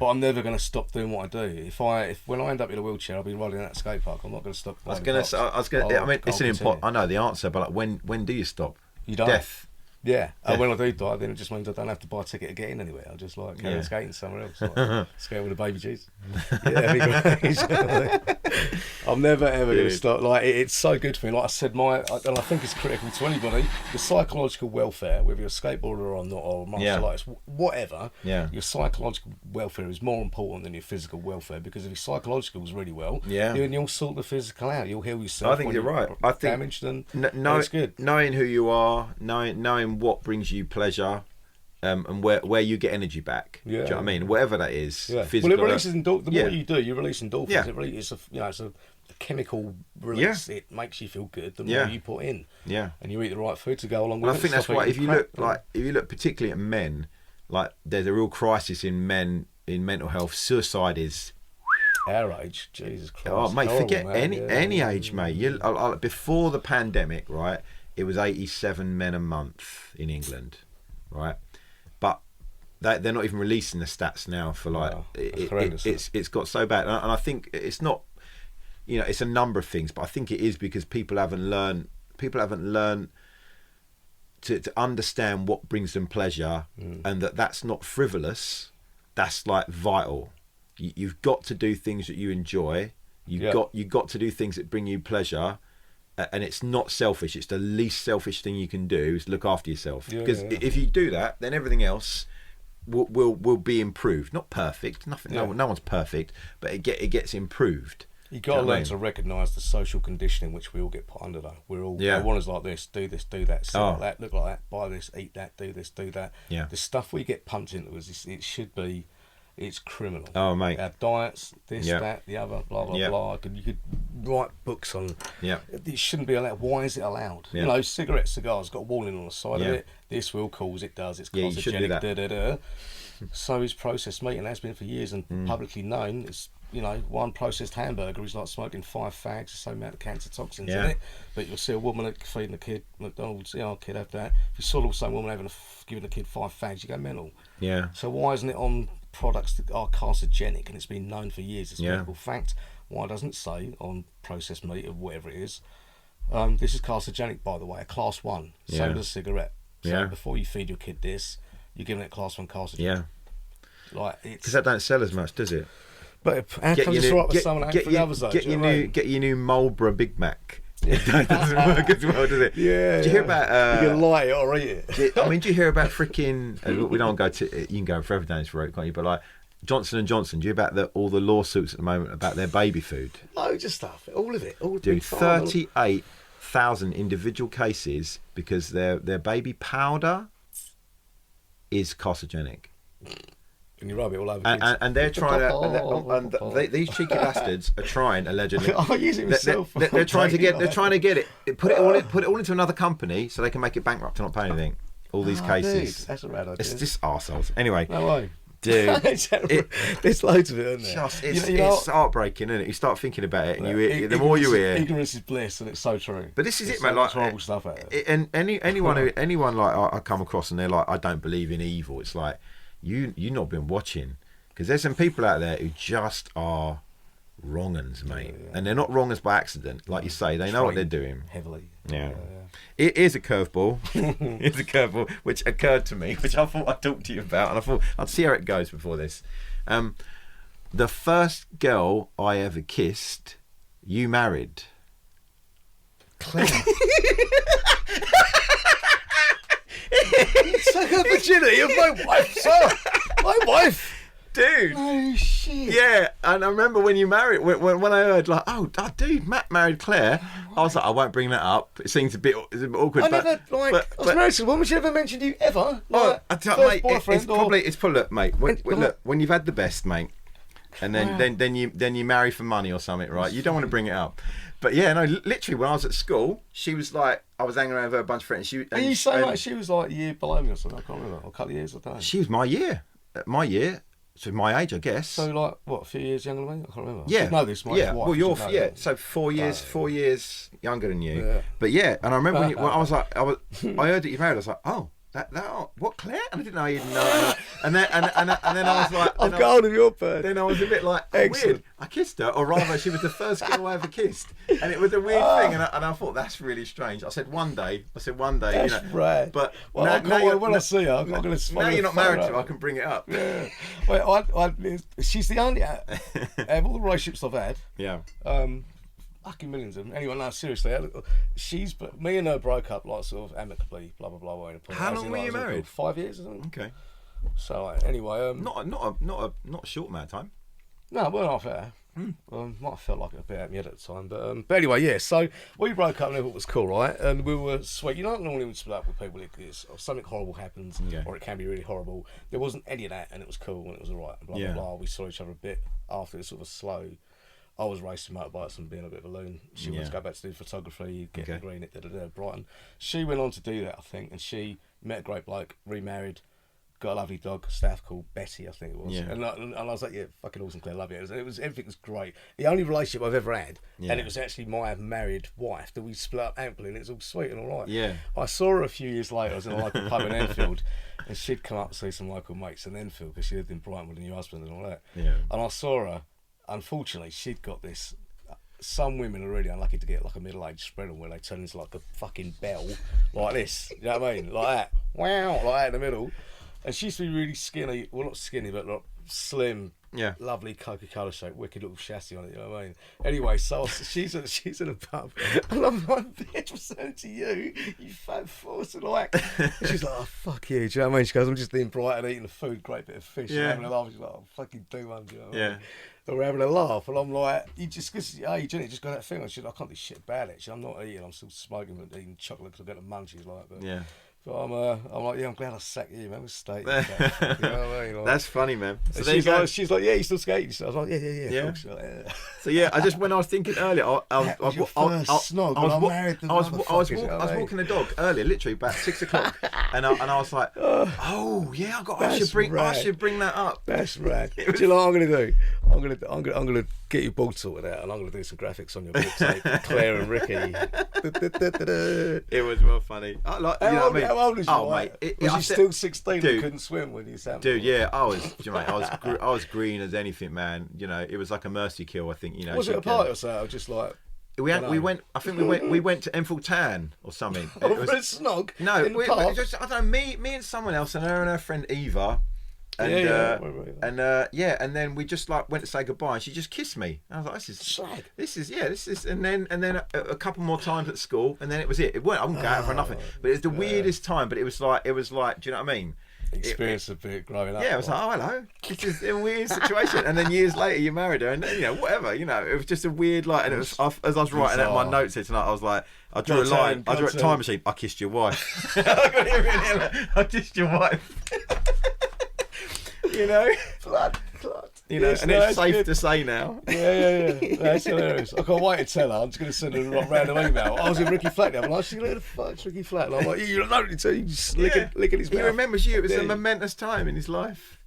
I'm never going to stop doing what I do. When I end up in a wheelchair, I'll be riding at that skate park. I'm not going to stop. I mean, it's an important. I know the answer, but like, when do you stop? You don't. Death. Yeah, and when I do die, then it just means I don't have to buy a ticket to get in anywhere. I'll just like carry on skating somewhere else, like, skate with a baby Jesus. I'm never ever going to stop. Like, it's so good for me. Like I said, and I think it's critical to anybody. The psychological welfare, whether you're a skateboarder or not, or a martial artist, whatever. Your psychological welfare is more important than your physical welfare, because if your psychological is really well, then you'll sort the physical out. You'll heal yourself. I think you're right. I think damaged, and it's good. Knowing who you are, knowing what brings you pleasure, and where you get energy back. Do you know what I mean? Whatever that is. Physical, well, it releases the more you do, you release endorphins. It really is it's a chemical release. It makes you feel good the more you put in. And you eat the right food to go along with it. I think that's why if you look particularly at men, like, there's a real crisis in men in mental health. Suicide is our age. Jesus Christ. Oh, mate, forget any age, mate. Before the pandemic, right? It was 87 men a month in England, right? But they're not even releasing the stats now for, like, it's got so bad, and I think it's not, it's a number of things, but I think it is because people haven't learned to understand what brings them pleasure, and that's not frivolous. That's, like, vital. You've got to do things that you enjoy. You've got to do things that bring you pleasure. And it's not selfish. It's the least selfish thing you can do is look after yourself. Because if you do that, then everything else will be improved. Not perfect. Nothing. No one's perfect, but it gets improved. You got to learn to recognise the social conditioning which we all get put under. Though we're all one is like this, do that, say like that, look like that, buy this, eat that, do this, do that. The stuff we get pumped into it should be. It's criminal. Oh, mate. Our diets, this, that, the other, blah, blah, blah. You could write books on... It shouldn't be allowed. Why is it allowed? Cigars got a warning on the side of it. This will cause, it does, it's carcinogenic, So is processed meat, and has been for years, and publicly known. It's, one processed hamburger is like smoking 5 fags, the same amount of cancer toxins in it. But you'll see a woman feeding a kid McDonald's, kid have that. If you saw the same woman giving a kid 5 fags, you go mental. So why isn't it on products that are carcinogenic, and it's been known for years, it's a medical fact? Why doesn't it say on processed meat or whatever it is, this is carcinogenic, by the way, a class 1, same as a cigarette. So before you feed your kid this, you're giving it a class 1 carcinogen. Because that don't sell as much, does it? But how come it's right with someone for the others, though? Get your new Marlboro Big Mac. It doesn't work as well, does it? Do you hear about... you can light it or eat it. Do you hear about freaking... we don't go to... You can go forever down this road, can't you? But, like, Johnson & Johnson, do you hear about all the lawsuits at the moment about their baby food? Loads of stuff. All of it. Dude, 38,000 individual cases because their baby powder is carcinogenic. And you rub it all over and they're trying to... these cheeky bastards are trying, allegedly... I use it myself. They're trying to get it... Put it all into another company so they can make it bankrupt and not pay anything. All these cases. Dude, that's a rad idea. It's just arseholes. Anyway. No way. Dude, there's loads of it, isn't there? It's heartbreaking, isn't it? You start thinking about it, and the more you hear, ignorance is bliss, and it's so true. But this is there's it, man. Like horrible stuff out there. And anyone like I come across, and they're like, I don't believe in evil. It's like you not been watching, because there's some people out there who just are wrong uns, mate, and they're not wrong uns by accident. Like you say, they know what they're doing heavily. Yeah. It is a curveball. It's a curveball, which occurred to me, which I thought I'd talk to you about, and I thought I'd see how it goes before this. The first girl I ever kissed, you married. Claire. You took her virginity of my wife, sir. My wife. Dude. Oh shit. Yeah, and I remember when you married, when I heard like, oh, dude, Matt married Claire. I was like, I won't bring that up. It seems a bit awkward. I was married to a woman. She never mentioned you ever. Like, mate, it's probably mate. When you've had the best, mate, and then you marry for money or something, right? You don't want to bring it up. But yeah, no, literally when I was at school, she was like, I was hanging around with her, a bunch of friends. Are you saying like she was like a year below me or something? I can't remember. Or a couple of years, I don't know. She was my year. So my age, I guess. So like what, a few years younger than me? I can't remember. Yeah. No, this. Yeah. Well, you're So 4 years younger than you. Yeah. But yeah, and I remember when I was like, I heard that you married. I was like, oh, that what, Claire? And I didn't know you didn't know. And then I was like, I've got hold of your bird. Then I was a bit like, weird. I kissed her, or rather, she was the first girl I ever kissed, and it was a weird thing. And I thought that's really strange. I said one day. That's right. But when I see her, I'm not going to. Now you're not married to her, I can bring it up. Yeah. Well, she's the only out of all the relationships I've had. Yeah. Fucking millions of them. Anyway, no, seriously, me and her broke up like sort of amicably, blah blah blah. How long were you married? 5 years or something. Okay. So anyway, not a short amount of time. No, it wasn't half hour. Might have felt like it a bit at me at the time, but anyway, yeah. So we broke up and everything was cool, right? And we were sweet. You don't normally split up with people if something horrible happens, or it can be really horrible. There wasn't any of that, and it was cool and it was alright. Blah blah blah. We saw each other a bit after this sort of slow. I was racing motorbikes and being a bit of a loon. She wanted to go back to do photography, get the green at Brighton. She went on to do that, I think, and she met a great bloke, remarried, got a lovely dog, staff called Betty, I think it was. Yeah. And I was like, yeah, fucking awesome, Claire, love you. Everything was great. The only relationship I've ever had, and it was actually my married wife, that we split up amply, and it was all sweet and all right. Yeah. I saw her a few years later. I was in a local pub in Enfield, and she'd come up to see some local mates in Enfield because she lived in Brighton with a new husband and all that. Yeah. And I saw her. Unfortunately, she'd got this. Some women are really unlucky to get like a middle-aged spread on where they turn into like a fucking bell, like this. You know what I mean? Like that. Wow, like that in the middle. And she used to be really skinny. Well, not skinny, but like slim. Yeah. Lovely Coca-Cola shape, wicked little chassis on it. You know what I mean? Anyway, so she's in a pub, and I'm like, bitch, what's that to you? You fat force and like. She's like, oh fuck you. Do you know what I mean? She goes, I'm just in Brighton eating the food, great bit of fish, and having a laugh. She's like, oh fucking do one. Do you know what I mean? And we're having a laugh, and I'm like, you just because just got that thing. I can't do shit about it. I'm not eating. I'm still smoking, but eating chocolate because I've got the munchies like. But, yeah. But I'm like, yeah, I'm glad I sacked you, man. We're skating. You know what I mean? Like, that's funny, man. So she's like, yeah, you still skating? So I was like, yeah. Like, yeah. So yeah, when I was thinking earlier, I was walking the dog earlier, literally about 6 o'clock, and I was like, oh yeah, I should bring that up. That's rad. Do you know what I'm gonna do? I'm gonna get your board sorted out, and I'm gonna do some graphics on your book, like Claire and Ricky. It was well funny. You know what I mean? How old is you? Oh, mate. Was you still 16 and couldn't swim when you sat? Dude, yeah, I was green as anything, man. You know, it was like a mercy kill, I think. You know, was it a party or so? Just like we went to Enfield Town or something. It was a snog. No, I don't know. Me and someone else, and her friend Eva. And and then we just like went to say goodbye, and she just kissed me. And I was like, this is, and then a couple more times at school, and then it was it. It weren't. I wouldn't go out for nothing, but it was the weirdest time. But it was like, do you know what I mean? Experience of it growing up. Yeah, I was like, oh hello, this is a weird situation. And then years later, you married her, and whatever. You know, it was just a weird like. And it was as I was writing out my notes here tonight, I was like, I drew a line. I drew a time machine. I kissed your wife. I kissed your wife. You know, blood. You know, yes, and it's safe to say now. Yeah. That's hilarious. I can't wait to tell her. I'm just going to send her a random email. I was with Ricky Flack. I'm like, who the fuck's Ricky Flack? And I'm like, you don't need to. You just licking his mouth. He remembers you. It was a momentous time in his life.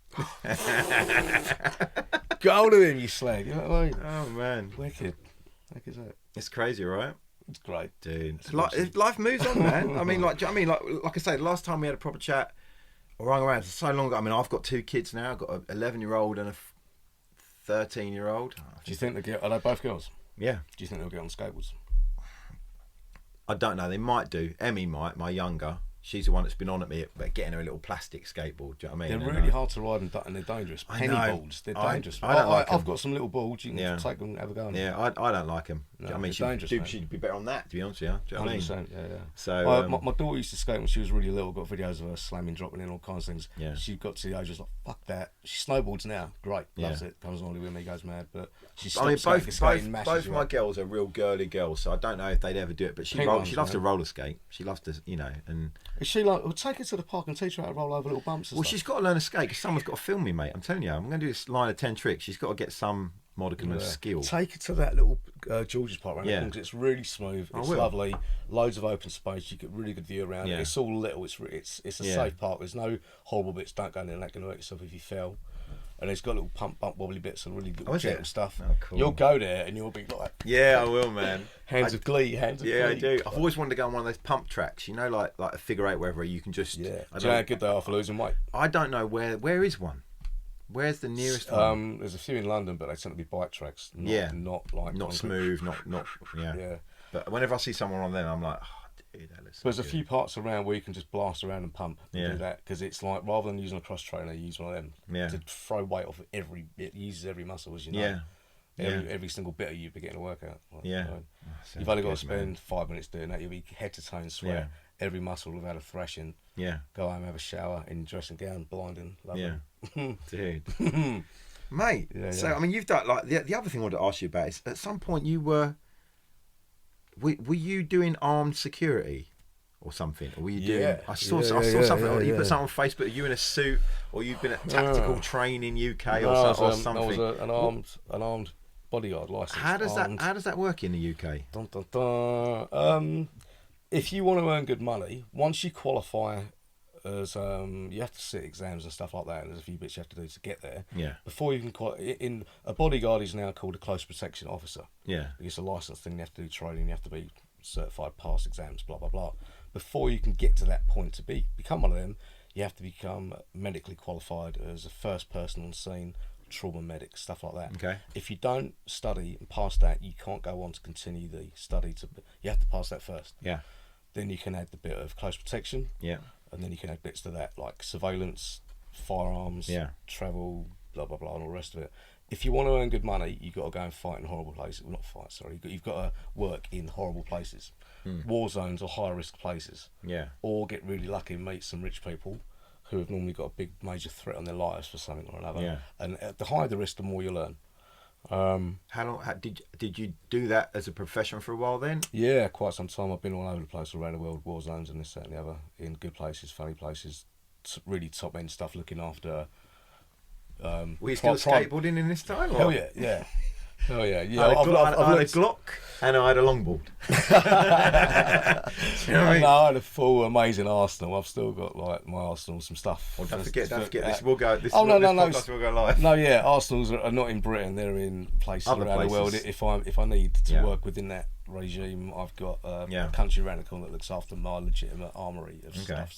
Get hold of him, you slag. You know what I mean? Oh man, Wicked. Like is that? it's crazy, right? It's great, dude. Life moves on, man. I mean, like I say, the last time we had a proper chat or rung around, it's so long ago. I mean, I've got 2 kids now. I've got an 11-year-old and a 13-year-old. Do you think are they both girls? Yeah. Do you think they'll get on skateboards? I don't know. They might do. Emmy might. My younger. She's the one that's been on at me about getting her a little plastic skateboard. Do you know what I mean? They're really hard to ride and they're dangerous. Penny boards, they're dangerous. I don't like them. I've got some little boards. You can take them and have a go on. Yeah, I don't like them. No, I mean, she'd be better on that, to be honest with you. Do you know what I mean? Yeah. So my daughter used to skate when she was really little. Got videos of her slamming, dropping in, all kinds of things. Yeah. She got to the age, was like, fuck that. She snowboards now. Great, loves it. Comes on with me, goes mad. But she stopped both my girls are real girly girls, so I don't know if they'd ever do it. But she loves to roller skate. She loves to, and. Is she like, well, take her to the park and teach her how to roll over little bumps and stuff? She's got to learn to skate because someone's got to film me, mate. I'm telling you, I'm going to do this line of 10 tricks. She's got to get some modicum of skill. Take her to that little George's Park around the corner. It's really smooth. It's lovely. Loads of open space. You get really good view around it. It's all little. It's a safe park. There's no horrible bits. Don't go in there and that can hurt yourself if you fell. And it's got little bump wobbly bits and really good gentle stuff. Oh, cool. You'll go there and you'll be like, yeah, I will, man. Hands of glee. I do. I've always wanted to go on one of those pump tracks. You know, like a figure eight, wherever you can just. Yeah. Do you know how good they are for losing weight? I don't know where is one. Where's the nearest one? There's a few in London, but they tend to be bike tracks. Not smooth, not. Yeah. But whenever I see someone on them, I'm like, oh, dude, that looks. There's a few parts around where you can just blast around and pump and do that because it's like rather than using a cross trainer, you use one of them to throw weight off every bit. It uses every muscle, as you know. Every single bit of you be getting a workout. You've only got to spend 5 minutes doing that. You'll be head to toe in sweat. Every muscle will have had a thrashing. Go home, have a shower in dressing gown, blinding. Lovely. Dude. Mate. So I mean, you've done like the other thing I wanted to ask you about is at some point you were you doing armed security or something? Or were you doing? I saw something. You put something on Facebook. Are you in a suit, or you've been at tactical training UK or something? I was an armed bodyguard license. How does that work in the UK? Dun, dun, dun. If you want to earn good money, once you qualify as you have to sit exams and stuff like that, and there's a few bits you have to do to get there. Before you can a bodyguard is now called a close protection officer. It's a license thing. You have to do training. You have to be certified, pass exams, blah blah blah. Before you can get to that point to become one of them, you have to become medically qualified as a first person on scene, trauma medic, stuff like that. Okay. If you don't study and pass that, you can't go on to continue the study. You have to pass that first. Then you can add the bit of close protection. And then you can add bits to that like surveillance, firearms, travel, blah blah blah, and all the rest of it. If you want to earn good money, you've got to go and fight in horrible places. Well, not fight, sorry. You've got to work in horrible places, war zones or high risk places. Or get really lucky and meet some rich people who have normally got a big major threat on their lives for something or another. And the higher the risk, the more you learn. How long did you do that as a profession for a while then? Yeah, quite some time. I've been all over the place, around the world, war zones and this, that and the other, in good places, funny places, really top end stuff, looking after. Were you still skateboarding in this time? Hell yeah. Oh yeah. I had a Glock and I had a longboard. I had a full amazing arsenal. I've still got like my arsenal, some stuff. Well, don't forget this. Will go. This no. Podcast will go live. No, yeah, arsenals are not in Britain. They're in places around the world. If I need to work within that regime, I've got a country around the corner that looks after my legitimate armoury of stuff.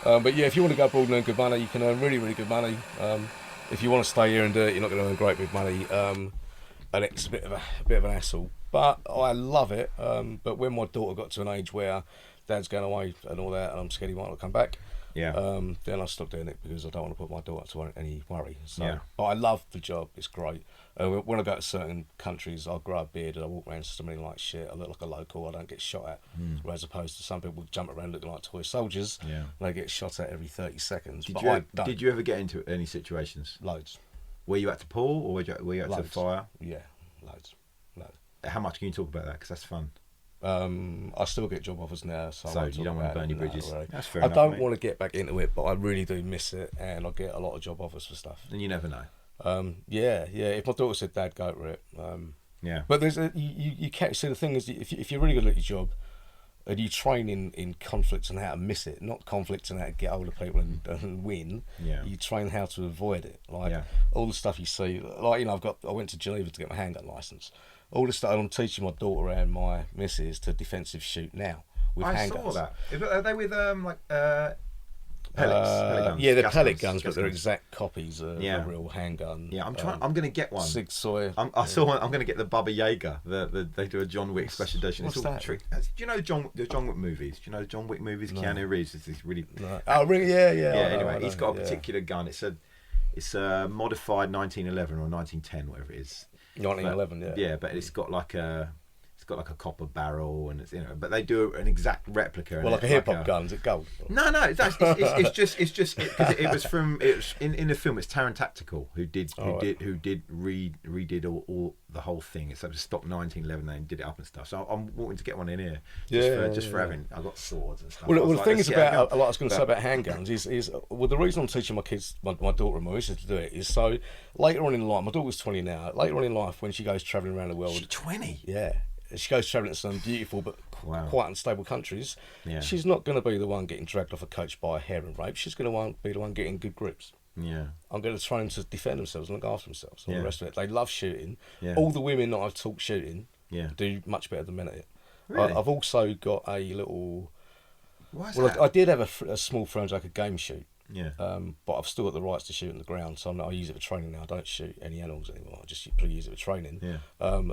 So, but yeah, if you want to go abroad and earn good money, you can earn really, really good money. If you want to stay here and do it, you're not going to earn great big money. And it's a bit of an hassle, but I love it. But when my daughter got to an age where Dad's going away and all that, and I'm scared he might not come back, then I stopped doing it because I don't want to put my daughter to any worry. So, but I love the job; it's great. When I go to certain countries, I'll grow a beard and I walk around smelling like shit. I look like a local. I don't get shot at, as opposed to some people jump around looking like toy soldiers. And they get shot at every 30 seconds. Did you ever get into any situations? Loads. Were you at to pull or were you at to fire? Yeah, loads. How much can you talk about that? Because that's fun. I still get job offers now, so you don't want to burn your bridges. Really. That's fair enough. I don't want to get back into it, but I really do miss it, and I get a lot of job offers for stuff. And you never know. Yeah. If my daughter said, "Dad, go for it." But there's you can't see. The thing is, if you're really good at your job, and you train in conflicts and how to miss it, not conflicts and how to get hold of people and win. Yeah. You train how to avoid it. Like all the stuff you see, like I went to Geneva to get my handgun license. All the stuff I'm teaching my daughter and my missus to defensive shoot now with handguns. I saw that. Are they with pellets? Pellet guns? Yeah, they're Gas pellet guns, guns, gas but they're guns. exact copies of a real handgun. Yeah, I'm going to get one. Sig Sauer. I saw one. I'm going to get the Bubba Yaga. They do a John Wick special edition. What's it's all that? trick. Do you know the John Wick movies? Do you know the John Wick movies? No. Keanu Reeves is this really. No. Oh, really? Yeah. Anyway, he's got a particular gun. It's a modified 1911 or 1910, whatever it is. 1911. Yeah, but it's got like a copper barrel, and it's but they do an exact replica. Well, like a hip hop gun, is it gold? No, it's just because it was in the film. It's Taran Tactical who redid all the whole thing. It's stock 1911 and did it up and stuff. So I'm wanting to get one in here just for having. I've got swords and stuff. Well, the thing is about a lot I was going to say about handguns is the reason I'm teaching my kids, my daughter and my missus to do it is so later on in life. My daughter's 20 now. Later on in life, when she goes travelling around the world, she's 20. Yeah. She goes travelling to some beautiful but quite unstable countries. Yeah. She's not going to be the one getting dragged off a coach by a hair and rape. She's going to be the one getting good grips. Yeah. I'm going to train them to defend themselves and look after themselves. All the rest of it. They love shooting. Yeah. All the women that I've taught shooting do much better than men at it. Really? I've also got a little. Why is that? I did have a small friend like a game shoot. Yeah. But I've still got the rights to shoot on the ground, so I use it for training now. I don't shoot any animals anymore. I just use it for training. Yeah.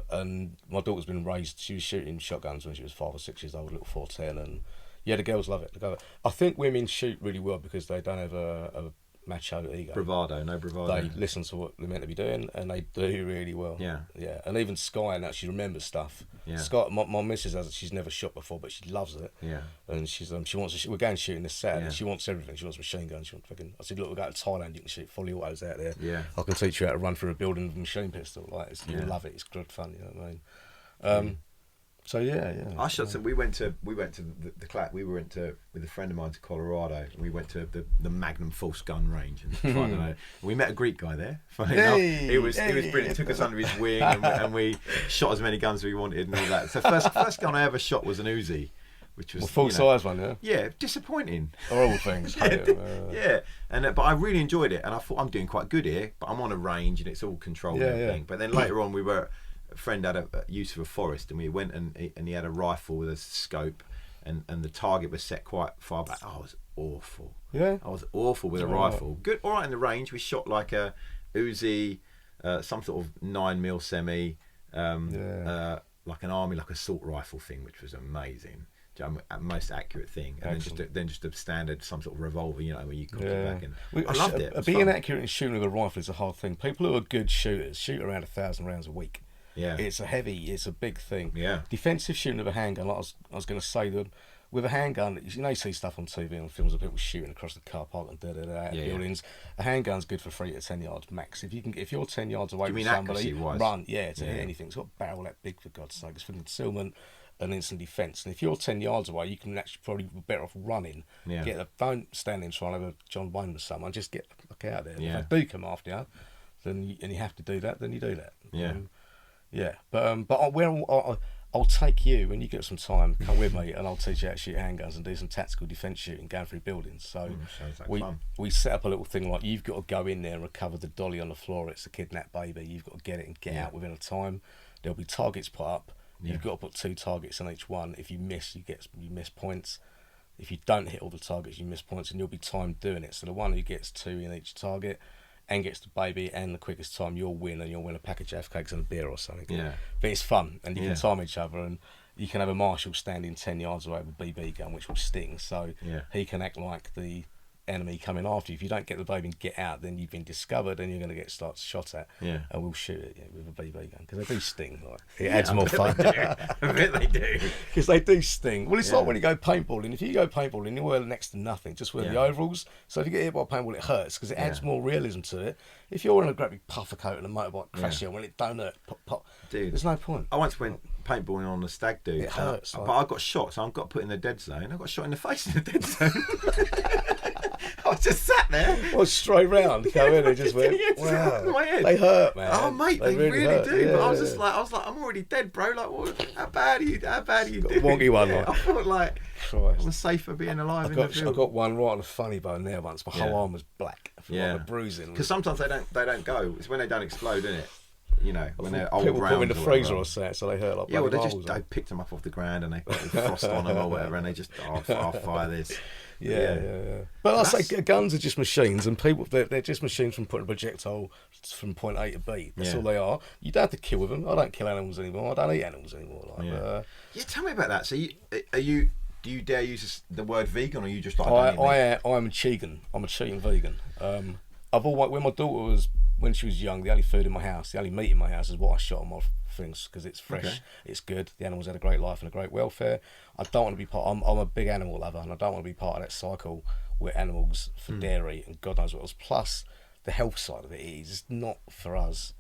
And my daughter's been raised. She was shooting shotguns when she was 5 or 6 years old, little 410, and the girls love it. I think women shoot really well because they don't have a macho ego. No bravado. They listen to what they're meant to be doing, and they do really well. Yeah. Yeah. And even Sky now, she remembers stuff. Yeah. Sky, my missus she's never shot before, but she loves it. Yeah. And she wants to. We're going shooting this Saturday. Yeah. She wants everything. She wants machine guns. She wants fucking. I said, look, we'll go to Thailand. You can shoot fully autos out there. Yeah. I can teach you how to run through a building with a machine pistol. Like, you love it. It's good fun. You know what I mean? So yeah. I shot some. We went to the class. We went to with a friend of mine to Colorado. And we went to the Magnum Force gun range and we met a Greek guy there. Funny enough, he was brilliant. He took us under his wing and we shot as many guns as we wanted and all that. So first gun I ever shot was an Uzi, which was full size one. Yeah. Yeah, disappointing. Horrible things. Yeah. And but I really enjoyed it, and I thought I'm doing quite good here. But I'm on a range and it's all controlled and everything. But then later on we were. A friend had a use of a forest, and we went and he had a rifle with a scope, and the target was set quite far back. I was awful. Yeah, I was awful with a rifle. Good, all right in the range. We shot like a Uzi, some sort of 9mm semi, like an army, like assault rifle thing, which was amazing. Most accurate thing, and then just a standard some sort of revolver, where you cock it back. And I loved it. Being accurate in shooting with a rifle is a hard thing. People who are good shooters shoot around 1,000 rounds a week. Yeah, it's a big thing. Yeah, defensive shooting with a handgun. Like I was going to say that with a handgun, you see stuff on TV and films of people shooting across the car park and buildings. A handgun's good for 3 to 10 yards max. If you're 10 yards away from somebody, run. Yeah, to hit anything. It's got a barrel that big, for God's sake. It's for concealment and instant defence. And if you're 10 yards away, you can actually probably be better off running. Yeah. Don't stand in trying to have a John Wayne with someone. Just get the fuck out there. Yeah. If they do come after you, and you have to do that, then you do that. Yeah. I'll take you when you get some time. Come with me, and I'll teach you how to shoot handguns and do some tactical defence shooting, going through buildings. So we set up a little thing like you've got to go in there and recover the dolly on the floor. It's a kidnapped baby. You've got to get it and get out within a time. There'll be targets put up. You've got to put 2 targets on each one. If you miss, you miss points. If you don't hit all the targets, you miss points, and you'll be timed doing it. So the one who gets 2 in each target and gets the baby and the quickest time, you'll win, and you'll win a pack of Jaffa cakes and a beer or something. Yeah. But it's fun, and you can time each other, and you can have a marshal standing 10 yards away with a BB gun, which will sting, so he can act like the enemy coming after you. If you don't get the baby and get out, then you've been discovered and you're going to get shot at. Yeah. And we'll shoot it with a BB gun because they do sting. Like, it adds more fun. I bet they do. Because they do sting. Well, it's like when you go paintballing. If you go paintballing, you wear next to nothing, just wear the overalls. So if you get hit by a paintball, it hurts because it adds more realism to it. If you're in a great big puffer coat and a motorbike crash you, well, it don't hurt. Pop, pop. Dude, there's no point. I once went paintballing on the stag do. It hurts. But I got shot, so I got put in the dead zone. I got shot in the face in the dead zone. I I just sat there. Well, straight round, go in and just went, wow. They hurt, man. Oh, mate, they really do. Yeah, but I was like, I'm already dead, bro. Like, what, how bad are you doing? Wonky one, I felt like Christ. I was safer being alive in the field. I got one right on the funny bone there once. My whole arm was black from like the bruising. Because sometimes they don't go. It's when they don't explode, isn't it? You know, when they're old people rounds. People put them in the freezer or something, so they hurt like they picked them up off the ground and they put frost on them or whatever, and they just, I'll fire this. Yeah. But I say guns are just machines, and people they're just machines from putting a projectile from point A to B. That's all they are. You don't have to kill with them. I don't kill animals anymore. I don't eat animals anymore. Tell me about that. So do you dare use the word vegan, or are you just like I'm a chegan. I'm a cheating vegan. I've always, when my daughter was, when she was young, the only food in my house, the only meat in my house is what I shot on my things, because it's fresh, it's good, the animals had a great life and a great welfare. I don't want to be part, I'm a big animal lover, and I don't want to be part of that cycle where animals for dairy and God knows what else, plus the health side of it is not for us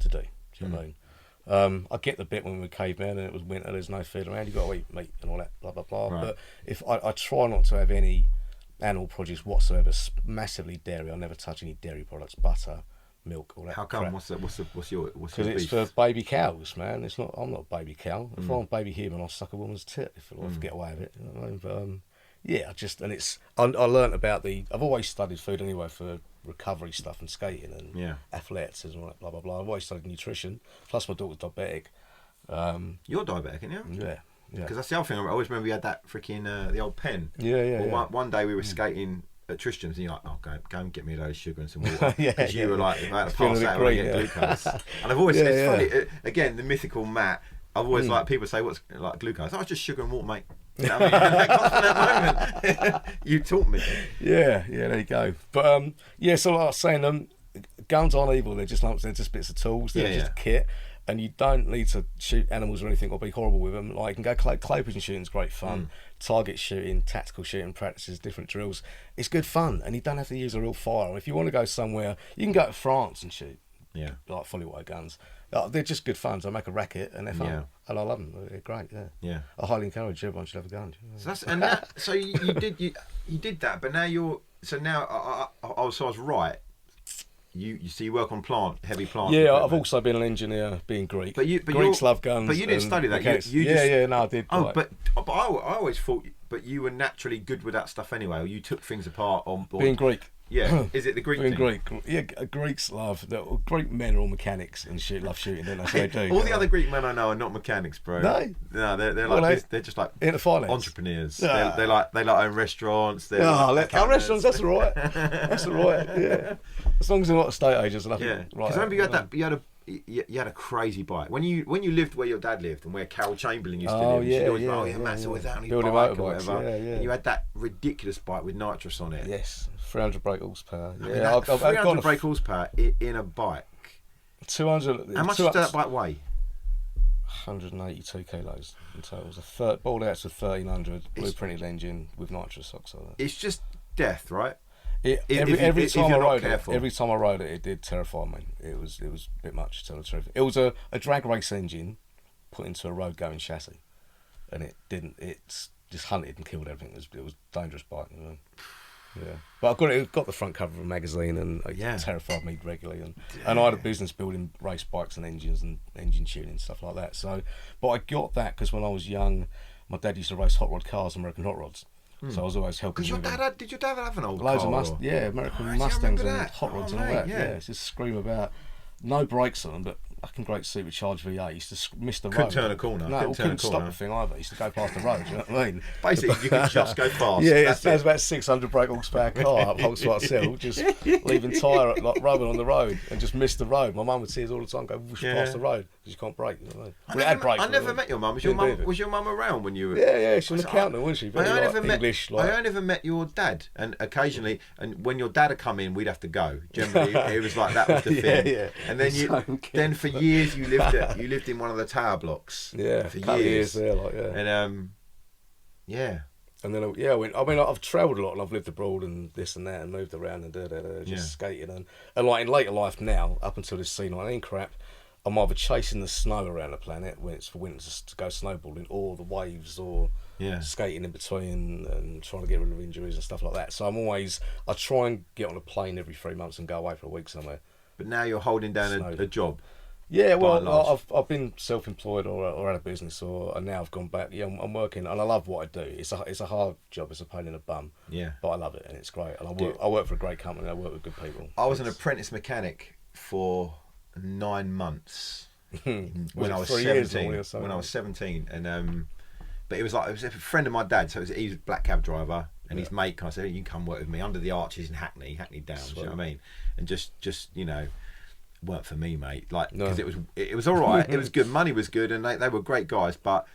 to do. Do you know what I mean? I get the bit when we were cavemen and it was winter, there's no food around, you've got to eat meat and all that, blah, blah, blah. Right. But if I try not to have any animal produce whatsoever, massively dairy, I never touch any dairy products, butter, milk, all that. How come? Crap. What's your because it's for baby cows, man. It's not. I'm not a baby cow. If I'm a baby human, I'll suck a woman's tit if I get away with it. You know what I mean? But I learnt about I've always studied food anyway for recovery stuff and skating and athletics and all that, blah blah blah. I've always studied nutrition. Plus, my daughter's diabetic. You're diabetic, aren't you? Yeah. Because that's the other thing. I always remember you had that freaking the old pen. One day we were skating at Tristram's and you're like, oh, go and get me a load of sugar and some water. Because you were like about to pass out and get glucose. And I've always, it's funny, again, the mythical Matt, I've always like, people say, what's like glucose? Oh, it's just sugar and water, mate. You know what I mean? And that got to that moment. You taught me. Yeah, there you go. But so like I was saying, guns aren't evil, they're just bits of tools, they're just a kit. And you don't need to shoot animals or anything or be horrible with them. Like, you can go clay pigeon shooting's great fun. Target shooting, tactical shooting practices, different drills. It's good fun, and you don't have to use a real fire. If you want to go somewhere, you can go to France and shoot. Yeah. Like fully wide guns. They're just good fun. So I make a racket and they're fun. And I love them. They're great. Yeah. I highly encourage everyone should have a gun. So you did that, but now I was right. You work on heavy plant. Yeah, I've also been an engineer, being Greek. But Greeks love guns. But you didn't study that. I did. Oh, but I always thought, but you were naturally good with that stuff anyway. Or you took things apart on board. Being Greek. Yeah, is it the Greek thing? Greek. Yeah, Greeks Greek men are all mechanics and love shooting, don't they? So they do. All the other Greek men I know are not mechanics, bro. No, they're just like into finance entrepreneurs. They like own restaurants. Our restaurants. That's all right. That's all right. Yeah, as long as they're not estate agents. Nothing. Yeah, because I remember you had a crazy bike when you lived where your dad lived and where Carol Chamberlain used to live. Matt's always out on his bike or whatever. And you had that ridiculous bike with nitrous on it. Yes, 300 brake horsepower. I've 300 brake horsepower in a bike. 200. How much does that bike weigh? 182 kilos in total. It was a ball out to 1300 blueprinted engine with nitrous oxide. It's just death, right? Every time I rode it, it did terrify me. It was a bit much, to tell the truth. It was a drag race engine put into a road going chassis, and it just hunted and killed everything. It was a dangerous bike. You know? Yeah, but it got the front cover of a magazine, and it terrified me regularly. And I had a business building race bikes and engines and engine tuning and stuff like that. So, but I got that because when I was young, my dad used to race hot rod cars, American hot rods. So I was always helping. Did your dad have an old loads car? Of American Mustangs and hot rods and all that. Yeah, it's just scream about. No brakes on them, but fucking great supercharged V8. Used to miss the road. Couldn't turn a corner. No, couldn't stop the thing either. Used to go past the road. You know what I mean? Basically, you could just go fast. Yeah, it was about 600 brake horsepower car up Holtzwart Hill, just leaving tyre like rubbing on the road and just miss the road. My mum would see us all the time go whoosh past the road because you can't brake. You know what I mean? I never met your mum. Was your mum around when you were? Yeah, she was an accountant, wasn't she? I only ever met your dad, and occasionally, and when your dad would come in, we'd have to go. Generally, it was like that was the thing. Yeah. And then for years you lived in one of the tower blocks. Yeah, for years there, And And then I've travelled a lot and I've lived abroad and this and that and moved around and skating and like in later life now, up until this C19 crap, I'm either chasing the snow around the planet when it's for winter to go snowboarding, or the waves, or skating in between and trying to get rid of injuries and stuff like that. So I try and get on a plane every 3 months and go away for a week somewhere. But now you're holding down a job. Yeah, well, I've been self-employed or had a business, and now I've gone back. Yeah, I'm working, and I love what I do. It's a hard job. It's a pain in the bum. Yeah, but I love it, and it's great. And I work for a great company. I work with good people. I was an apprentice mechanic for 9 months when I was 17. When I was 17, and but it was a friend of my dad. So he was a black cab driver, and his mate kind of said, "You can come work with me under the arches in Hackney Downs." You know what I mean? And just weren't for me, mate. Like, because it was all right. It was good. Money was good, and they were great guys. But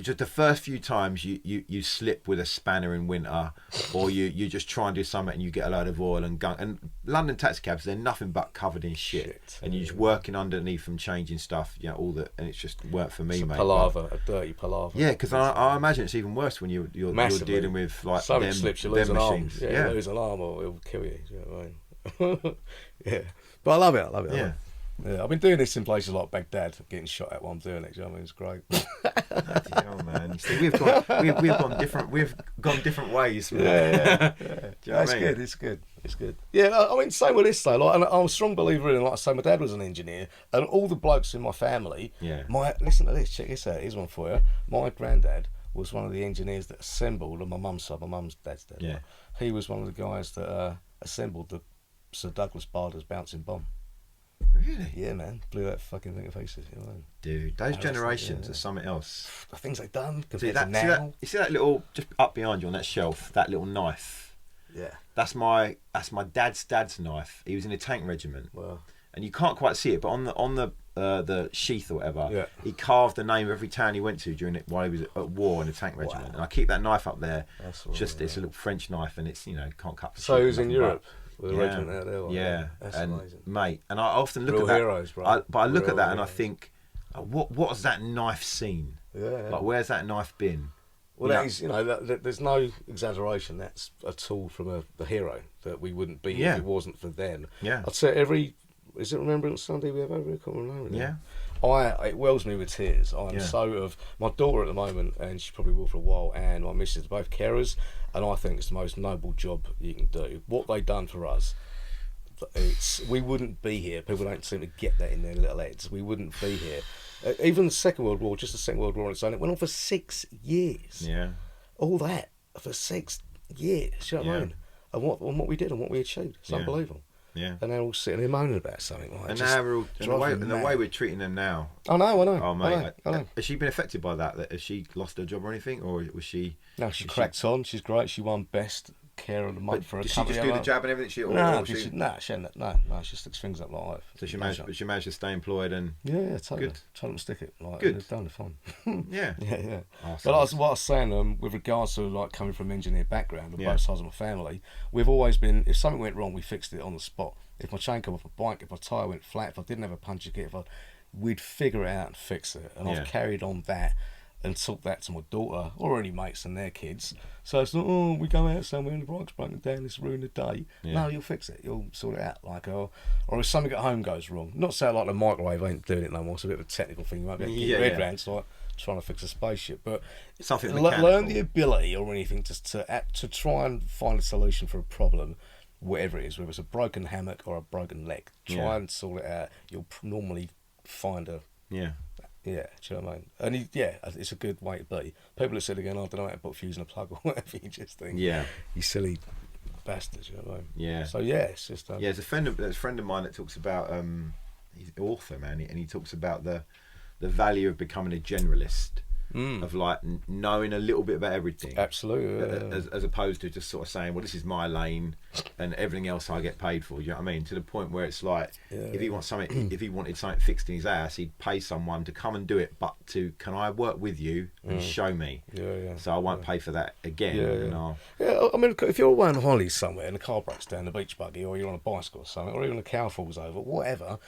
just the first few times you slip with a spanner in winter, or you just try and do something and you get a load of oil and gunk. And London taxi cabs, they're nothing but covered in shit. And you're just working underneath them, changing stuff. And it's just weren't for me, mate. A dirty palaver. Yeah, because I imagine it's even worse when you're dealing with like something slips, you lose an arm. Yeah, you lose an arm, or it'll kill you. Do you know what I mean? Yeah. But I love it. Yeah. Yeah, I've been doing this in places like Baghdad, getting shot at while I'm doing it. Do you know what I mean? It's great. Hell, man. See, we've gone different ways. Man. Yeah. That's good. It's good. Yeah, I mean, same with this though. Like, and I'm a strong believer in, like I say, my dad was an engineer, and all the blokes in my family. Yeah. Listen to this. Check this out. Here's one for you. My granddad was one of the engineers that assembled on my mum's side. My mum's dad's dad. Yeah. He was one of the guys that assembled the Sir Douglas Bader's bouncing bomb. Really? Yeah, man. Blew that fucking thing to pieces. You know? Dude, those generations are something else. The things they've done See compared to now. You see that little, just up behind you on that shelf, that little knife? Yeah. That's my dad's knife. He was in a tank regiment. Wow. And you can't quite see it, but on the sheath or whatever, he carved the name of every town he went to while he was at war in a tank regiment. And I keep that knife up there. It's a little French knife, and it's can't cut. So he was in Europe. With a regiment out there. That's amazing, mate. And I often look Real at that. Heroes, bro. But I look Real at that heroes. and I think, what has that knife seen? Yeah. Like, where's that knife been? Well, there's no exaggeration. That's a tool from the hero that we wouldn't be if it wasn't for them. Yeah. I'd say is it Remembrance Sunday we have over? I can't remember. Yeah. It wells me with tears. I'm my daughter at the moment, and she probably will for a while, and my missus are both carers, and I think it's the most noble job you can do. What they've done for us, we wouldn't be here. People don't seem to get that in their little heads. We wouldn't be here. Even the Second World War, just the Second World War on its own, it went on for 6 years. Yeah. All that for 6 years. You know what I mean? And what we did and what we achieved. It's unbelievable. Yeah. And they're all sitting there moaning about something. Like, and now we're all, the way we're treating them now. I know. Oh, mate. I know. Has she been affected by that? Has she lost her job or anything? Or was she... No, she cracked on. She's great. She won Best Carer of the Month for a couple of years. Did she just do the jab and everything? She hadn't. No, she sticks things up like life. So she managed to stay employed and... Yeah, totally. Good. Try not to stick it. Like, good. They've done fun. Yeah. Yeah. Oh, but what I was saying, with regards to like coming from an engineer background on both sides of my family, we've always been, if something went wrong, we fixed it on the spot. If my chain come off a bike, if my tyre went flat, if I didn't have a puncture kit, we'd figure it out and fix it. And I've carried on that and taught that to my daughter or any mates and their kids. So it's not, we go out somewhere and the bike's broken down, it's ruined the day. Yeah. No, you'll fix it. You'll sort it out. Like, or if something at home goes wrong. Not saying like the microwave ain't doing it no more. It's a bit of a technical thing. You won't be able to get your head around. It's like trying to fix a spaceship. But something learn the ability or anything to try and find a solution for a problem. Whatever it is, whether it's a broken hammock or a broken leg, try and sort it out. You'll normally find a... Yeah. Yeah, do you know what I mean? And it's a good way to be. People that said again, I don't know how to put a fuse in a plug or whatever, you just think, you silly bastards, you know what I mean? Yeah. So it's just... there's a friend of mine that talks about, he's an author, man, and he talks about the value of becoming a generalist. Of like knowing a little bit about everything, absolutely, as opposed to just sort of saying, well, this is my lane and everything else I get paid for. You know what I mean? To the point where it's like, if he wants something, if he wanted something fixed in his ass, he'd pay someone to come and do it. But can I work with you and show me? So I won't pay for that again. I mean, if you're away on holiday somewhere and the car breaks down, the beach buggy, or you're on a bicycle or something, or even a cow falls over, whatever.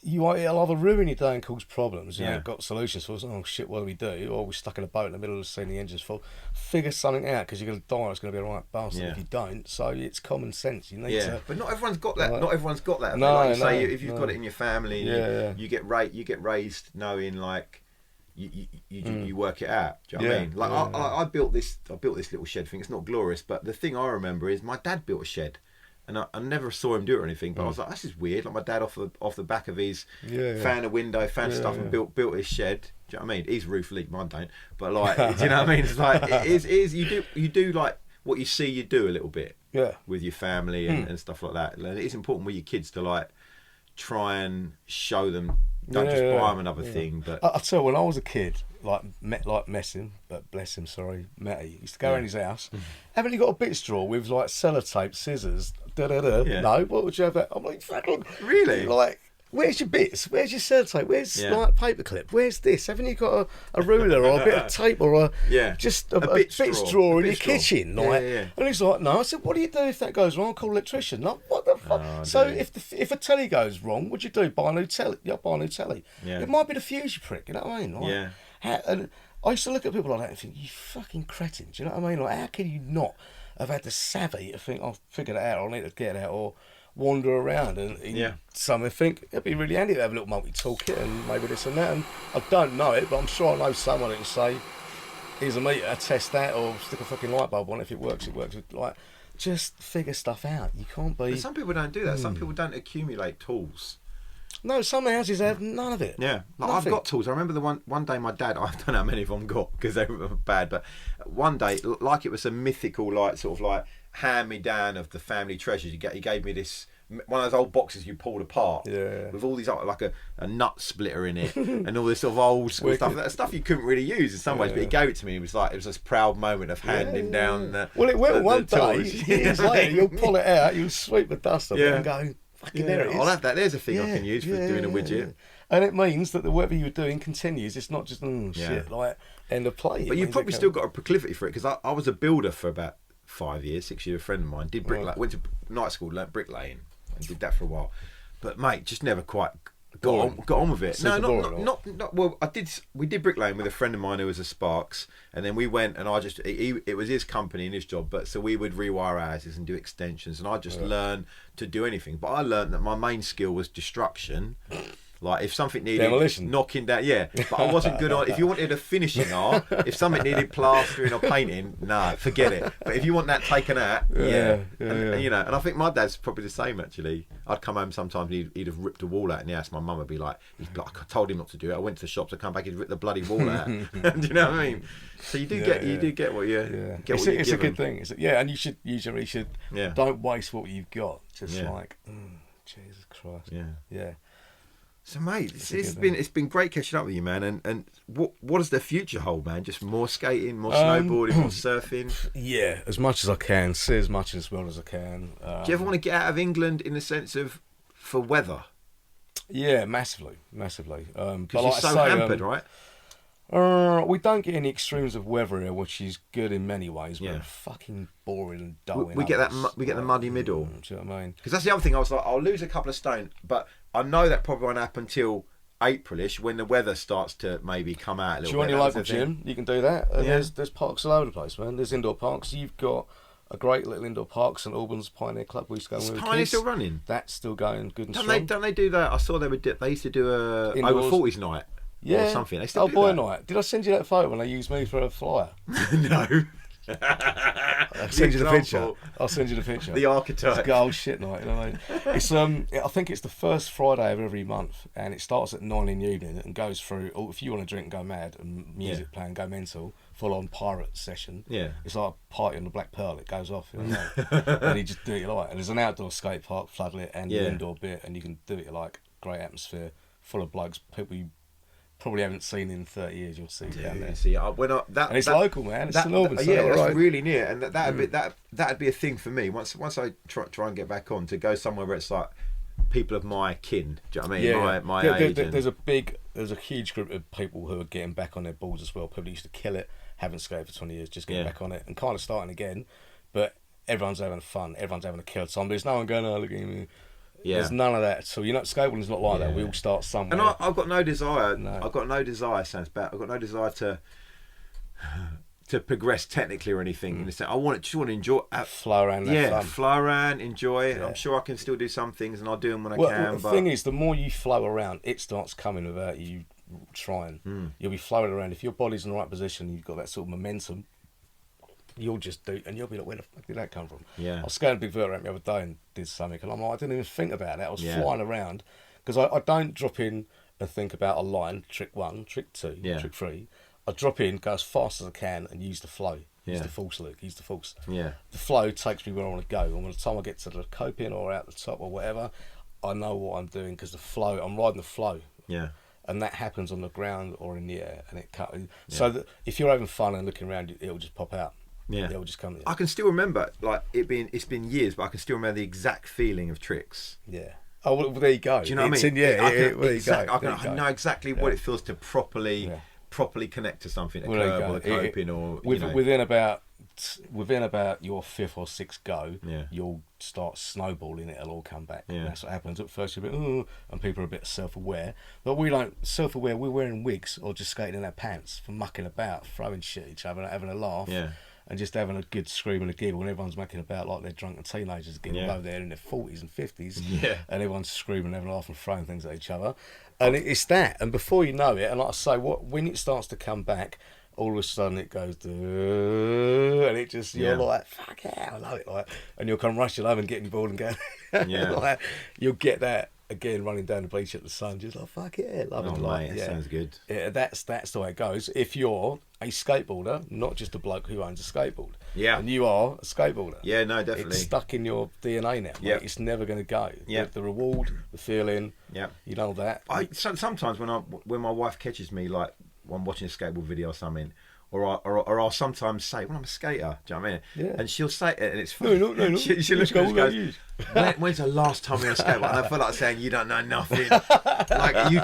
It'll either ruin your day and cause problems. You ain't got solutions for it. Oh shit, what do we do? Or we're stuck in a boat in the middle of the sea and the engine's full. Figure something out, because you're going to die. It's going to be a right bastard if you don't. So it's common sense. You need to. But not everyone's got that. Not everyone's got that. No, like you say, if you've got it in your family, you get raised knowing like you work it out. Do you know what I mean? Like I built this little shed thing. It's not glorious, but the thing I remember is my dad built a shed. And I never saw him do it or anything, but I was like, this is weird. Like my dad off the back of his found a window, found stuff, and built his shed. Do you know what I mean? His roof leaked, mine don't. But like, do you know what I mean? It's like it is. You do like what you see. You do a little bit with your family and stuff like that. And it's important with your kids to like try and show them. Don't just buy them another thing. But I tell you, when I was a kid, Matty used to go around his house. Haven't you got a bit straw with like sellotape, scissors? No, what would you have? That? I'm like, fucking really? Like, where's your bits? Where's your sellotape? Where's like paperclip? Where's this? Haven't you got a ruler or a bit of tape or just a bit straw in your kitchen? Like, and he's like, no. I said, what do you do if that goes wrong? I'll call an electrician. Like, what the fuck? So if a telly goes wrong, what'd you do? Buy a new telly. Buy a new telly. It might be the fuse, you prick. You know what I mean? Like, and I used to look at people like that and think, you fucking cretin. Do you know what I mean? Like, how can you not have had the savvy to think, I've figured it out, or I need to get it out, or wander around and some think it'd be really handy to have a little multi-toolkit and maybe this and that. And I don't know it, but I'm sure I know someone who can say, here's a meter, test that, or stick a fucking light bulb on it. If it works, it works. Like, just figure stuff out. You can't be. But some people don't do that. Some people don't accumulate tools. No, some houses have none of it. Yeah, like I've got tools. I remember the one day my dad, I don't know how many of them got because they were bad, but one day, like it was a mythical, like sort of like hand me down of the family treasures. He gave me this one of those old boxes you pulled apart with all these like a nut splitter in it and all this sort of old school stuff you couldn't really use in some ways, but he gave it to me. It was this proud moment of handing down the it will one day, years later, you'll pull it out, you'll sweep the dust off it and go, fucking there it is. I'll have that. There's a thing I can use for doing a widget. And it means that whatever you're doing continues. It's not just shit, like end of play. But you've probably still got a proclivity for it, because I was a builder for about 5 years, 6 years. A friend of mine did bricklay, went to night school, learnt bricklaying, and did that for a while. But mate, just never quite got on with it. Super Not well. We did bricklaying with a friend of mine who was a Sparks, and then we went and it was his company and his job. But so we would rewire houses and do extensions, and I just learned to do anything. But I learned that my main skill was destruction. Like if something needed demolition, knocking down, but I wasn't good on. If you wanted a finishing art, if something needed plastering or painting, nah, forget it. But if you want that taken out, and, you know. And I think my dad's probably the same actually. I'd come home sometimes, he'd have ripped a wall out in the house. My mum would be like, I told him not to do it. I went to the shops, I come back, he'd ripped the bloody wall out. Do you know what I mean? So you do get what you get. It's a good thing. And you should don't waste what you've got. Just like, Jesus Christ. Yeah. So mate, it's been great catching up with you, man. And what does the future hold, man? Just more skating, more snowboarding, more surfing. Yeah, as much as I can. See as much as well as I can. Do you ever want to get out of England in the sense of for weather? Yeah, massively. Because you're so hampered, right? We don't get any extremes of weather here, which is good in many ways, but fucking boring and dull. We get the muddy middle. Do you know what I mean? Because that's the other thing. I was like, I'll lose a couple of stone, but I know that probably won't happen until Aprilish, when the weather starts to maybe come out a little bit. Do you want your local gym? You can do that. And there's parks all over the place, man. There's indoor parks. You've got a great little indoor park, St Albans Pioneer Club. We used to go with Pioneer still running? That's still going good and strong. Don't they do that? I saw they used to do a over 40s night. Or something. They still do boy that. Night. Did I send you that photo when they used me for a flyer? No. I'll send you the picture. The archetype. It's a good old shit night, you know what I mean? It's I think it's the first Friday of every month, and it starts at 9 in the evening and goes through. If you want to drink and go mad and music playing, go mental, full on pirate session. Yeah, it's like a party on the Black Pearl. It goes off, you know, and you just do it you like. And there's an outdoor skate park, floodlit, and an indoor bit, and you can do it you like. Great atmosphere, full of blokes, people you probably haven't seen in 30 years. You'll see down there. See, and it's local, man. It's St Albans. That's really near, and that'd be a thing for me. Once I try and get back on to go somewhere where it's like people of my kin. Do you know what I mean? My age. There's a huge group of people who are getting back on their boards as well. People who used to kill it, haven't skated for 20 years, just getting back on it and kind of starting again. But everyone's having fun. Everyone's having a kill time. There's no one going, oh, look at me. Yeah. There's none of that. So skateboarding's not like that. We all start somewhere. And I've got no desire. No. I've got no desire. Sounds bad. I've got no desire to progress technically or anything. In the sense, just want to enjoy. Flow around. Flow around, enjoy. Yeah. I'm sure I can still do some things, and I'll do them when I can. The thing is, the more you flow around, it starts coming without you trying. You'll be flowing around. If your body's in the right position, you've got that sort of momentum. You'll just do, and you'll be like, where the fuck did that come from? Yeah. I was skating a big vert ramp the other day and did something, and I'm like, I didn't even think about that. I was flying around because I don't drop in and think about a line, trick 1, trick 2, trick 3. I drop in, go as fast as I can, and use the flow. Use the force, Luke. Use the force. Yeah. The flow takes me where I want to go, and by the time I get to the coping or out the top or whatever, I know what I'm doing because the flow. I'm riding the flow. Yeah. And that happens on the ground or in the air, and it cut. So that if you're having fun and looking around, it'll just pop out. Yeah. It'll just come. I can still remember, like it's been years, but I can still remember the exact feeling of tricks. Yeah. Oh, well, there you go. Do you know what I mean? I know exactly what Yeah. it feels to properly connect to something, a Well, there you curb go. or a coping or within about your 5th or 6th go, Yeah. you'll start snowballing. It'll all come back. Yeah. And that's what happens. At first you're a bit, and people are a bit self-aware, but we don't self-aware. We're wearing wigs or just skating in our pants, for mucking about, throwing shit at each other, having a laugh. Yeah. And just having a good scream and a giggle, and everyone's mucking about like they're drunken teenagers again, although they're in their 40s and 50s, and everyone's screaming, having a laugh and throwing things at each other. And it's that, and before you know it, and like I say, when it starts to come back, all of a sudden it goes, and it just, you're like, fuck yeah, I love it, like, and you'll come rushing home and get involved and go, like, you'll get that again running down the beach at the sun, just like, fuck yeah, love it. Like, that sounds good. Yeah, that's the way it goes. If you're a skateboarder, not just a bloke who owns a skateboard, and you are a skateboarder, no, definitely, it's stuck in your DNA now. Yeah, it's never going to go. The reward, the feeling, you know that. Sometimes when my wife catches me, like when I'm watching a skateboard video or something, or I'll sometimes say, well, I'm a skater, do you know what I mean? Yeah. And she'll say it, and it's funny. No. She looks at me and goes, when's the last time you were on a skateboard? And I feel like saying, you don't know nothing. Like, you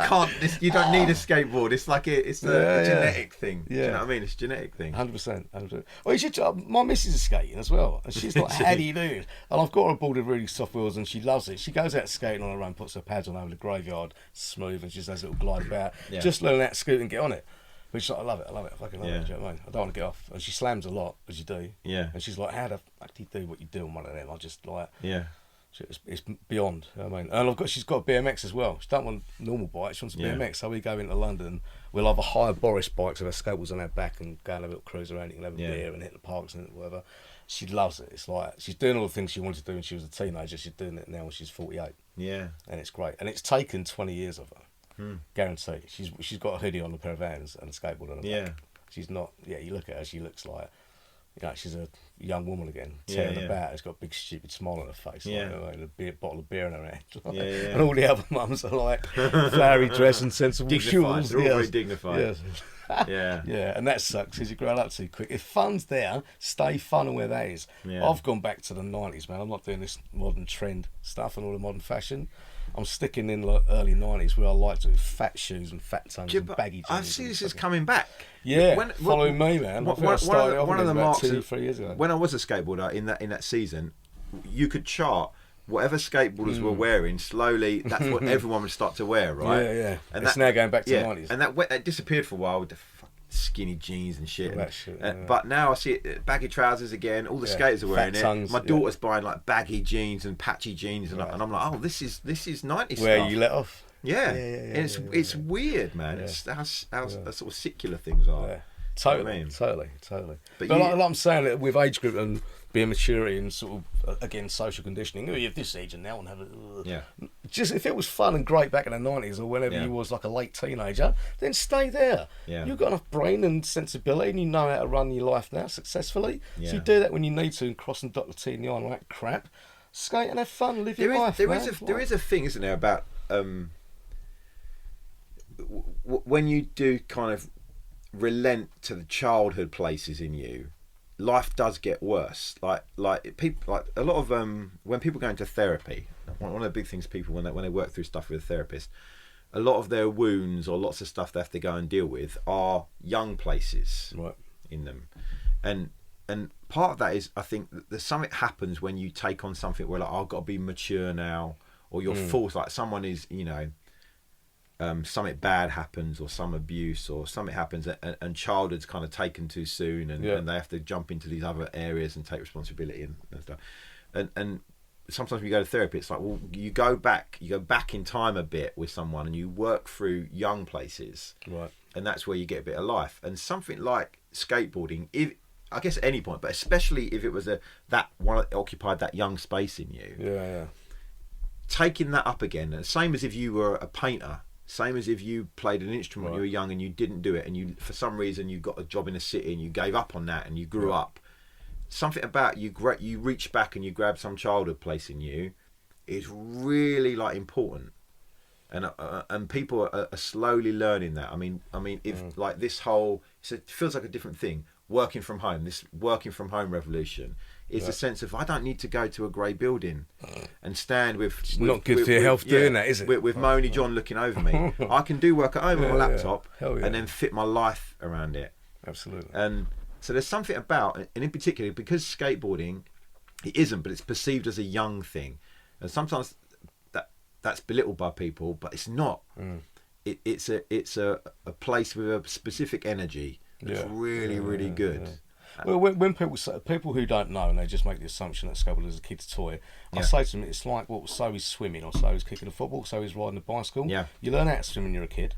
don't need a skateboard. It's like it's a genetic thing. Do you know what I mean? It's a genetic thing. 100%. Well, my missus is skating as well, and she's like, how do you do it? And I've got her aboard with really soft wheels, and she loves it. She goes out skating on her own, puts her pads on over the graveyard, smooth, and she just has a little glide about. Just learn that scoot and get on it. Which I love it, I fucking love it, do you know what I mean? I don't want to get off. And she slams a lot, as you do. Yeah. And she's like, how the fuck do you do what you do on one of them? I just like... Yeah. It's beyond, you know what I mean? And she's got a BMX as well. She don't want normal bikes, she wants a BMX. So we go into London, we'll have a hire Boris bikes with her skateboards on our back and go and have a little cruise around, you can have a beer and hit the parks and whatever. She loves it. It's like, she's doing all the things she wanted to do when she was a teenager. She's doing it now when she's 48. Yeah. And it's great. And it's taken 20 years of her. Guarantee. She's got a hoodie on, a pair of Vans, and a skateboard on her back. She's not. Yeah, you look at her, she looks like, she's a young woman again, tearing about. She's got a big stupid smile on her face, like a bottle of beer in her hand. And all the other mums are like flowery dress and sensible shoes. They're all very dignified. Yeah, and that sucks because you grow up too quick. If fun's there, stay fun and where that is. I've gone back to the 90s, man. I'm not doing this modern trend stuff and all the modern fashion. I'm sticking in the early 90s where I liked it with fat shoes and fat tongues and baggy jeans. I see this is coming back. Yeah, following me, man. One of the marks 2-3 years ago. When I was a skateboarder in that season, you could chart whatever skateboarders were wearing. Slowly, that's what everyone would start to wear, right? Yeah. And it's now going back to the 90s. And that disappeared for a while with the skinny jeans and shit. But now I see it, baggy trousers again. All the skaters are wearing it. My daughter's buying like baggy jeans and patchy jeans, and I'm like, oh, this is 90s stuff. Where you let off. Yeah. It's weird, man. It's how sort of secular things are. Yeah. Totally. But like I'm saying, with age group and being maturity and sort of again social conditioning, you have this age and now and have it. Just if it was fun and great back in the 90s or whenever you was like a late teenager, then stay there. You've got enough brain and sensibility, and you know how to run your life now successfully. So you do that when you need to and cross and dot the T and the I and all that crap. Skate and have fun, live your life. There is a thing, isn't there, about when you do kind of relent to the childhood places in you, life does get worse. Like people, like a lot of when people go into therapy, one of the big things people when they work through stuff with a therapist, a lot of their wounds or lots of stuff they have to go and deal with are young places in them, and part of that is, I think, there's something happens when you take on something where like, I've got to be mature now, or you're forced, like someone is, you know, something bad happens or some abuse or something happens and childhood's kind of taken too soon and they have to jump into these other areas and take responsibility and stuff. And sometimes when you go to therapy, it's like, well, you go back in time a bit with someone and you work through young places. Right. And that's where you get a bit of life. And something like skateboarding, if I guess at any point, but especially if it was that one that occupied that young space in you. Yeah. Taking that up again, and same as if you were a painter, same as if you played an instrument when you were young and you didn't do it, and you for some reason you got a job in a city and you gave up on that and you grew up. Something about you reach back and you grab some childhood place in you is really like important. And people are slowly learning that. I mean, if like this whole, it feels like a different thing. Working from home, this working from home revolution is a sense of I don't need to go to a grey building and stand with not good for your health doing that, is it? With Moany John looking over me. I can do work at home on my laptop and then fit my life around it. Absolutely. And so there's something about, and in particular because skateboarding, it isn't, but it's perceived as a young thing, and sometimes that's belittled by people, but it's not. It's a place with a specific energy that's really good. Well, when people who don't know and they just make the assumption that skateboarding is a kid's toy, I say to them, it's like, well, so is swimming, or so is kicking a football, so is riding a bicycle. Yeah. You learn how to swim when you're a kid,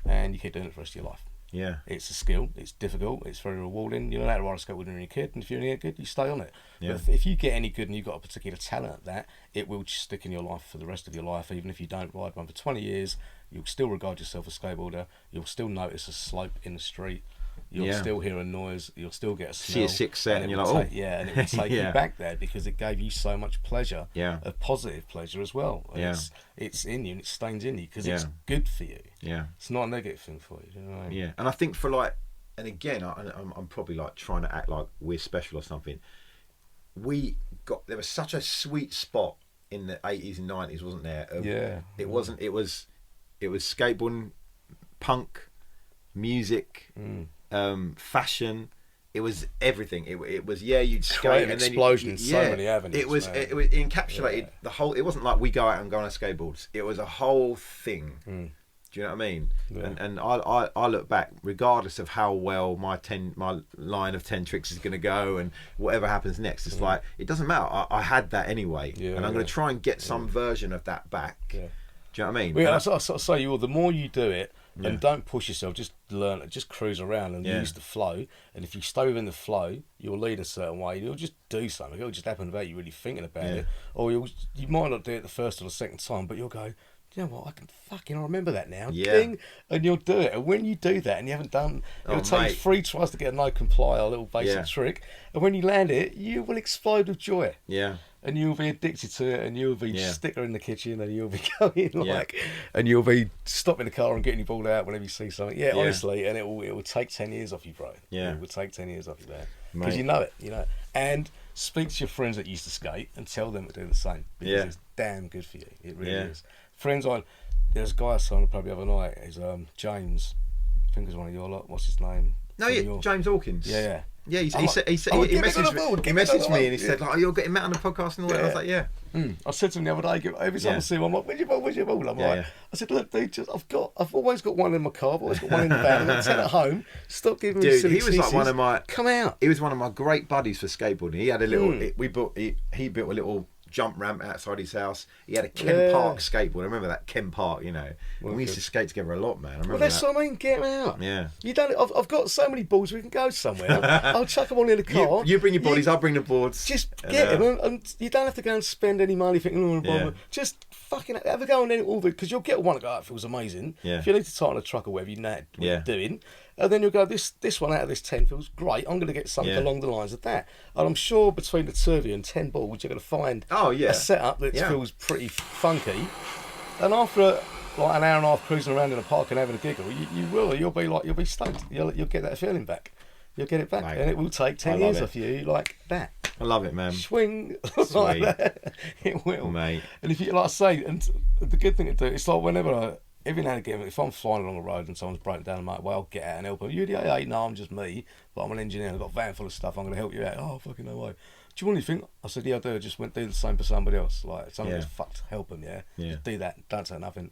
and you keep doing it for the rest of your life. Yeah. It's a skill, it's difficult, it's very rewarding. You learn how to ride a skateboard when you're a kid, and if you're any good, you stay on it. Yeah. But if you get any good and you've got a particular talent at that, it will just stick in your life for the rest of your life. Even if you don't ride one for 20 years, you'll still regard yourself as a skateboarder, you'll still notice a slope in the street, you'll still hear a noise, you'll still get a smell. See a six set and you're like, oh. And it will take you back there because it gave you so much pleasure, a positive pleasure as well. And it's in you and it stains in you because it's good for you. Yeah. It's not a negative thing for you. Do you know what I mean? Yeah. And I think for like, and again, I'm probably like trying to act like we're special or something. There was such a sweet spot in the 80s and 90s, wasn't there? It was skateboarding, punk, music, fashion. It was everything. It was you'd skate and then explosion in so many avenues. It was encapsulated the whole. It wasn't like we go out and go on our skateboards. It was a whole thing. Do you know what I mean? Yeah. And I look back, regardless of how well my line of 10 tricks is going to go and whatever happens next, it's like it doesn't matter. I had that anyway, and I'm going to try and get some version of that back. Yeah. Do you know what I mean? Well, I sort of say, the more you do it, and don't push yourself, just learn it, just cruise around and use the flow. And if you stay within the flow, you'll lead a certain way. You'll just do something. It'll just happen without you really thinking about it. Or you might not do it the first or the second time, but you'll go, you know what, I remember that now. Ding, and you'll do it. And when you do that and you haven't done, it'll take you 3 tries to get a no comply or a little basic trick. And when you land it, you will explode with joy. Yeah. And you'll be addicted to it, and you'll be sticker in the kitchen, and you'll be going and you'll be stopping the car and getting your ball out whenever you see something. Yeah, honestly, and it will take 10 years off you, bro. Yeah, it will take 10 years off you there because you know it, And speak to your friends that used to skate and tell them to do the same because it's damn good for you. It really is. Friends there's a guy I saw on the pub the other night. Is James. I think it's one of your lot. What's his name? No, James Hawkins. Yeah. Yeah, he messaged me and he said, like, oh, you're getting Matt on the podcast and all that. I was like, I said to him the other day, every time I see him, I'm like, where's your ball? I'm like, I said, look, dude, I've always got one in my car, I've always got one in the van, I've got 10 at home. Stop giving me silly excuses. He was like one of my... Come out. He was one of my great buddies for skateboarding. He had a little... He built a little jump ramp outside his house. He had a Ken Park skateboard. I remember that Ken Park, we used to skate together a lot, man. I remember well, that's what I mean. Get them out. Yeah. You don't. I've got so many balls. We can go somewhere. I'll chuck them all in the car. You bring your bodies. I'll bring the boards. Just get them, and you don't have to go and spend any money thinking. Just fucking have a go on all the because you'll get one to go. It feels amazing. Yeah. If you need to tighten a truck or whatever, you know what you're doing. And then you'll go, this one out of this 10 feels great. I'm going to get something along the lines of that. And I'm sure between the 2 of you and 10 balls, you're going to find a setup that feels pretty funky. And after an hour and a half cruising around in a park and having a giggle, you'll be stoked. You'll get that feeling back. You'll get it back. Mate, and it will take 10 years off you like that. I love it, man. Swing like that. It will. Mate. And if you, like I say, and the good thing to do, it's like whenever every now and again, if I'm flying along the road and someone's broken down the motorway, I'll get out and help them. You the AA? No, I'm just me, but I'm an engineer. I've got a van full of stuff. I'm going to help you out. Oh, fucking no way. Do you want anything? I said, yeah, I do. I just went do the same for somebody else. Like, if someone gets fucked, help them, yeah? Just do that. Don't say nothing.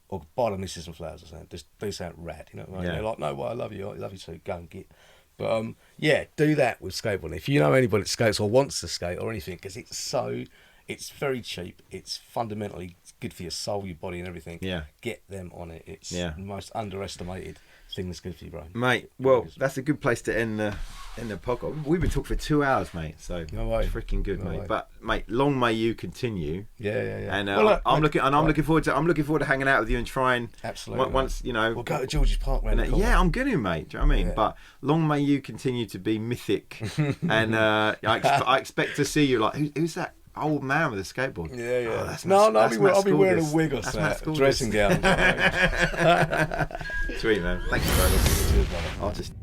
Or buy the missus some flowers or something. Just do something rad, you know what I mean? They're like, no, well, I love you too. Go and get. But, yeah, do that with skateboarding. If you know anybody that skates or wants to skate or anything, because it's very cheap. It's fundamentally good for your soul, your body and everything. Yeah. Get them on it. It's the most underestimated thing that's good for you, bro. Mate, well, that's a good place to end the podcast. We've been talking for 2 hours, mate. So no way. It's freaking good, No mate. way. But mate, long may you continue. Yeah. And Well, I'm looking forward to hanging out with you and trying. Absolutely. Once you know. We'll go to George's Park, man. Yeah, I'm gonna, mate. Do you know what I mean? Yeah. But long may you continue to be mythic. And I expect to see you. Like, who's that old man with a skateboard? Yeah. Oh, that's I'll Matt be wearing a Skordis. wig or That's something. Matt Skordis. Dressing gown. Sweet, man. Thank you very much. Cheers, brother. I'll just.